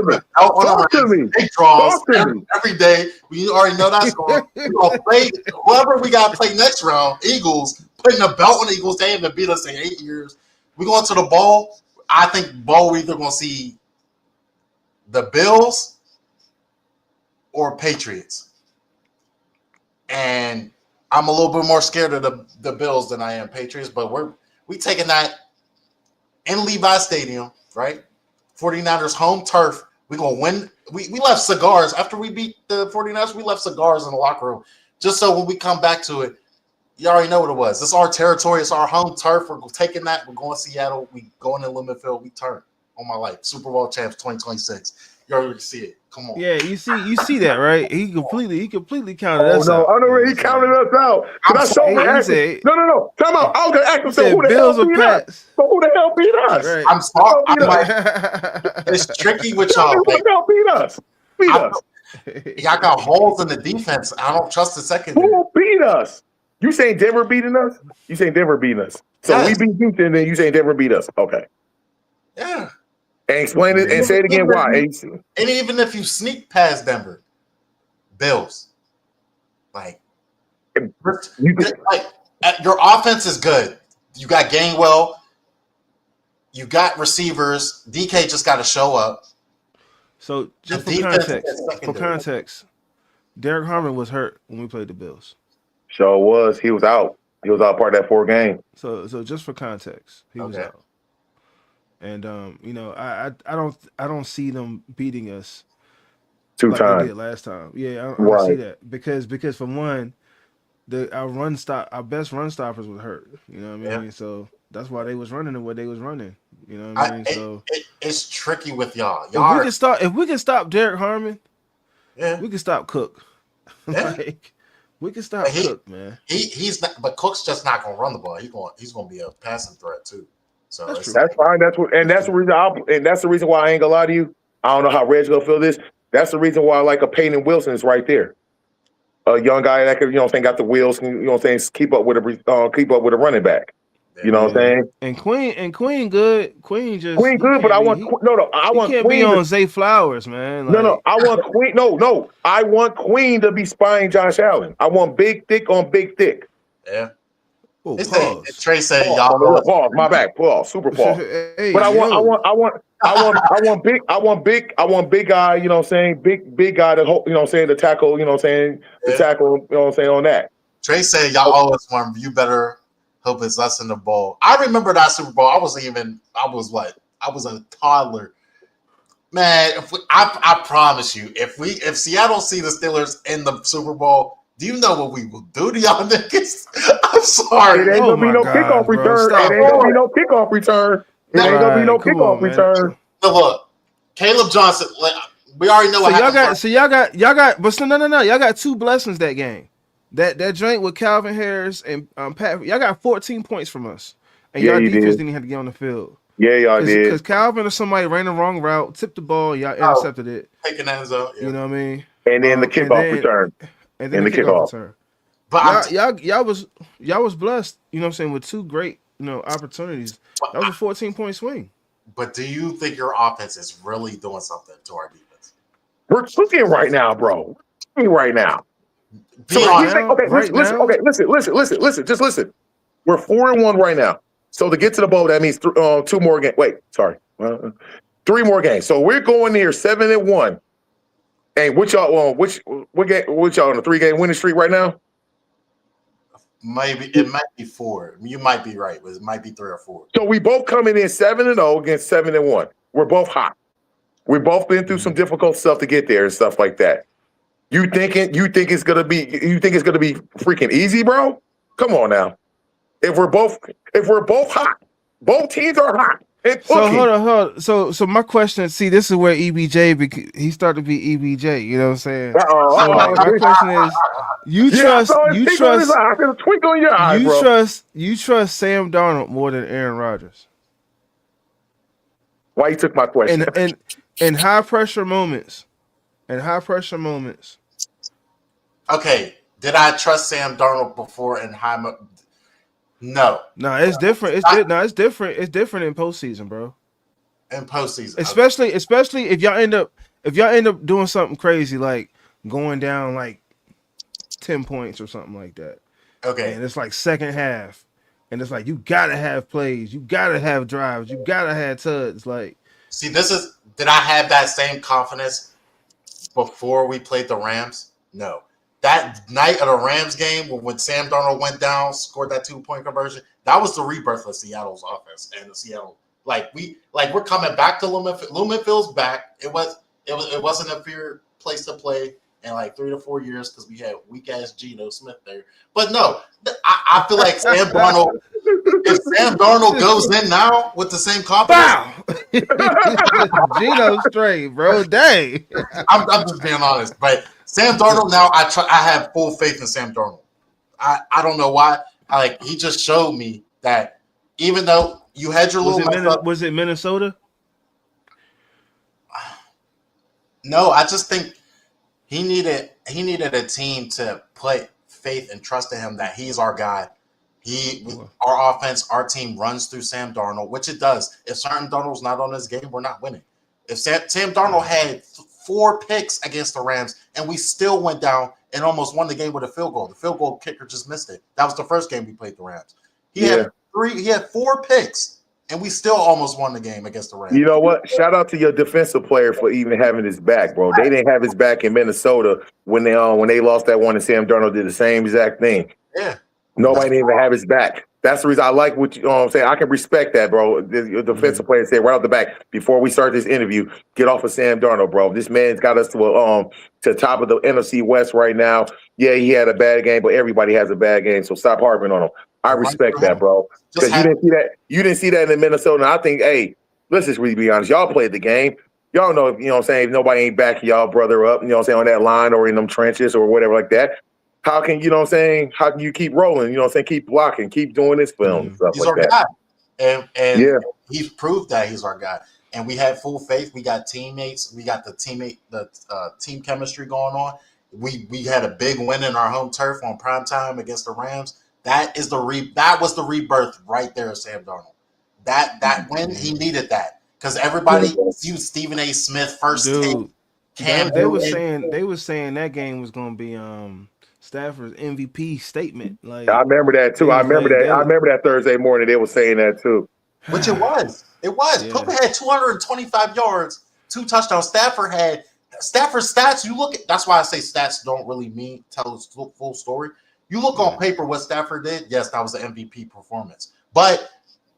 to me. Big draws every day. We already know that's going. We gonna play whoever we got to play next round. Eagles putting a belt on the Eagles. They haven't beat us in 8 years. We going to the bowl. I think bowl we either gonna see the Bills or Patriots, and I'm a little bit more scared of the Bills than I am Patriots. But we taking that in Levi Stadium, right? 49ers home turf. We're going to win. We left cigars. After we beat the 49ers, we left cigars in the locker room. Just so when we come back to it, you already know what it was. It's our territory. It's our home turf. We're taking that. We're going to Seattle. We going to Lemon Field. We turn on my life. Super Bowl champs 2026. You already see it. Come on. Yeah, you see that, right? He completely counted us out. Oh, no, he counted us out. No. Time out. I was going to ask him, so who the hell beat us? So who the hell beat us? Right. I'm sorry. It's tricky with y'all. Who the hell beat us? Y'all got holes in the defense. I don't trust the secondary. Who beat us? You saying Denver beating us? You saying Denver beating us? So we beat Houston, and then you saying Denver beat us? Okay. Yeah. And explain it and say it again. Why? And even if you sneak past Denver, Bills, your offense is good. You got Gainwell. You got receivers. DK just got to show up. So just The for context, Derek Harmon was hurt when we played the Bills. Sure was. He was out. He was out part of that 4 game. So just for context, he was out. And you know, I don't see them beating us 2 like times they did last time. Yeah, I don't see that because for one, our best run stoppers was hurt. You know what I mean? So that's why they was running the way they was running. You know what I mean? So it's tricky with y'all. If we can stop Derek Harmon, we can stop Cook. Like we can stop Cook, man. He's not, but Cook's just not gonna run the ball. He's gonna be a passing threat too. So that's fine. That's the reason why I ain't gonna lie to you. I don't know how Reg's gonna feel this. That's the reason why I like a Peyton Wilson is right there. A young guy that could, you know what I'm saying, got the wheels, you know what I'm saying, keep up with a running back. You know what I'm saying? And Queen good. Queen good, but I want can't Queen be on Zay Flowers, man. Like, no, I want Queen. No, I want Queen to be spying Josh Allen. I want big thick on big thick. Yeah. Oh, Trey said y'all pause. My back. Pause. Super pause. Hey, but I want big guy, you know what I'm saying? Big guy to, you know what I'm saying, to tackle, you know what I'm saying, tackle, you know what I'm saying, on that. Trey said y'all always want, you better hope it's us in the bowl. I remember that Super Bowl. I was a toddler. Man, I promise you, if Seattle see the Steelers in the Super Bowl, do you know what we will do to y'all niggas? I'm sorry. It ain't gonna be no kickoff return. It ain't gonna be no kickoff return. It ain't gonna be no kickoff return. So look, Caleb Johnson, we already know what happened. Y'all got, but no. Y'all got 2 blessings that game. That drink with Calvin Harris and Pat. Y'all got 14 points from us, and y'all defense didn't have to get on the field. Yeah, y'all did. Because Calvin or somebody ran the wrong route, tipped the ball, y'all intercepted it. Taking that zone. You know what I mean? And then the kickoff return. And then the kickoff return. But y'all was blessed, you know what I'm saying, with 2 great, you know, opportunities. That was a 14-point swing. But do you think your offense is really doing something to our defense? We're cooking right now, bro. We're cooking right now. So listen. Just listen. We're 4-1 right now. So to get to the bowl, that means 2 more games. Wait, sorry, 3 more games. So we're going here 7-1. And which y'all on a 3-game winning streak right now? Maybe it might be 4. You might be right, but it might be 3 or 4. So we both coming in 7-0 against 7-1. We're both hot. We've both been through some difficult stuff to get there and stuff like that. You think it's gonna be freaking easy, bro? Come on now. If we're both hot, both teams are hot. So hold on. So my question, see, this is where EBJ he started to be EBJ. You know what I'm saying? So my question is, you trust a twinkle in your eye, you trust Sam Darnold more than Aaron Rodgers? Why you took my question? And in high pressure moments. Okay, did I trust Sam Darnold before in high? No, it's different. It's different. It's different in postseason, bro. In postseason, especially if y'all end up doing something crazy like going down like 10 points or something like that. Okay, and it's like second half, and it's like you gotta have plays, you gotta have drives, you gotta have tuds. Like, see, did I have that same confidence before we played the Rams? No. That night of the Rams game, when Sam Darnold went down, scored that 2-point conversion, that was the rebirth of Seattle's offense and the Seattle. We're coming back to Lumen. Lumen Field's back. It wasn't a fair place to play in like 3 to 4 years because we had weak ass Geno Smith there. But no, I feel like Sam Darnold. If Sam Darnold goes in now with the same confidence, Geno straight, bro. Dang. I'm just being honest, but Sam Darnold now, I have full faith in Sam Darnold. I don't know why. He just showed me that even though you had your was it Minnesota? No, I just think he needed a team to put faith and trust in him that he's our guy. Our offense, our team runs through Sam Darnold, which it does. If Sam Darnold's not on this game, we're not winning. If Sam Darnold had 4 picks against the Rams and we still went down and almost won the game with a field goal, the field goal kicker just missed it. That was the first game we played the Rams. He had 4 picks, and we still almost won the game against the Rams. You know what? Shout out to your defensive player for even having his back, bro. They didn't have his back in Minnesota when they lost that one, and Sam Darnold did the same exact thing. Yeah. Nobody didn't even have his back. That's the reason I like what you know what I'm saying. I can respect that, bro. The defensive player said right off the back before we start this interview, get off of Sam Darnold, bro. This man's got us to the top of the NFC West right now. Yeah, he had a bad game, but everybody has a bad game, so stop harping on him. I respect that, bro. Because you didn't see that. You didn't see that in Minnesota. And I think, hey, let's just really be honest. Y'all played the game. Y'all know, you know what I'm saying, if nobody ain't backing y'all brother up, you know what I'm saying, on that line or in them trenches or whatever like that. How can you know what I'm saying? How can you keep rolling? You know what I'm saying? Keep blocking, keep doing this film. Stuff He's like our that. guy. And he's proved that he's our guy. And we had full faith. We got teammates. We got the team chemistry going on. We had a big win in our home turf on primetime against the Rams. That was the rebirth right there of Sam Darnold. That win, he needed that. Because everybody viewed Stephen A. Smith first. Dude, they were saying that game was gonna be Stafford's MVP statement. Like, I remember that too. I remember that Thursday morning they were saying that too. Which it was. It was. Yeah. Puka had 225 yards, 2 touchdowns. Stafford's stats. You look at. That's why I say stats don't really tell the full story. You look on paper what Stafford did. Yes, that was an MVP performance. But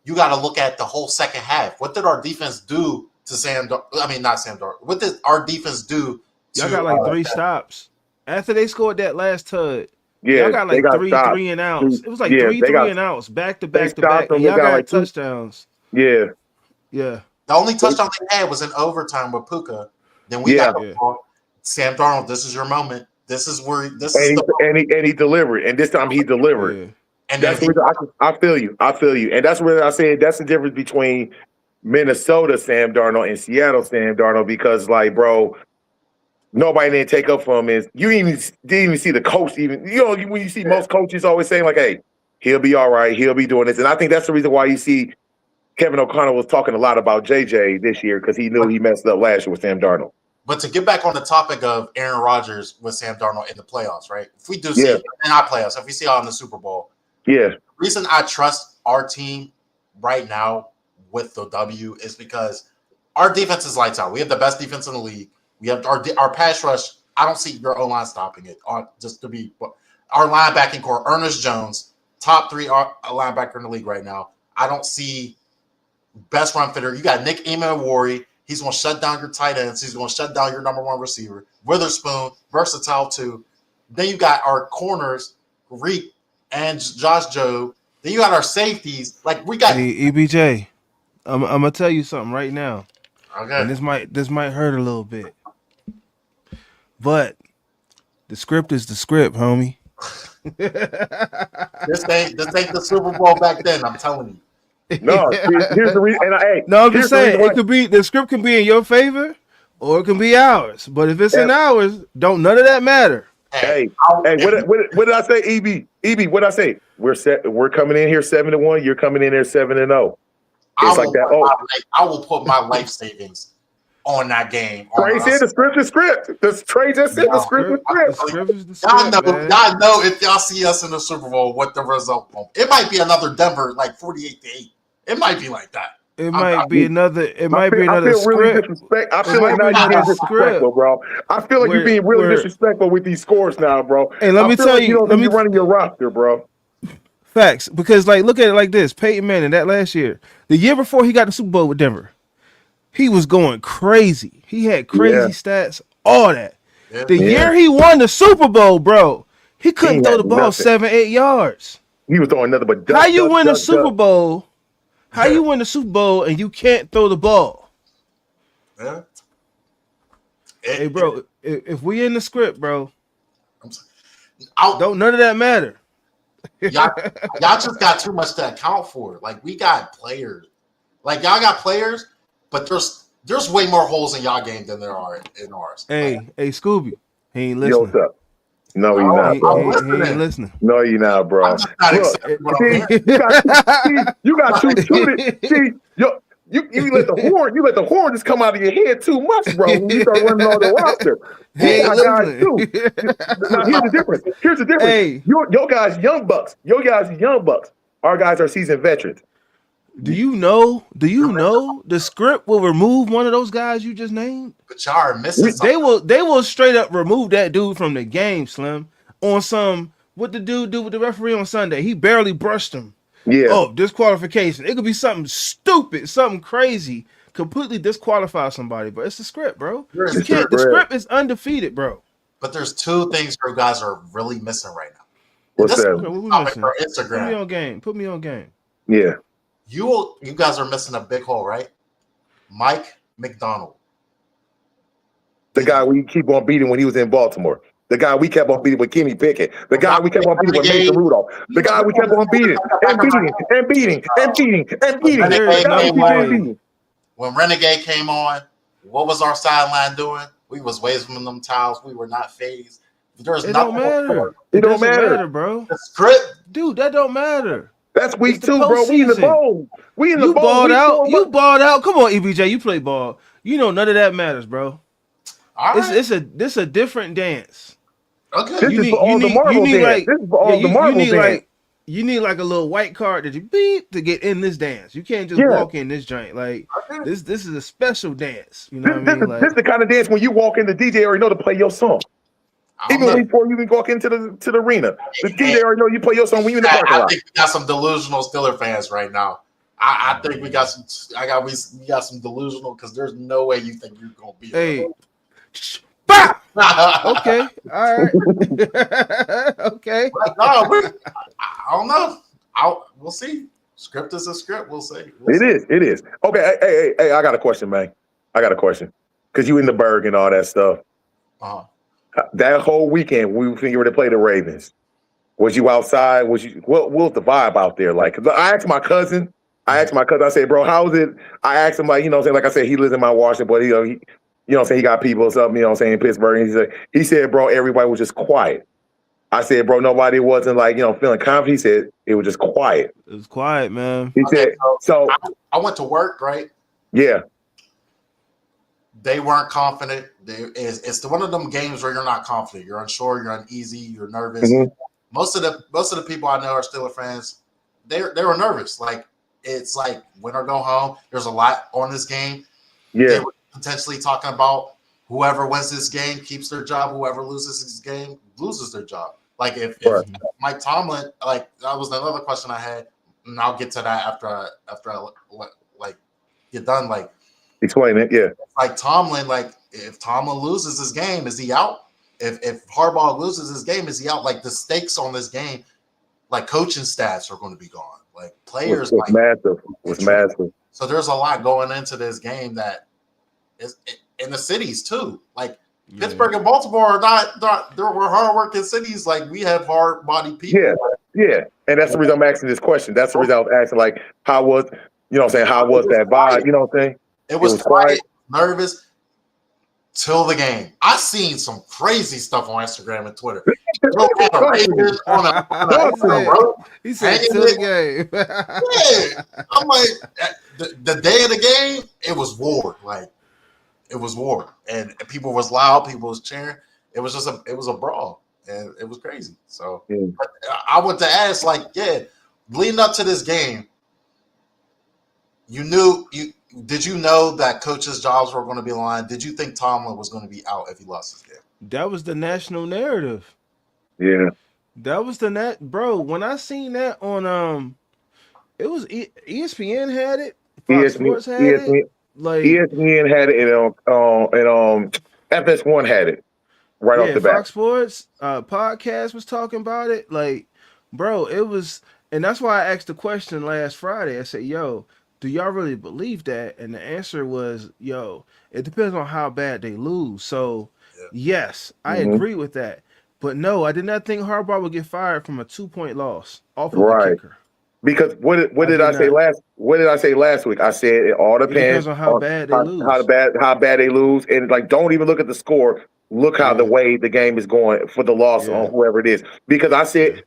you got to look at the whole second half. What did our defense do to Sam? I mean, not Sam Darnold. What did our defense do? Y'all got like 3 stops. After they scored that last TUD, y'all got like three and outs. It was like three and outs, back to back to back. And y'all got like touchdowns. Yeah. The only touchdown they had was in overtime with Puka. Then we got the ball. Sam Darnold, this is your moment. This is where he delivered. And this time he delivered. Yeah. And that's where I feel you. And that's where I said that's the difference between Minnesota Sam Darnold and Seattle Sam Darnold, because like, bro, nobody didn't take up for him. You didn't even see the coach even. You know, when you see most coaches always saying like, hey, he'll be all right. He'll be doing this. And I think that's the reason why you see Kevin O'Connell was talking a lot about JJ this year, because he knew he messed up last year with Sam Darnold. But to get back on the topic of Aaron Rodgers with Sam Darnold in the playoffs, right? If we do see it in our playoffs, if we see it in the Super Bowl, the reason I trust our team right now with the W is because our defense is lights out. We have the best defense in the league. We have our pass rush. I don't see your O-line stopping it. Our linebacking core, Ernest Jones, top 3 linebacker in the league right now. I don't see best run fitter. You got Nick Emmanwori. He's going to shut down your tight ends. He's going to shut down your number 1 receiver. Witherspoon, versatile too. Then you got our corners, Reek and Josh Jobe. Then you got our safeties. Like we got EBJ. I'm gonna tell you something right now. Okay. And this might hurt a little bit. But the script is the script, homie. This ain't the Super Bowl back then, I'm telling you. No, here's the reason. I'm just saying it could be, the script can be in your favor or it can be ours. But if it's in ours, don't none of that matter. Hey, what did I say, EB, what did I say? We're coming in here 7-1. You're coming in there 7-0. It's like that. I will put my life savings on that game. Trey said the script is script. Trey just said the script is script. The script is the script, y'all know if y'all see us in the Super Bowl, what the result will be. It might be another Denver, like 48-8. It might be like that. It might be another script. Really I feel like now you're being disrespectful, bro. I feel like you're being really disrespectful with these scores now, bro. Hey, let me tell you, let me running your roster, bro. Facts, because like look at it like this: Peyton Manning that last year, the year before he got the Super Bowl with Denver, he was going crazy. He had crazy stats, all that. Yeah. The year he won the Super Bowl, bro, he couldn't throw the ball 7-8 yards. He was throwing nothing but How you win the Super Bowl? How you win the Super Bowl and you can't throw the ball? Yeah. Hey, bro, if we in the script, bro, don't none of that matter. y'all just got too much to account for. Like we got players, like y'all got players, but there's way more holes in y'all game than there are in ours. Hey, Scooby, he ain't listening. Yo, what's up? No, you're not, bro. He ain't listening. No, you're not, bro. I'm just not accepting what I'm hearing. You got too tuned. See, you let the horn just come out of your head too much, bro. When you start running on the roster. Hey, I got too. Now here's the difference. Hey. Your guys, young bucks. Our guys are seasoned veterans. Do you know the script will remove one of those guys you just named? But y'all are missing something. They will straight up remove that dude from the game, Slim. On some what the dude do with the referee on Sunday? He barely brushed him. Yeah. Oh, disqualification. It could be something stupid, something crazy, completely disqualify somebody. But it's the script, bro. You can't. The script is undefeated, bro. But there's two things you guys are really missing right now. What's that? Okay, what we missing? For Instagram. Put me on game. Yeah. You guys are missing a big hole, right? Mike McDonald. The guy we keep on beating when he was in Baltimore. The guy we kept on beating with Kenny Pickett. The guy we kept on beating with Mason Rudolph. The guy we kept on beating and beating and beating and beating and beating. When Renegade came on, what was our sideline doing? We was waving them towels. We were not phased. There's It don't matter. It don't matter, bro. The script, dude, that don't matter. That's week 2, bro. We in the bowl. We in the bowl. Balled out. You balled out. Come on, EBJ. You play ball. You know none of that matters, bro. All right. This a different dance. Okay. This is for all the Marvel dance. This is for all the Marvel dance. You need like a little white card that you beep to get in this dance. You can't just walk in this joint. Like this is a special dance. You know what I mean? This is the kind of dance when you walk in, the DJ already know to play your song. Even before you even walk into the arena, the DJ already know you play your song when you in the parking lot. I think we got some delusional Steeler fans right now. I think we got some. We got some delusional because there's no way you think you're gonna be. Hey. Okay. All right. Okay. No, I don't know. We'll see. Script is a script. We'll see. It is. Okay. Hey, I got a question, man. I got a question. Because you in the Berg and all that stuff. Uh-huh. That whole weekend, we were thinking to play the Ravens. Was you outside? What was the vibe out there like? 'Cause I asked my cousin. I said, bro, how is it? I asked him, like, you know what I'm saying? Like I said, he lives in my Washington, but he you know what I'm saying? He got people or something, you know what I'm saying, in Pittsburgh. And he said, bro, everybody was just quiet. I said, bro, nobody wasn't like, feeling confident. He said, it was just quiet. It was quiet, man. He said, so. I went to work, right? Yeah. They weren't confident. It's one of them games where you're not confident. You're unsure. You're uneasy. You're nervous. Mm-hmm. Most of the people I know are Steelers fans. They were nervous. Like it's like win or go home. There's a lot on this game. Yeah. They were potentially talking about whoever wins this game keeps their job. Whoever loses this game loses their job. Like if Mike Tomlin, like that was another question I had, and I'll get to that after I like get done. Like. Explain it, yeah. Like Tomlin, like if Tomlin loses this game, is he out? If Harbaugh loses this game, is he out? Like the stakes on this game, like coaching staffs are going to be gone. Like players, was massive. Was massive. So there's a lot going into this game that is in the cities too. Like Pittsburgh and Baltimore are not we're hardworking cities. Like we have hard body people. Yeah. And that's the reason I'm asking this question. That's the reason I was asking, like, how was that vibe? You know what I'm saying? It was quiet, nervous till the game. I seen some crazy stuff on Instagram and Twitter. He said till the game. Yeah. I'm like, the day of the game, it was war. Like, it was war. And people was loud, people was cheering. It was just it was a brawl. And it was crazy. So I went to ask, like, leading up to this game, did you know that coaches' jobs were going to be on the line? Did you think Tomlin was going to be out if he lost his game? That was the national narrative. Yeah. That was bro. When I seen that on it was ESPN had it, Fox Sports had it, like ESPN had it, and FS1 had it right off the bat. Fox Sports podcast was talking about it, like, bro. It was, and that's why I asked the question last Friday. I said, "Yo, do y'all really believe that?" And the answer was, "Yo, it depends on how bad they lose." So, yes, I agree with that. But no, I did not think Harbaugh would get fired from a 2-point loss off of the kicker. Because what did I say last week? I said it all depends on how bad they lose. How bad they lose, and like don't even look at the score. Look how the way the game is going for the loss on whoever it is. Because I said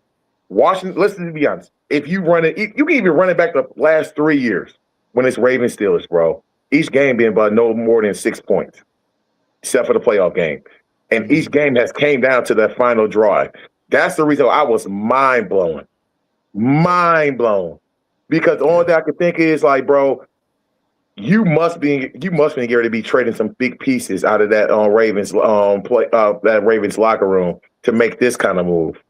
Washington. Let's be honest. If you run it, you can even run it back the last 3 years when it's Ravens Steelers, bro. Each game being by no more than 6 points, except for the playoff game. And each game has came down to that final drive. That's the reason I was mind blowing. mind blown. Because the only thing I can think is like, bro, you must be Gary to be trading some big pieces out of that Ravens that Ravens locker room to make this kind of move.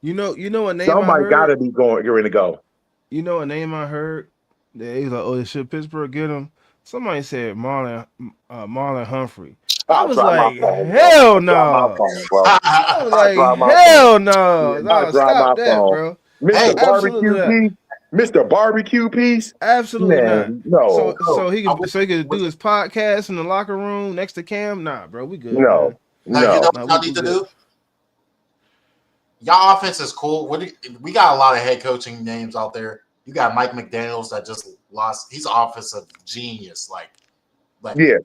You know a name Somebody I got to heard. be ready to go. You know a name I heard. That he's like, oh, should Pittsburgh get him? Somebody said Marlon Humphrey. I I was dropped my like, phone, bro. hell I dropped my no. phone, bro. I was I like, dropped my phone. hell no. I No, dropped my stop that, phone. bro. Hey, Mr. Absolutely Barbecue not. Piece, Mr. Barbecue Piece, Absolutely not. man, no, So he I could would- do his podcast in the locker room next to Cam. Nah, bro, we good, no, man. now you know no. what Nah, y'all need we to good. do. Y'all offense is cool. We got a lot of head coaching names out there. You got Mike McDaniels that just lost. He's an offensive genius. Like Yeah,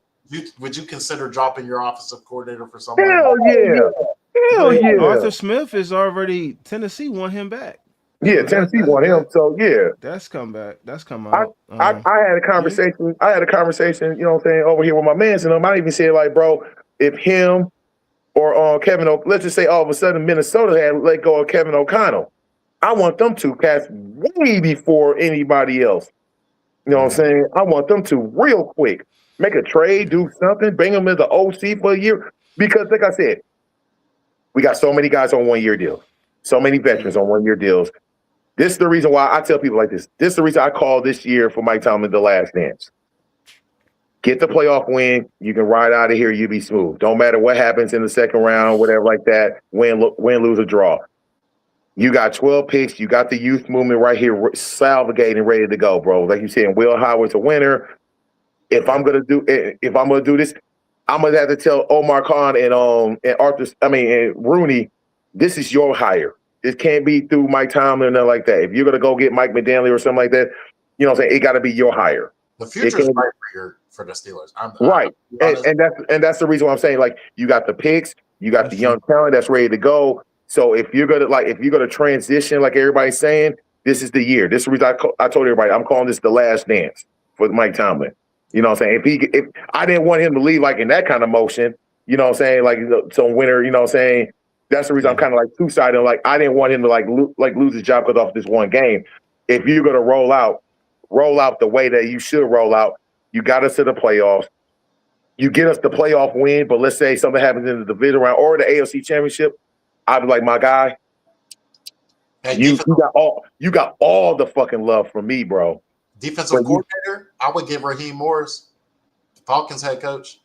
would you consider dropping your offensive coordinator for someone? hell yeah, hell But yeah, Arthur Smith is already Tennessee won him back. yeah. So Tennessee won him, so yeah. that's come back. That's come I, out. I had a conversation. I had a conversation. You know what I'm saying, over here with my mans and them. I even said like, bro, if him or Kevin, let's just say all of a sudden Minnesota had let go of Kevin O'Connell, I want them to cast way before anybody else. You know what I'm saying? I want them to real quick make a trade, do something, bring them as the OC for a year. Because, like I said, we got so many guys on 1 year deals, so many veterans on 1 year deals. This is the reason why I tell people like this. This is the reason I call this year for Mike Tomlin the last dance. Get the playoff win. You can ride out of here. You be smooth. Don't matter what happens in the second round, whatever like that. Win, lose, or draw. You got 12 picks. You got the youth movement right here, salvating, ready to go, bro. Like you said, Will Howard's a winner. If I'm gonna do this, I'm gonna have to tell Omar Khan and Arthur, and Rooney, this is your hire. It can't be through Mike Tomlin or nothing like that. If you're gonna go get Mike McDaniel or something like that, you know what I'm saying, it got to be your hire. The future's bright for the Steelers. Right. And that's the reason why I'm saying, like, you got the picks, you got the young talent that's ready to go. So if you're gonna transition, like everybody's saying, this is the year. This is the reason I told everybody I'm calling this the last dance for Mike Tomlin. You know what I'm saying? If I didn't want him to leave like in that kind of motion, you know what I'm saying, like some winner, you know what I'm saying. That's the reason I'm kind of like two-sided. Like I didn't want him to lose his job because of this one game. If you're gonna roll out the way that you should roll out, you got us to the playoffs. You get us the playoff win, but let's say something happens in the division round or the AFC Championship, I'd be like, my guy, you got all the fucking love from me, bro. Defensive coordinator, I would give Raheem Morris, Falcons head coach.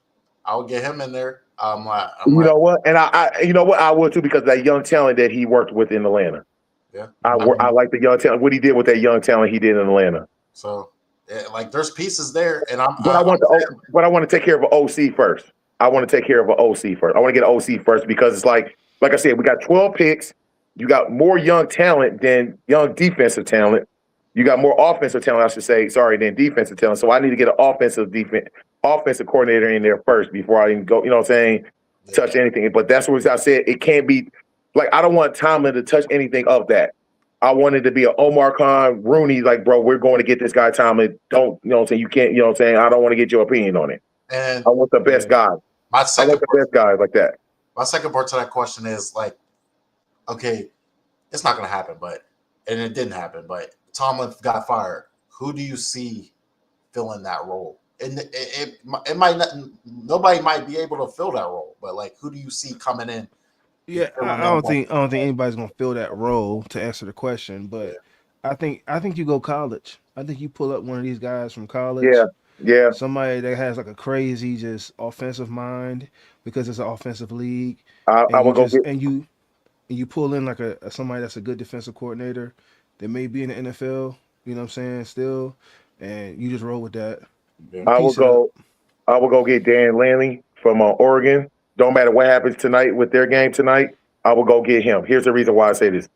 I would get him in there. Know what? And I would too, because of that young talent that he worked with in Atlanta. Yeah, I like the young talent. What he did with that young talent he did in Atlanta. So, there's pieces there, and I want to take care of an OC first. I want to take care of an OC first. I want to get an OC first because it's like I said, we got 12 picks. You got more young talent than young defensive talent. You got more offensive talent, I should say, than defensive talent. So I need to get an offensive coordinator in there first before I even go, you know what I'm saying, touch anything. But that's what I said. It can't be like, I don't want Tomlin to touch anything of that. I wanted to be an Omar Khan, Rooney, like, bro, we're going to get this guy, Tomlin. Don't, you know what I'm saying, you can't, you know what I'm saying, I don't want to get your opinion on it. And I want the best guy. I want the best guys like that. My second part to that question is like, okay, it's not going to happen, and it didn't happen, but Tomlin got fired. Who do you see filling that role? And it might not. Nobody might be able to fill that role, but like, who do you see coming in? Yeah, I don't think anybody's gonna fill that role to answer the question. But I think you go college. I think you pull up one of these guys from college. Yeah. Somebody that has like a crazy just offensive mind because it's an offensive league. You pull in like a somebody that's a good defensive coordinator that may be in the NFL, you know what I'm saying, still, and you just roll with that. I will go get Dan Lanning from Oregon. Don't matter what happens tonight with their game tonight, I will go get him. Here's the reason why I say this.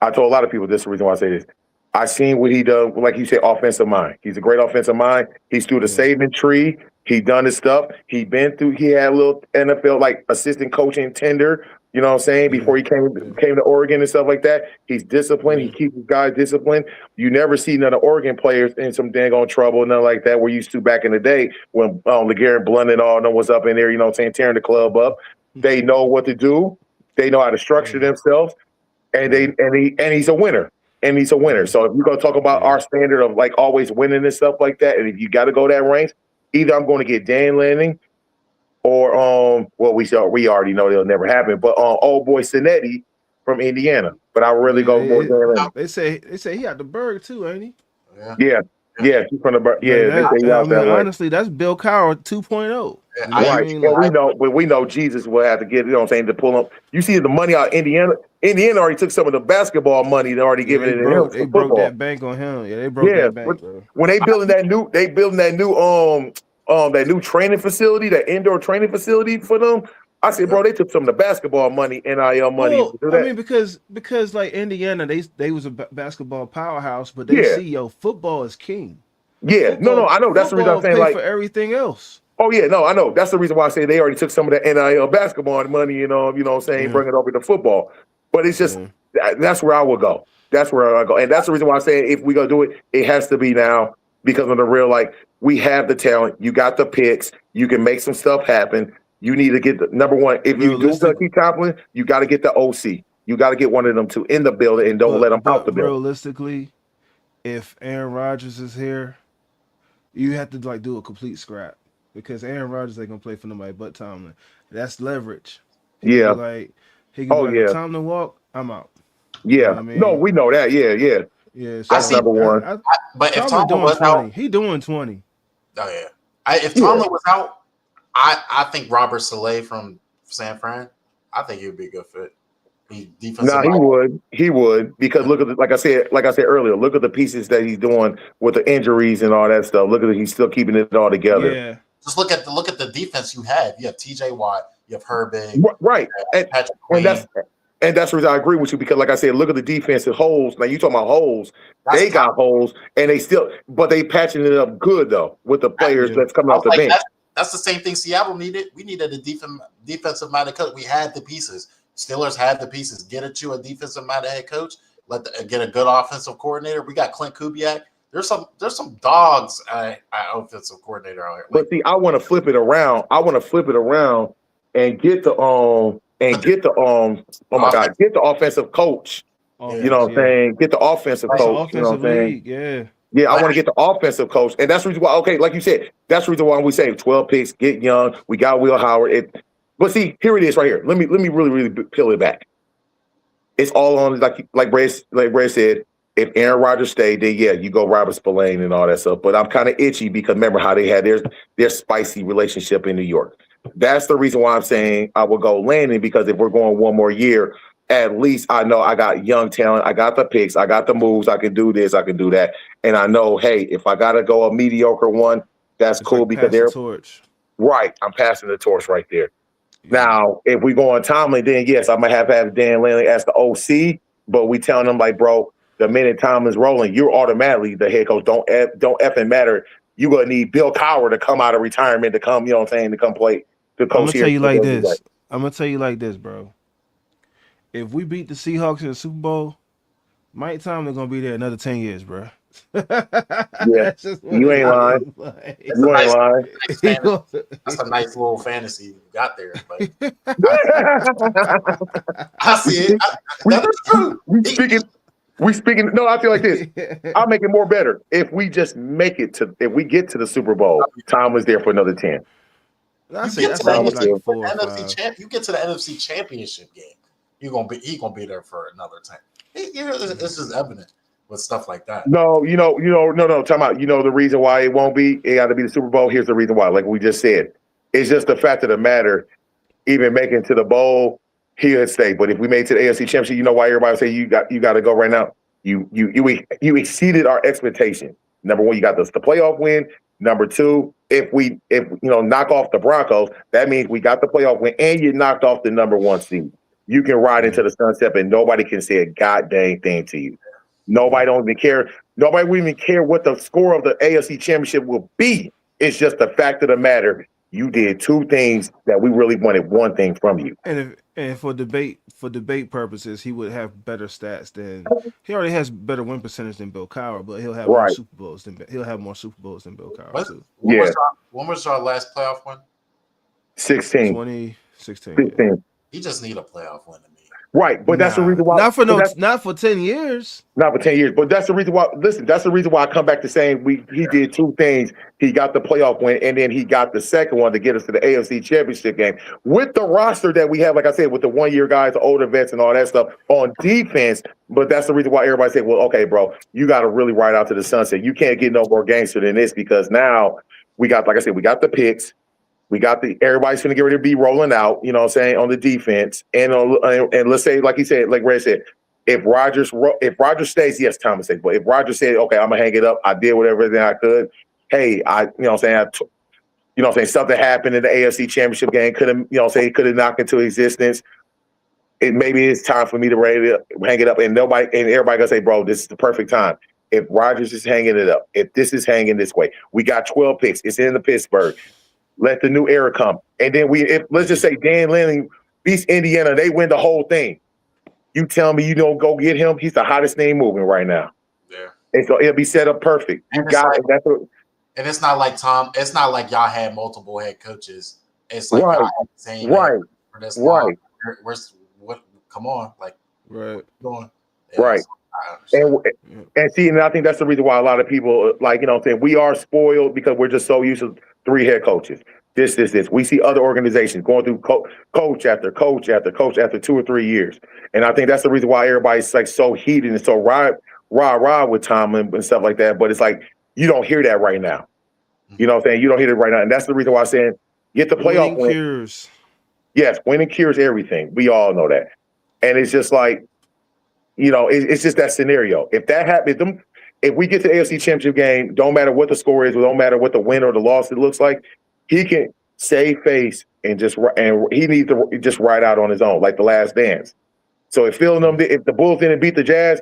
I told a lot of people this is the reason why I say this. I seen what he does, like you said, offensive mind. He's a great offensive mind. He's through the saving tree. He done his stuff. He had a little NFL like assistant coaching tender, you know what I'm saying, before he came to Oregon and stuff like that. He's disciplined. He keeps his guys disciplined. You never see none of Oregon players in some dang on trouble, nothing like that we're used to back in the day when LeGarrette Blount and all know what's up in there, you know what I'm saying, tearing the club up. They know what to do. They know how to structure themselves. And he's a winner. and he's a winner. So if you're gonna talk about our standard of like always winning and stuff like that, and if you got to go that range, either I'm going to get Dan Lanning or well, we already know they'll never happen, but old boy Cinetti from Indiana. But I really go more Dan Lanning. They say he out the Berg too, ain't he? Yeah, he's from the Berg. Yeah, they say I mean, honestly, that's Bill Cowher 2.0. Right. We know Jesus will have to get, you know what I'm saying, to pull him. You see the money out of Indiana. Indiana already took some of the basketball money. They already given it to him. They broke that bank on him. Yeah, they broke that bank. Bro. When they building that new training facility, that indoor training facility for them. I said, bro, they took some of the basketball money, NIL money. Well, I mean, because like Indiana, they was a basketball powerhouse, but they see football is king. Yeah, football, I know. That's the reason I'm saying, like, for everything else. Oh yeah, no, I know. That's the reason why I say they already took some of the NIL basketball money, you know what I'm saying, bring it over to football. But it's just that's where I would go. That's where I go, and that's the reason why I say if we go do it, it has to be now because of the real. Like we have the talent, you got the picks, you can make some stuff happen. You need to get the number one. If you do Lucky Tomlin, you got to get the OC. You got to get one of them two in the building and don't let them out the building. Realistically, if Aaron Rodgers is here, you have to like do a complete scrap because Aaron Rodgers ain't gonna play for nobody but Tomlin. That's leverage. He can be like, Tomlin walk, I'm out. Yeah, you know what I mean? No, we know that. Yeah. So that's number one. But if Tomlin was 20, out, he doing 20. Oh yeah. If Tomlin was out, I think Robert Saleh from San Fran, I think he would be a good fit. He would because look at like I said earlier, look at the pieces that he's doing with the injuries and all that stuff. Look at he's still keeping it all together. Yeah. Just look at the defense you have. You have TJ Watt, you have Herbig, right, and that's the reason I agree with you because like I said, look at the defensive holes. Now you talking about holes, they got holes, and but they patching it up good though with the players that's coming off the bench. That's the same thing Seattle needed. We needed a defensive minded coach. We had the pieces. Steelers had the pieces. Get it to a defensive minded head coach. Get a good offensive coordinator. We got Clint Kubiak. There's some dogs at offensive coordinator out here. But see, I want to flip it around. And get the get the offensive coach. You know what I'm saying? Get the offensive coach. You know what I'm saying? Yeah, I want to get the offensive coach. And that's the reason why, okay, like you said, that's the reason why we say 12 picks, get young. We got Will Howard. But see, here it is right here. Let me really, really peel it back. It's all on, like Brad said, if Aaron Rodgers stayed, then you go Robert Spillane and all that stuff. But I'm kind of itchy because remember how they had their spicy relationship in New York. That's the reason why I'm saying I will go Landon because if we're going one more year, at least I know I got young talent. I got the picks. I got the moves. I can do this. I can do that. And I know, hey, if I got to go a mediocre one, that's cool like because they're torch. Right. I'm passing the torch right there. Yeah. Now, if we go on Tomlin, then yes, I might have Dan Lanning as the OC, but we telling them like, bro, the minute Tomlin's rolling, you're automatically the head coach. Don't effing matter. You're going to need Bill Cowher to come out of retirement to come, you know what I'm saying, to come play. I'm going to tell you like this. I'm going to tell you like this, bro. If we beat the Seahawks in the Super Bowl, Mike Tomlin's going to be there another 10 years, bro. Yeah, you ain't lying. You ain't lying. That's a nice little fantasy you got there. But I see it. That's true. We speaking. No, I feel like this. I'll make it more better if we just if we get to the Super Bowl. Tom was there for another 10. You get to the NFC Championship game. He's gonna be there for another 10. This is evident with stuff like that. No, no. Time out. You know the reason why it won't be. It got to be the Super Bowl. Here's the reason why. Like we just said, it's just the fact of the matter. Even making it to the bowl, he'll stay. But if we made it to the AFC Championship, you know why everybody say you got to go right now. You exceeded our expectation. Number one, you got the playoff win. Number two, if knock off the Broncos, that means we got the playoff win, and you knocked off the number one seed. You can ride into the sunset, and nobody can say a goddamn thing to you. Nobody don't even care. Nobody will even care what the score of the AFC Championship will be. It's just the fact of the matter. You did two things that we really wanted one thing from you. And for debate purposes, he would have better stats than he already has better win percentage than Bill Cowher, but he'll have more Super Bowls than Bill Cowher too. When was our last playoff one? 16. 2016. 16. He just need a playoff win to me. Right, but that's the reason why. Not for 10 years. Not for 10 years, but that's the reason why. Listen, that's the reason why I come back to saying he did two things. He got the playoff win, and then he got the second one to get us to the AFC Championship game with the roster that we have. Like I said, with the 1 year guys, the older vets, and all that stuff on defense. But that's the reason why everybody said, "Well, okay, bro, you got to really ride out to the sunset. You can't get no more gangster than this because now we got, like I said, we got the picks." We got everybody's going to get ready to be rolling out, you know what I'm saying, on the defense. And let's say, like he said, like Red said, if Rodgers stays, yes, Thomas said, but if Rodgers said, okay, I'm going to hang it up, I did whatever I could. Hey, you know what I'm saying, you know what I'm saying, something happened in the AFC Championship game, could have, you know what I'm saying, could have knocked into existence. Maybe it's time for me to hang it up. And everybody going to say, bro, this is the perfect time. If Rodgers is hanging it up, if this is hanging this way, we got 12 picks. It's in the Pittsburgh. Let the new era come. And then let's just say Dan Lanning beats Indiana, they win the whole thing. You tell me you don't go get him, he's the hottest name moving right now. Yeah. And so it'll be set up perfect. And it's not like it's not like y'all had multiple head coaches. It's like y'all had the same for this long. What come on, like going. Yeah, right. And see, and I think that's the reason why a lot of people, like, you know what I'm saying, we are spoiled because we're just so used to 3 head coaches. This. We see other organizations going through coach after coach after coach after 2 or 3 years. And I think that's the reason why everybody's like so heated and so rah with Tomlin and stuff like that. But it's like, you don't hear that right now. You know what I'm saying? You don't hear it right now. And that's the reason why I'm saying get the playoff win. Cures. Yes, winning cures everything. We all know that. And it's just like, you know, it's just that scenario. If that happens, if we get to the AFC Championship game, don't matter what the score is, don't matter what the win or the loss it looks like, he can save face and he needs to just ride out on his own, like the last dance. So if the Bulls didn't beat the Jazz,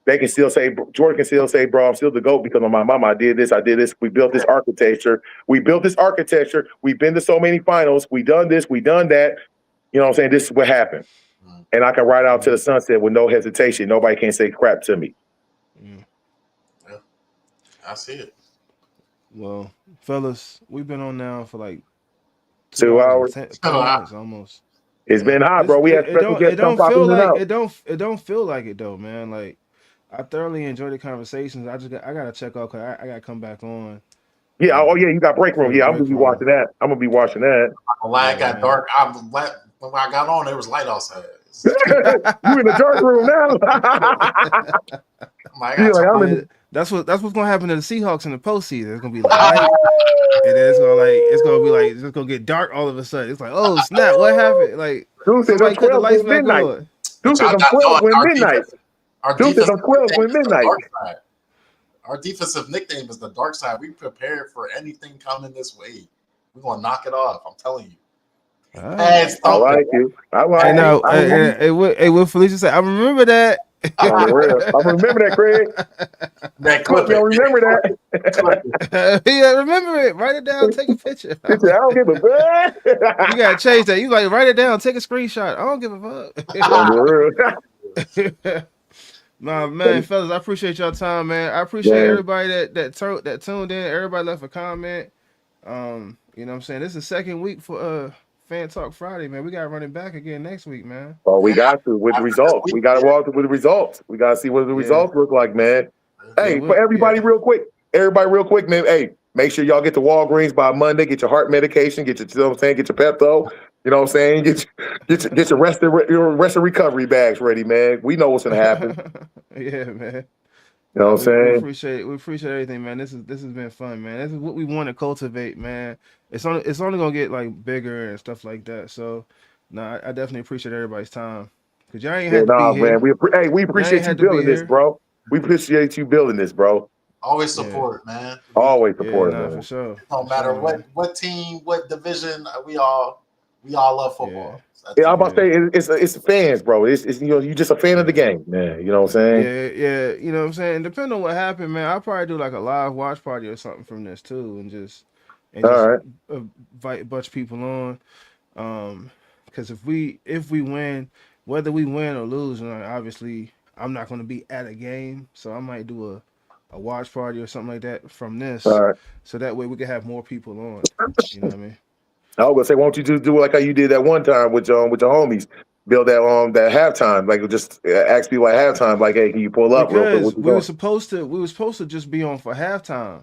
they can still say, Jordan can still say, bro, I'm still the GOAT because of my mama. I did this. We built this architecture. We've been to so many finals. We done this. We done that. You know what I'm saying? This is what happened. And I can ride out to the sunset with no hesitation. Nobody can say crap to me. Yeah, I see it. Well, fellas, we've been on now for like 2 hours. 10 hours almost. It's been hot, bro. We had special guests. It don't feel like it though, man. Like I thoroughly enjoy the conversations. I gotta check out because I gotta come back on. Yeah. Oh yeah, you got break room. Yeah, I'm gonna be watching that. Light got dark. When I got on, there was light outside. You in the dark room now? That's what's gonna happen to the Seahawks in the postseason. It's gonna be like light, and then it's gonna get dark all of a sudden. It's like, oh snap, what happened? Like somebody cut the lights back on. Dude said 12 when midnight. Dude said 12 when midnight. Our defensive nickname is the dark side. We prepared for anything coming this way. We're gonna knock it off. I'm telling you. I like you. I know. Hey, what Felicia said, I remember that. I remember that, Craig. You remember that? Yeah, remember it. Write it down. Take a picture. I don't give a fuck. You gotta change that. You like write it down. Take a screenshot. I don't give a fuck. Nah, man, fellas, I appreciate y'all time, man. I appreciate everybody that tuned in. Everybody left a comment. You know what I'm saying? This is the second week for Fan Talk Friday, man. We got to run it back again next week, man. Oh, we got to with the results. We got to walk with the results. We got to see what the results look like, man. Hey, for everybody, real quick, man. Hey, make sure y'all get to Walgreens by Monday. Get your heart medication. Get your, you know what I'm saying? Get your Pepto. You know what I'm saying? Get your rest of recovery bags ready, man. We know what's gonna happen. Yeah, man. You know what I'm saying? We appreciate everything, man. This has been fun, man. This is what we want to cultivate, man. It's only gonna get like bigger and stuff like that. So, I definitely appreciate everybody's time because y'all ain't had to be here. Man. We appreciate you building this, bro. We appreciate you building this, bro. Always support, man. Always support, man. For sure. No matter what team, what division, we all love football. Yeah, I'm about to say it's fans, bro. It's you're just a fan of the game, man. You know what I'm saying? Yeah. You know what I'm saying? Depending on what happened, man, I'll probably do like a live watch party or something from this too, and just invite a bunch of people on. Because if we win, whether we win or lose, obviously I'm not going to be at a game, so I might do a watch party or something like that from this, so that way we can have more people on. You know what I mean? I was gonna say, why don't you just do like how you did that one time with your homies? Build that halftime, like just ask people at halftime, like, hey, can you pull up real quick? Because What you doing? we were supposed to just be on for halftime,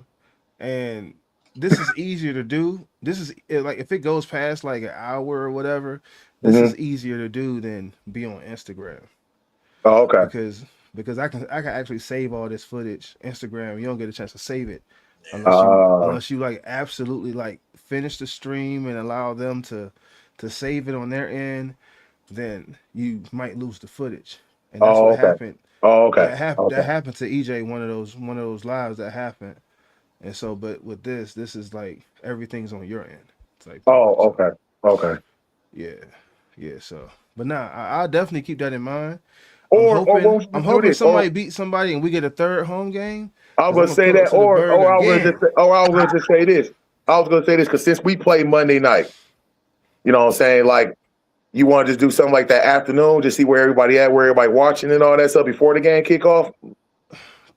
and this is easier to do. This is like if it goes past like an hour or whatever, this is easier to do than be on Instagram. Oh, okay. Because I can actually save all this footage. Instagram, you don't get a chance to save it unless you like absolutely like finish the stream and allow them to save it on their end. Then you might lose the footage, and that's what happened. Oh, okay. That happened to EJ, one of those lives that happened. And so, but with this is like everything's on your end. It's like, okay. Yeah. So, but nah, I'll definitely keep that in mind. I'm hoping somebody beat somebody and we get a third home game. I was gonna say that, or I was gonna just say this. I was gonna say this because since we play Monday night, you know what I'm saying, like. You want to just do something like that afternoon, just see where everybody at, where everybody watching and all that stuff before the game kick off?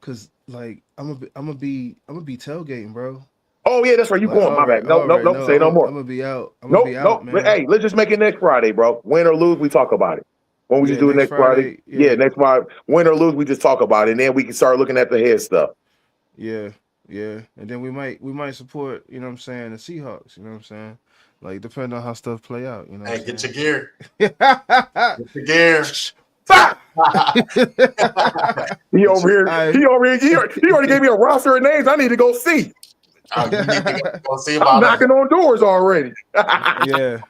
Cause like I'm gonna be tailgating, bro. Oh yeah, that's where you like, going. My bad. No, say no more. I'm gonna be out. Nope. Man. Hey, let's just make it next Friday, bro. Win or lose, we talk about it. When we just do it next Friday. Yeah, next Friday. Win or lose, we just talk about it, and then we can start looking at the head stuff. Yeah. And then we might support, you know what I'm saying, the Seahawks, you know what I'm saying? Like, depending on how stuff play out, you know. Hey, get your gear. Get your gear. He over here. He already gave me a roster of names. I need to go see. You need to go see about I'm knocking on doors already. Yeah.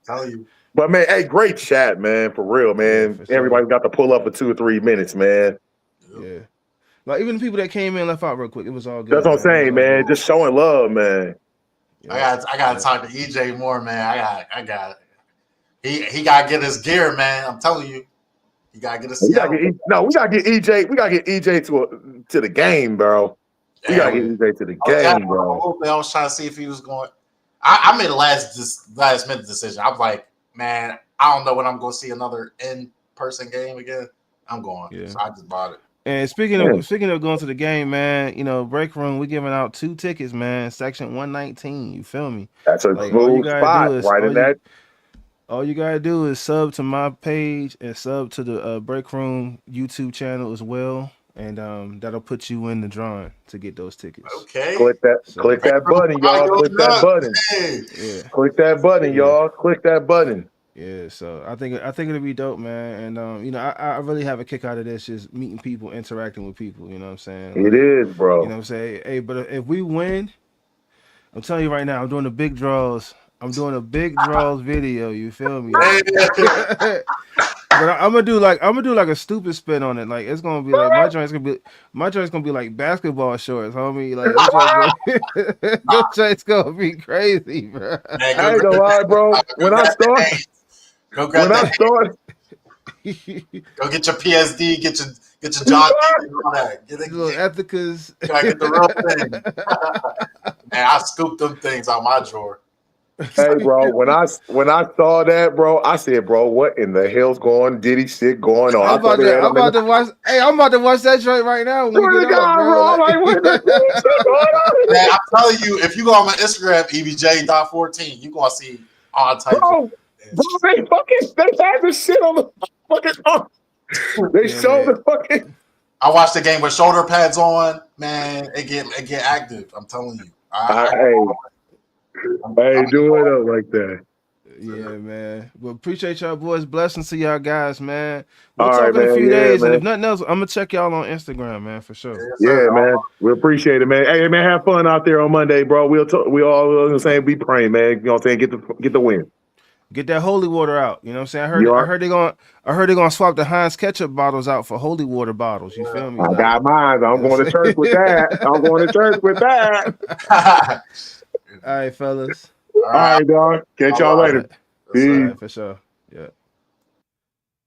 Tell you. But man, hey, great chat, man. For real, man. Yeah, everybody got to pull up for 2 or 3 minutes, man. Yeah. Like even the people that came in left out real quick. It was all good. That's what I'm saying, man. Just showing love, man. Yeah. I gotta talk to EJ more, man. I got he gotta get his gear, man. I'm telling you. He gotta get his we gotta get EJ. We gotta get EJ to the game, bro. We gotta get EJ to the game, bro. I was trying to see if he was going. I made a last minute decision. I was like, man, I don't know when I'm gonna see another in-person game again. I'm going. Yeah. So I just bought it. And speaking of going to the game, man, you know, break room, we're giving out 2 tickets, man. Section 119. You feel me? That's a smooth spot right in that. All you gotta do is sub to my page and sub to the break room YouTube channel as well, and that'll put you in the drawing to get those tickets. Okay. Click that button, y'all. Click that button. Yeah. Click that button, y'all. Click that button. Yeah, so I think it'll be dope, man. And you know, I really have a kick out of this, just meeting people, interacting with people. You know what I'm saying? It is, bro. You know what I'm saying? Hey, but if we win, I'm telling you right now, I'm doing the big draws. I'm doing a big draws video. You feel me? But I'm gonna do like a stupid spin on it. Like it's gonna be like my joint's gonna be like basketball shorts, homie. Like your joint's gonna be crazy, bro. I ain't gonna lie, bro. When I start. Go get your PSD, get your John and all that. Get Ethicas. Gotta get the real thing. Man, I scooped them things out my drawer. Hey, bro, when I saw that, bro, I said, bro, what in the hell's Diddy shit going on? I'm about to watch that joint right now. When we get out, bro. I'm like, what the shit going on? Man, I'm telling you, if you go on my Instagram, EBJ.14, you're gonna see all types of they had this shit on the fucking they showed the fucking. I watched the game with shoulder pads on, man. It get active. I'm telling you. I ain't doing it up like that. Yeah, man. Well, appreciate y'all boys. Blessings to y'all guys, man. We'll talk in a few days, and if nothing else, I'm gonna check y'all on Instagram, man, for sure. Yeah, man. We appreciate it, man. Hey, man, have fun out there on Monday, bro. We all saying be praying, man. You know what I'm saying? Get the win. Get that holy water out. You know what I'm saying? I heard they're gonna swap the Heinz ketchup bottles out for holy water bottles. You feel me? I got mine. I'm going to church with that. All right, fellas. All right, dog. Catch y'all later. Peace. For sure.